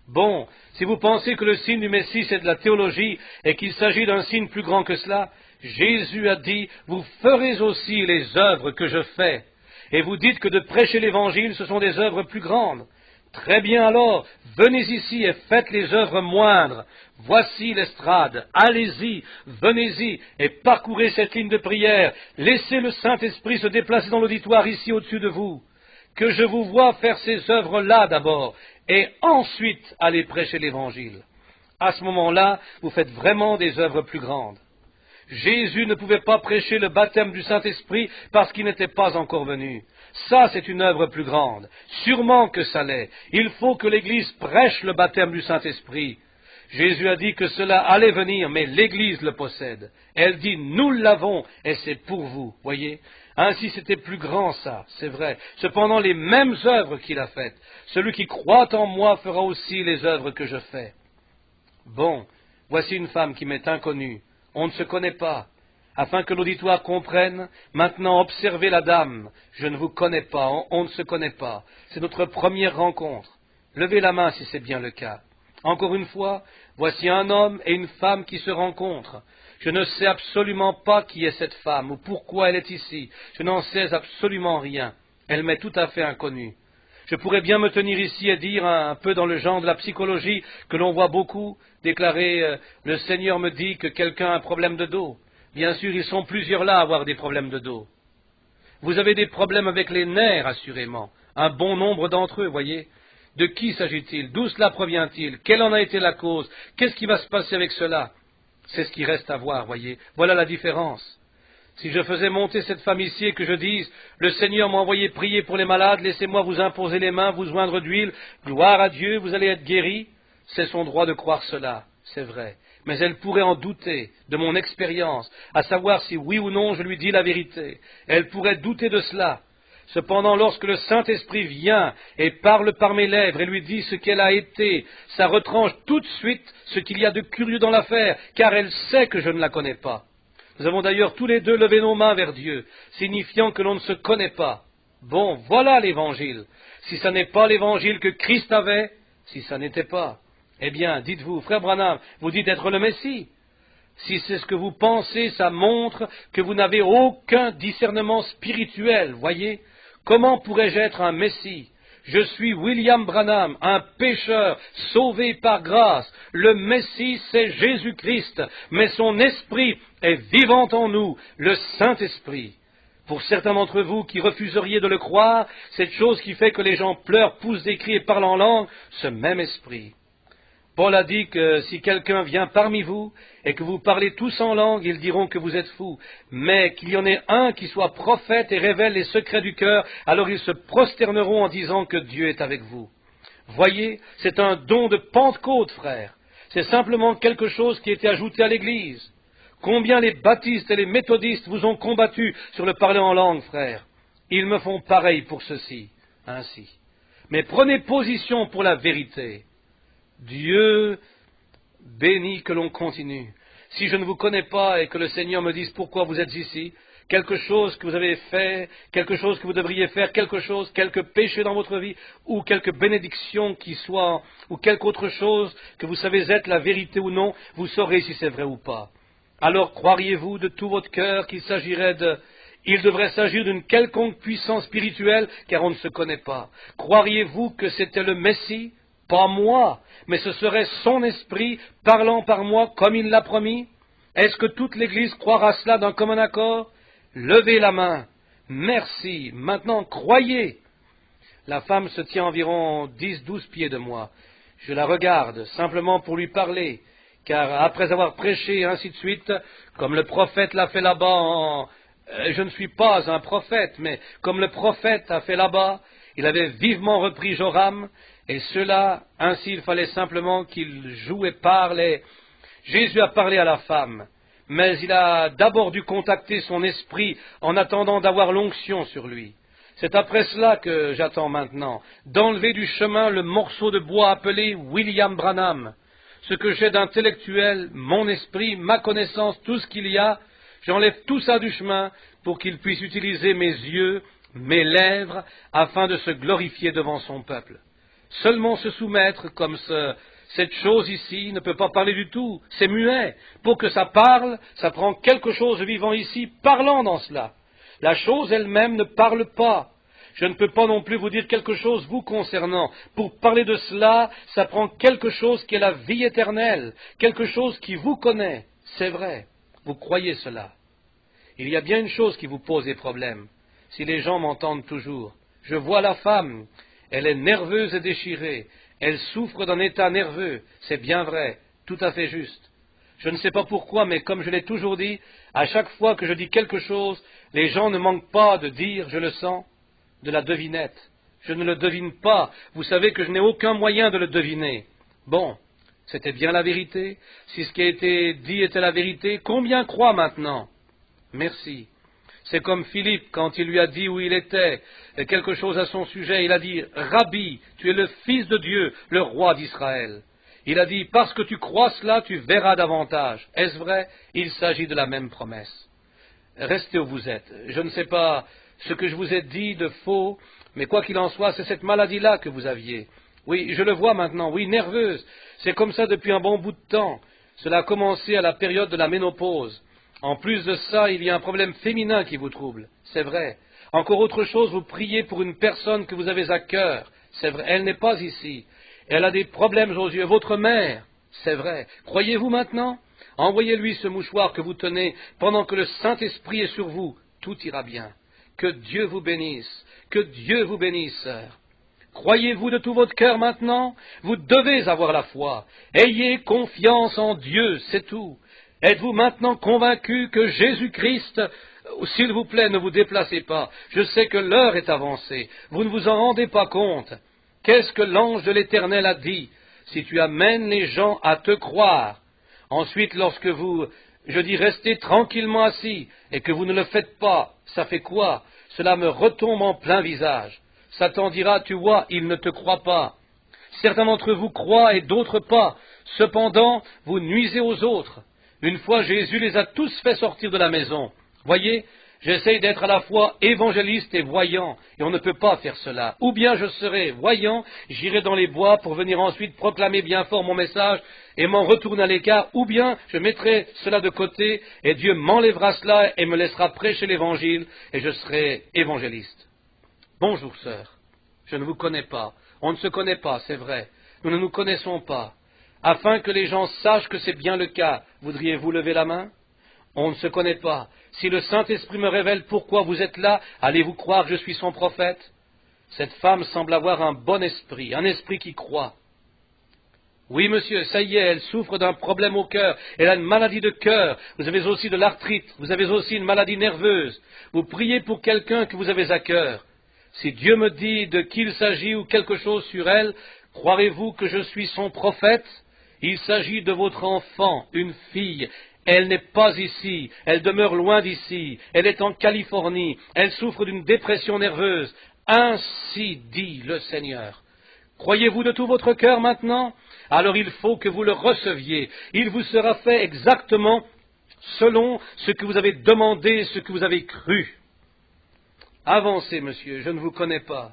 Bon, si vous pensez que le signe du Messie, c'est de la théologie, et qu'il s'agit d'un signe plus grand que cela, Jésus a dit, vous ferez aussi les œuvres que je fais. Et vous dites que de prêcher l'Évangile, ce sont des œuvres plus grandes. Très bien alors, venez ici et faites les œuvres moindres. Voici l'estrade, allez-y, venez-y et parcourez cette ligne de prière. Laissez le Saint-Esprit se déplacer dans l'auditoire ici au-dessus de vous. Que je vous vois faire ces œuvres-là d'abord, et ensuite aller prêcher l'Évangile. À ce moment-là, vous faites vraiment des œuvres plus grandes. Jésus ne pouvait pas prêcher le baptême du Saint-Esprit parce qu'il n'était pas encore venu. Ça, c'est une œuvre plus grande. Sûrement que ça l'est. Il faut que l'Église prêche le baptême du Saint-Esprit. Jésus a dit que cela allait venir, mais l'Église le possède. Elle dit, nous l'avons, et c'est pour vous, voyez. Ainsi, c'était plus grand ça, c'est vrai. Cependant, les mêmes œuvres qu'il a faites. Celui qui croit en moi fera aussi les œuvres que je fais. Bon, voici une femme qui m'est inconnue. On ne se connaît pas. Afin que l'auditoire comprenne, maintenant observez la dame. Je ne vous connais pas, on ne se connaît pas. C'est notre première rencontre. Levez la main si c'est bien le cas. Encore une fois, voici un homme et une femme qui se rencontrent. Je ne sais absolument pas qui est cette femme ou pourquoi elle est ici. Je n'en sais absolument rien. Elle m'est tout à fait inconnue. Je pourrais bien me tenir ici et dire, un peu dans le genre de la psychologie que l'on voit beaucoup, déclarer le Seigneur me dit que quelqu'un a un problème de dos. Bien sûr, ils sont plusieurs là à avoir des problèmes de dos. Vous avez des problèmes avec les nerfs, assurément. Un bon nombre d'entre eux, voyez. De qui s'agit-il? D'où cela provient-il? Quelle en a été la cause? Qu'est-ce qui va se passer avec cela? C'est ce qui reste à voir, voyez. Voilà la différence. Si je faisais monter cette femme ici et que je dise, le Seigneur m'a envoyé prier pour les malades, laissez-moi vous imposer les mains, vous joindre d'huile, gloire à Dieu, vous allez être guéri, c'est son droit de croire cela, c'est vrai. Mais elle pourrait en douter de mon expérience, à savoir si oui ou non je lui dis la vérité. Elle pourrait douter de cela. Cependant, lorsque le Saint-Esprit vient et parle par mes lèvres et lui dit ce qu'elle a été, ça retranche tout de suite ce qu'il y a de curieux dans l'affaire, car elle sait que je ne la connais pas. Nous avons d'ailleurs tous les deux levé nos mains vers Dieu, signifiant que l'on ne se connaît pas. Bon, voilà l'Évangile. Si ça n'est pas l'Évangile que Christ avait, si ça n'était pas, eh bien, dites-vous, frère Branham, vous dites être le Messie. Si c'est ce que vous pensez, ça montre que vous n'avez aucun discernement spirituel, voyez. Comment pourrais-je être un Messie? Je suis William Branham, un pécheur, sauvé par grâce. Le Messie, c'est Jésus-Christ, mais son esprit est vivant en nous, le Saint-Esprit. Pour certains d'entre vous qui refuseriez de le croire, cette chose qui fait que les gens pleurent, poussent des cris et parlent en langue, ce même esprit. Paul a dit que si quelqu'un vient parmi vous et que vous parlez tous en langue, ils diront que vous êtes fous. Mais qu'il y en ait un qui soit prophète et révèle les secrets du cœur, alors ils se prosterneront en disant que Dieu est avec vous. Voyez, c'est un don de Pentecôte, frère. C'est simplement quelque chose qui a été ajouté à l'Église. Combien les baptistes et les méthodistes vous ont combattu sur le parler en langue, frère. Ils me font pareil pour ceci, ainsi. Mais prenez position pour la vérité. Dieu bénit que l'on continue. Si je ne vous connais pas et que le Seigneur me dise pourquoi vous êtes ici, quelque chose que vous avez fait, quelque chose que vous devriez faire, quelque péché dans votre vie, ou quelque bénédiction qui soit, ou quelque autre chose que vous savez être la vérité ou non, vous saurez si c'est vrai ou pas. Alors croiriez-vous de tout votre cœur qu'il s'agirait de... Il devrait s'agir d'une quelconque puissance spirituelle, car on ne se connaît pas. Croiriez-vous que c'était le Messie? Pas moi, mais ce serait son esprit parlant par moi comme il l'a promis. Est-ce que toute l'Église croira cela d'un commun accord? Levez la main. Merci. Maintenant, croyez. La femme se tient environ 10-12 pieds de moi. Je la regarde, simplement pour lui parler, car après avoir prêché et ainsi de suite, comme le prophète l'a fait là-bas je ne suis pas un prophète, mais comme le prophète a fait là-bas, il avait vivement repris Joram, et cela, ainsi il fallait simplement qu'il joue et parle, et Jésus a parlé à la femme, mais il a d'abord dû contacter son esprit en attendant d'avoir l'onction sur lui. C'est après cela que j'attends maintenant, d'enlever du chemin le morceau de bois appelé William Branham. Ce que j'ai d'intellectuel, mon esprit, ma connaissance, tout ce qu'il y a, j'enlève tout ça du chemin pour qu'il puisse utiliser mes yeux, mes lèvres, afin de se glorifier devant son peuple. Seulement se soumettre comme cette chose ici ne peut pas parler du tout, c'est muet. Pour que ça parle, ça prend quelque chose de vivant ici, parlant dans cela. La chose elle-même ne parle pas. Je ne peux pas non plus vous dire quelque chose vous concernant. Pour parler de cela, ça prend quelque chose qui est la vie éternelle, quelque chose qui vous connaît. C'est vrai, vous croyez cela. Il y a bien une chose qui vous pose des problèmes. Si les gens m'entendent toujours, je vois la femme, elle est nerveuse et déchirée, elle souffre d'un état nerveux, c'est bien vrai, tout à fait juste. Je ne sais pas pourquoi, mais comme je l'ai toujours dit, à chaque fois que je dis quelque chose, les gens ne manquent pas de dire, je le sens, de la devinette. Je ne le devine pas, vous savez que je n'ai aucun moyen de le deviner. Bon, c'était bien la vérité. Si ce qui a été dit était la vérité, combien croient maintenant? Merci. C'est comme Philippe, quand il lui a dit où il était, quelque chose à son sujet, il a dit, « Rabbi, tu es le Fils de Dieu, le roi d'Israël. » Il a dit, « Parce que tu crois cela, tu verras davantage. » Est-ce vrai? Il s'agit de la même promesse. Restez où vous êtes. Je ne sais pas ce que je vous ai dit de faux, mais quoi qu'il en soit, c'est cette maladie-là que vous aviez. Oui, je le vois maintenant, oui, nerveuse. C'est comme ça depuis un bon bout de temps. Cela a commencé à la période de la ménopause. En plus de ça, il y a un problème féminin qui vous trouble. C'est vrai. Encore autre chose, vous priez pour une personne que vous avez à cœur. C'est vrai, elle n'est pas ici. Elle a des problèmes aux yeux. Votre mère, c'est vrai. Croyez-vous maintenant? Envoyez-lui ce mouchoir que vous tenez pendant que le Saint-Esprit est sur vous. Tout ira bien. Que Dieu vous bénisse. Que Dieu vous bénisse, sœur. Croyez-vous de tout votre cœur maintenant? Vous devez avoir la foi. Ayez confiance en Dieu, c'est tout. Êtes-vous maintenant convaincu que Jésus-Christ, s'il vous plaît, ne vous déplacez pas. Je sais que l'heure est avancée. Vous ne vous en rendez pas compte. Qu'est-ce que l'ange de l'Éternel a dit? Si tu amènes les gens à te croire, ensuite lorsque vous, restez tranquillement assis et que vous ne le faites pas, ça fait quoi? Cela me retombe en plein visage. Satan dira, tu vois, il ne te croit pas. Certains d'entre vous croient et d'autres pas. Cependant, vous nuisez aux autres. Une fois, Jésus les a tous fait sortir de la maison. Voyez, j'essaye d'être à la fois évangéliste et voyant, et on ne peut pas faire cela. Ou bien je serai voyant, j'irai dans les bois pour venir ensuite proclamer bien fort mon message et m'en retourner à l'écart, ou bien je mettrai cela de côté et Dieu m'enlèvera cela et me laissera prêcher l'évangile et je serai évangéliste. Bonjour, sœur. Je ne vous connais pas. On ne se connaît pas, c'est vrai. Nous ne nous connaissons pas. Afin que les gens sachent que c'est bien le cas, voudriez-vous lever la main? On ne se connaît pas. Si le Saint-Esprit me révèle pourquoi vous êtes là, allez-vous croire que je suis son prophète? Cette femme semble avoir un bon esprit, un esprit qui croit. Oui, monsieur, ça y est, elle souffre d'un problème au cœur. Elle a une maladie de cœur. Vous avez aussi de l'arthrite. Vous avez aussi une maladie nerveuse. Vous priez pour quelqu'un que vous avez à cœur. Si Dieu me dit de qui il s'agit ou quelque chose sur elle, croirez-vous que je suis son prophète? Il s'agit de votre enfant, une fille. Elle n'est pas ici, elle demeure loin d'ici, elle est en Californie, elle souffre d'une dépression nerveuse. Ainsi dit le Seigneur. Croyez-vous de tout votre cœur maintenant? Alors il faut que vous le receviez. Il vous sera fait exactement selon ce que vous avez demandé, ce que vous avez cru. Avancez, monsieur, je ne vous connais pas.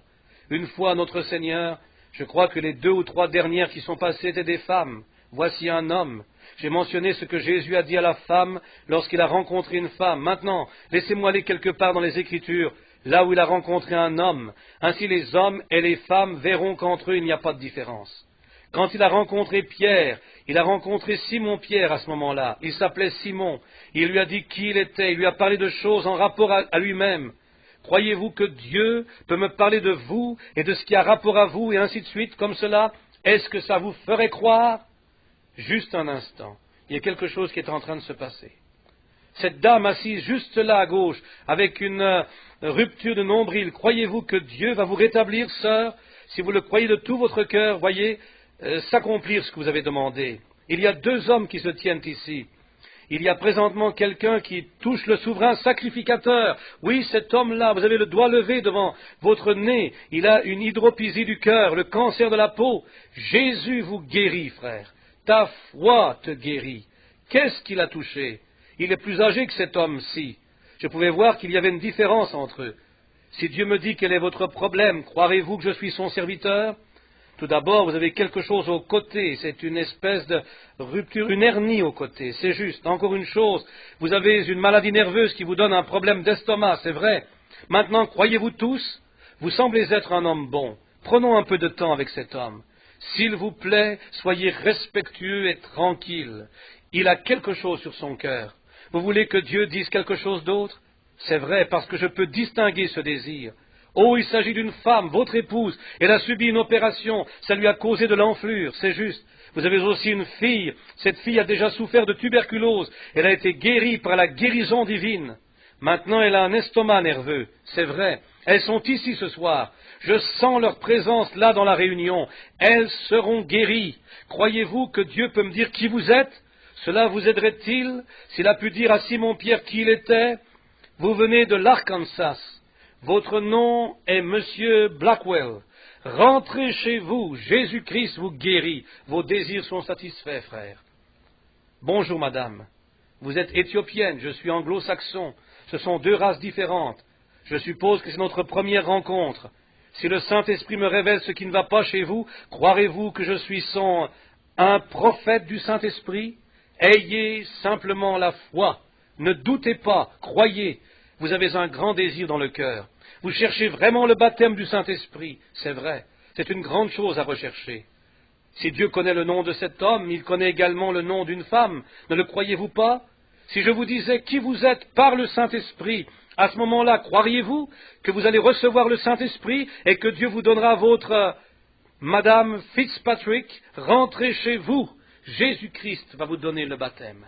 Une fois, notre Seigneur, je crois que les 2 ou 3 dernières qui sont passées étaient des femmes. Voici un homme. J'ai mentionné ce que Jésus a dit à la femme lorsqu'il a rencontré une femme. Maintenant, laissez-moi aller quelque part dans les Écritures, là où il a rencontré un homme. Ainsi les hommes et les femmes verront qu'entre eux il n'y a pas de différence. Quand il a rencontré Pierre, il a rencontré Simon-Pierre à ce moment-là. Il s'appelait Simon. Il lui a dit qui il était. Il lui a parlé de choses en rapport à lui-même. Croyez-vous que Dieu peut me parler de vous et de ce qui a rapport à vous et ainsi de suite, comme cela? Est-ce que ça vous ferait croire? Juste un instant, il y a quelque chose qui est en train de se passer. Cette dame assise juste là à gauche, avec une rupture de nombril, croyez-vous que Dieu va vous rétablir, sœur? Si vous le croyez de tout votre cœur, voyez, s'accomplir ce que vous avez demandé. Il y a deux hommes qui se tiennent ici. Il y a présentement quelqu'un qui touche le souverain sacrificateur. Oui, cet homme-là, vous avez le doigt levé devant votre nez. Il a une hydropésie du cœur, le cancer de la peau. Jésus vous guérit, frère. Ta foi te guérit. Qu'est-ce qu'il a touché? Il est plus âgé que cet homme-ci. Je pouvais voir qu'il y avait une différence entre eux. Si Dieu me dit quel est votre problème, croirez-vous que je suis son serviteur? Tout d'abord, vous avez quelque chose au côté, c'est une espèce de rupture, une hernie au côté, c'est juste. Encore une chose, vous avez une maladie nerveuse qui vous donne un problème d'estomac, c'est vrai. Maintenant, croyez-vous tous? Vous semblez être un homme bon. Prenons un peu de temps avec cet homme. S'il vous plaît, soyez respectueux et tranquille. Il a quelque chose sur son cœur. Vous voulez que Dieu dise quelque chose d'autre? C'est vrai, parce que je peux distinguer ce désir. Oh, il s'agit d'une femme, votre épouse. Elle a subi une opération, ça lui a causé de l'enflure, c'est juste. Vous avez aussi une fille. Cette fille a déjà souffert de tuberculose. Elle a été guérie par la guérison divine. Maintenant, elle a un estomac nerveux, c'est vrai. Elles sont ici ce soir. Je sens leur présence là dans la réunion. Elles seront guéries. Croyez-vous que Dieu peut me dire qui vous êtes? Cela vous aiderait-il s'il a pu dire à Simon-Pierre qui il était? Vous venez de l'Arkansas. Votre nom est Monsieur Blackwell. Rentrez chez vous. Jésus-Christ vous guérit. Vos désirs sont satisfaits, frère. Bonjour, madame. Vous êtes éthiopienne, je suis anglo-saxon. Ce sont deux races différentes. Je suppose que c'est notre première rencontre. Si le Saint-Esprit me révèle ce qui ne va pas chez vous, croirez-vous que je suis un prophète du Saint-Esprit? Ayez simplement la foi. Ne doutez pas, croyez. Vous avez un grand désir dans le cœur. Vous cherchez vraiment le baptême du Saint-Esprit. C'est vrai, c'est une grande chose à rechercher. Si Dieu connaît le nom de cet homme, il connaît également le nom d'une femme. Ne le croyez-vous pas? Si je vous disais qui vous êtes par le Saint-Esprit, à ce moment-là, croiriez-vous que vous allez recevoir le Saint-Esprit et que Dieu vous donnera votre Madame Fitzpatrick? Rentrez chez vous. Jésus-Christ va vous donner le baptême.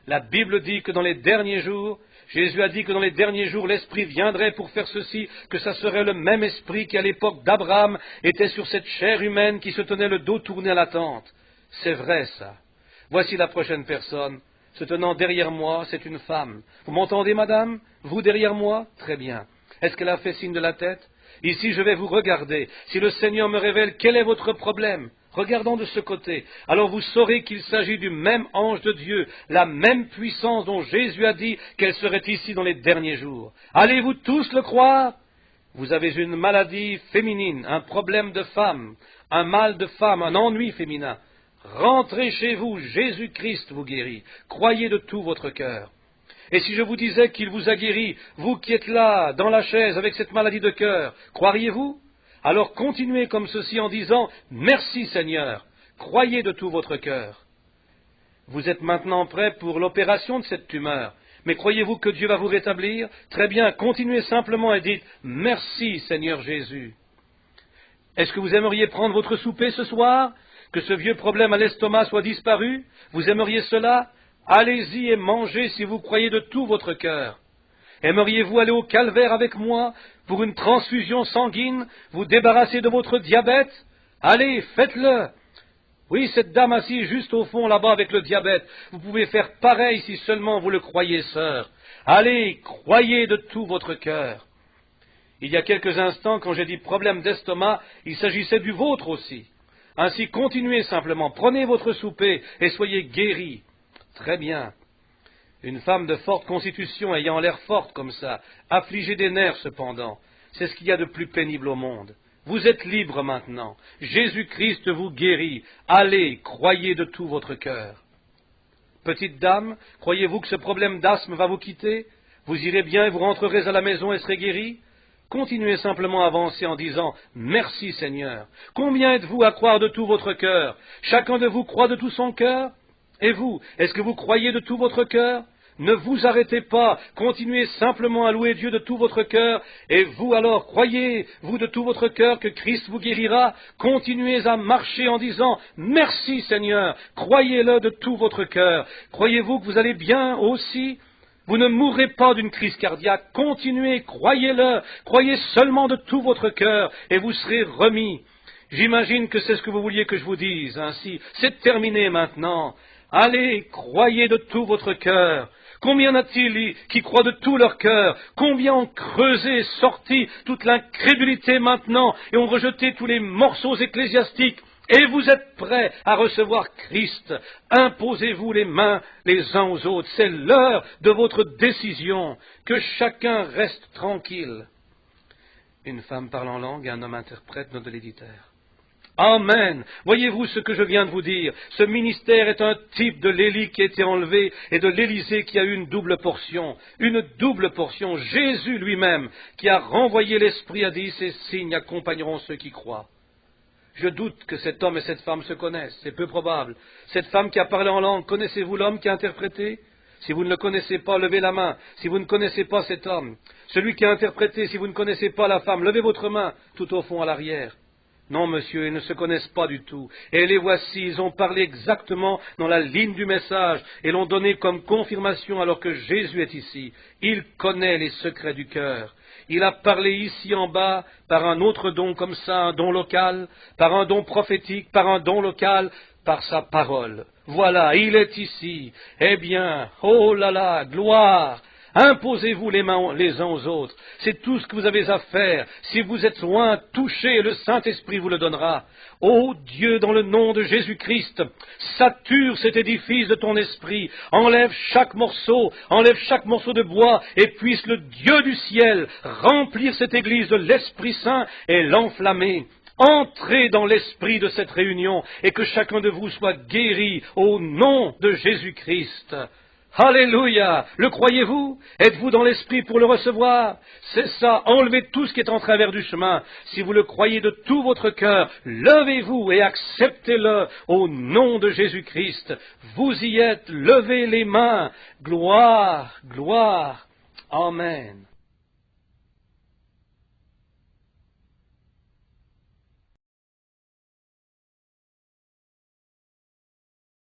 La Bible dit que dans les derniers jours, Jésus a dit que dans les derniers jours, l'Esprit viendrait pour faire ceci, que ça serait le même Esprit qui, à l'époque d'Abraham, était sur cette chair humaine qui se tenait le dos tourné à la tente. C'est vrai, ça. Voici la prochaine personne. Se tenant derrière moi, c'est une femme. Vous m'entendez, madame? Vous derrière moi? Très bien. Est-ce qu'elle a fait signe de la tête? Ici, je vais vous regarder. Si le Seigneur me révèle quel est votre problème, regardons de ce côté. Alors vous saurez qu'il s'agit du même ange de Dieu, la même puissance dont Jésus a dit qu'elle serait ici dans les derniers jours. Allez-vous tous le croire? Vous avez une maladie féminine, un problème de femme, un mal de femme, un ennui féminin. Rentrez chez vous, Jésus-Christ vous guérit. Croyez de tout votre cœur. Et si je vous disais qu'il vous a guéri, vous qui êtes là, dans la chaise, avec cette maladie de cœur, croiriez-vous? Alors continuez comme ceci en disant « Merci Seigneur ». Croyez de tout votre cœur. Vous êtes maintenant prêt pour l'opération de cette tumeur. Mais croyez-vous que Dieu va vous rétablir? Très bien, continuez simplement et dites « Merci Seigneur Jésus ». Est-ce que vous aimeriez prendre votre souper ce soir? Que ce vieux problème à l'estomac soit disparu? Vous aimeriez cela? Allez-y et mangez si vous croyez de tout votre cœur. Aimeriez-vous aller au calvaire avec moi pour une transfusion sanguine, vous débarrasser de votre diabète? Allez, faites-le. Oui, cette dame assise juste au fond là-bas avec le diabète, vous pouvez faire pareil si seulement vous le croyez, sœur. Allez, croyez de tout votre cœur. Il y a quelques instants, quand j'ai dit problème d'estomac, il s'agissait du vôtre aussi. Ainsi, continuez simplement, prenez votre souper et soyez guéris. Très bien. Une femme de forte constitution ayant l'air forte comme ça, affligée des nerfs cependant, c'est ce qu'il y a de plus pénible au monde. Vous êtes libre maintenant. Jésus-Christ vous guérit. Allez, croyez de tout votre cœur. Petite dame, croyez-vous que ce problème d'asthme va vous quitter? Vous irez bien et vous rentrerez à la maison et serez guéri? Continuez simplement à avancer en disant « Merci Seigneur ». Combien êtes-vous à croire de tout votre cœur? Chacun de vous croit de tout son cœur? Et vous, est-ce que vous croyez de tout votre cœur? Ne vous arrêtez pas, continuez simplement à louer Dieu de tout votre cœur, et vous alors croyez, vous de tout votre cœur, que Christ vous guérira. Continuez à marcher en disant « Merci Seigneur », croyez-le de tout votre cœur. Croyez-vous que vous allez bien aussi ? Vous ne mourrez pas d'une crise cardiaque, continuez, croyez-le, croyez seulement de tout votre cœur, et vous serez remis. J'imagine que c'est ce que vous vouliez que je vous dise, ainsi, c'est terminé maintenant. Allez, croyez de tout votre cœur. Combien a-t-il qui croient de tout leur cœur? Combien ont creusé, sorti toute l'incrédulité maintenant et ont rejeté tous les morceaux ecclésiastiques? Et vous êtes prêts à recevoir Christ. Imposez-vous les mains les uns aux autres. C'est l'heure de votre décision. Que chacun reste tranquille. Une femme parle en langue et un homme interprète, note de l'éditeur. Amen. Voyez-vous ce que je viens de vous dire? Ce ministère est un type de l'Élie qui a été enlevé et de l'Élysée qui a eu une double portion. Une double portion. Jésus lui-même qui a renvoyé l'Esprit a dit, ces signes accompagneront ceux qui croient. Je doute que cet homme et cette femme se connaissent, c'est peu probable. Cette femme qui a parlé en langue, connaissez-vous l'homme qui a interprété? Si vous ne le connaissez pas, levez la main. Si vous ne connaissez pas cet homme, celui qui a interprété, si vous ne connaissez pas la femme, levez votre main tout au fond à l'arrière. Non, monsieur, ils ne se connaissent pas du tout. Et les voici, ils ont parlé exactement dans la ligne du message et l'ont donné comme confirmation alors que Jésus est ici. Il connaît les secrets du cœur. Il a parlé ici en bas par un autre don comme ça, un don local, par un don prophétique, par un don local, par sa parole. Voilà, il est ici. Eh bien, oh là là, gloire! Imposez-vous les mains les uns aux autres. C'est tout ce que vous avez à faire. Si vous êtes loin, touchez, le Saint-Esprit vous le donnera. Ô Dieu, dans le nom de Jésus-Christ, sature cet édifice de ton esprit. Enlève chaque morceau de bois, et puisse le Dieu du ciel remplir cette église de l'Esprit Saint et l'enflammer. Entrez dans l'esprit de cette réunion, et que chacun de vous soit guéri au nom de Jésus-Christ. Alléluia! Le croyez-vous? Êtes-vous dans l'esprit pour le recevoir? C'est ça, enlevez tout ce qui est en travers du chemin. Si vous le croyez de tout votre cœur, levez-vous et acceptez-le au nom de Jésus-Christ. Vous y êtes, levez les mains. Gloire, gloire. Amen.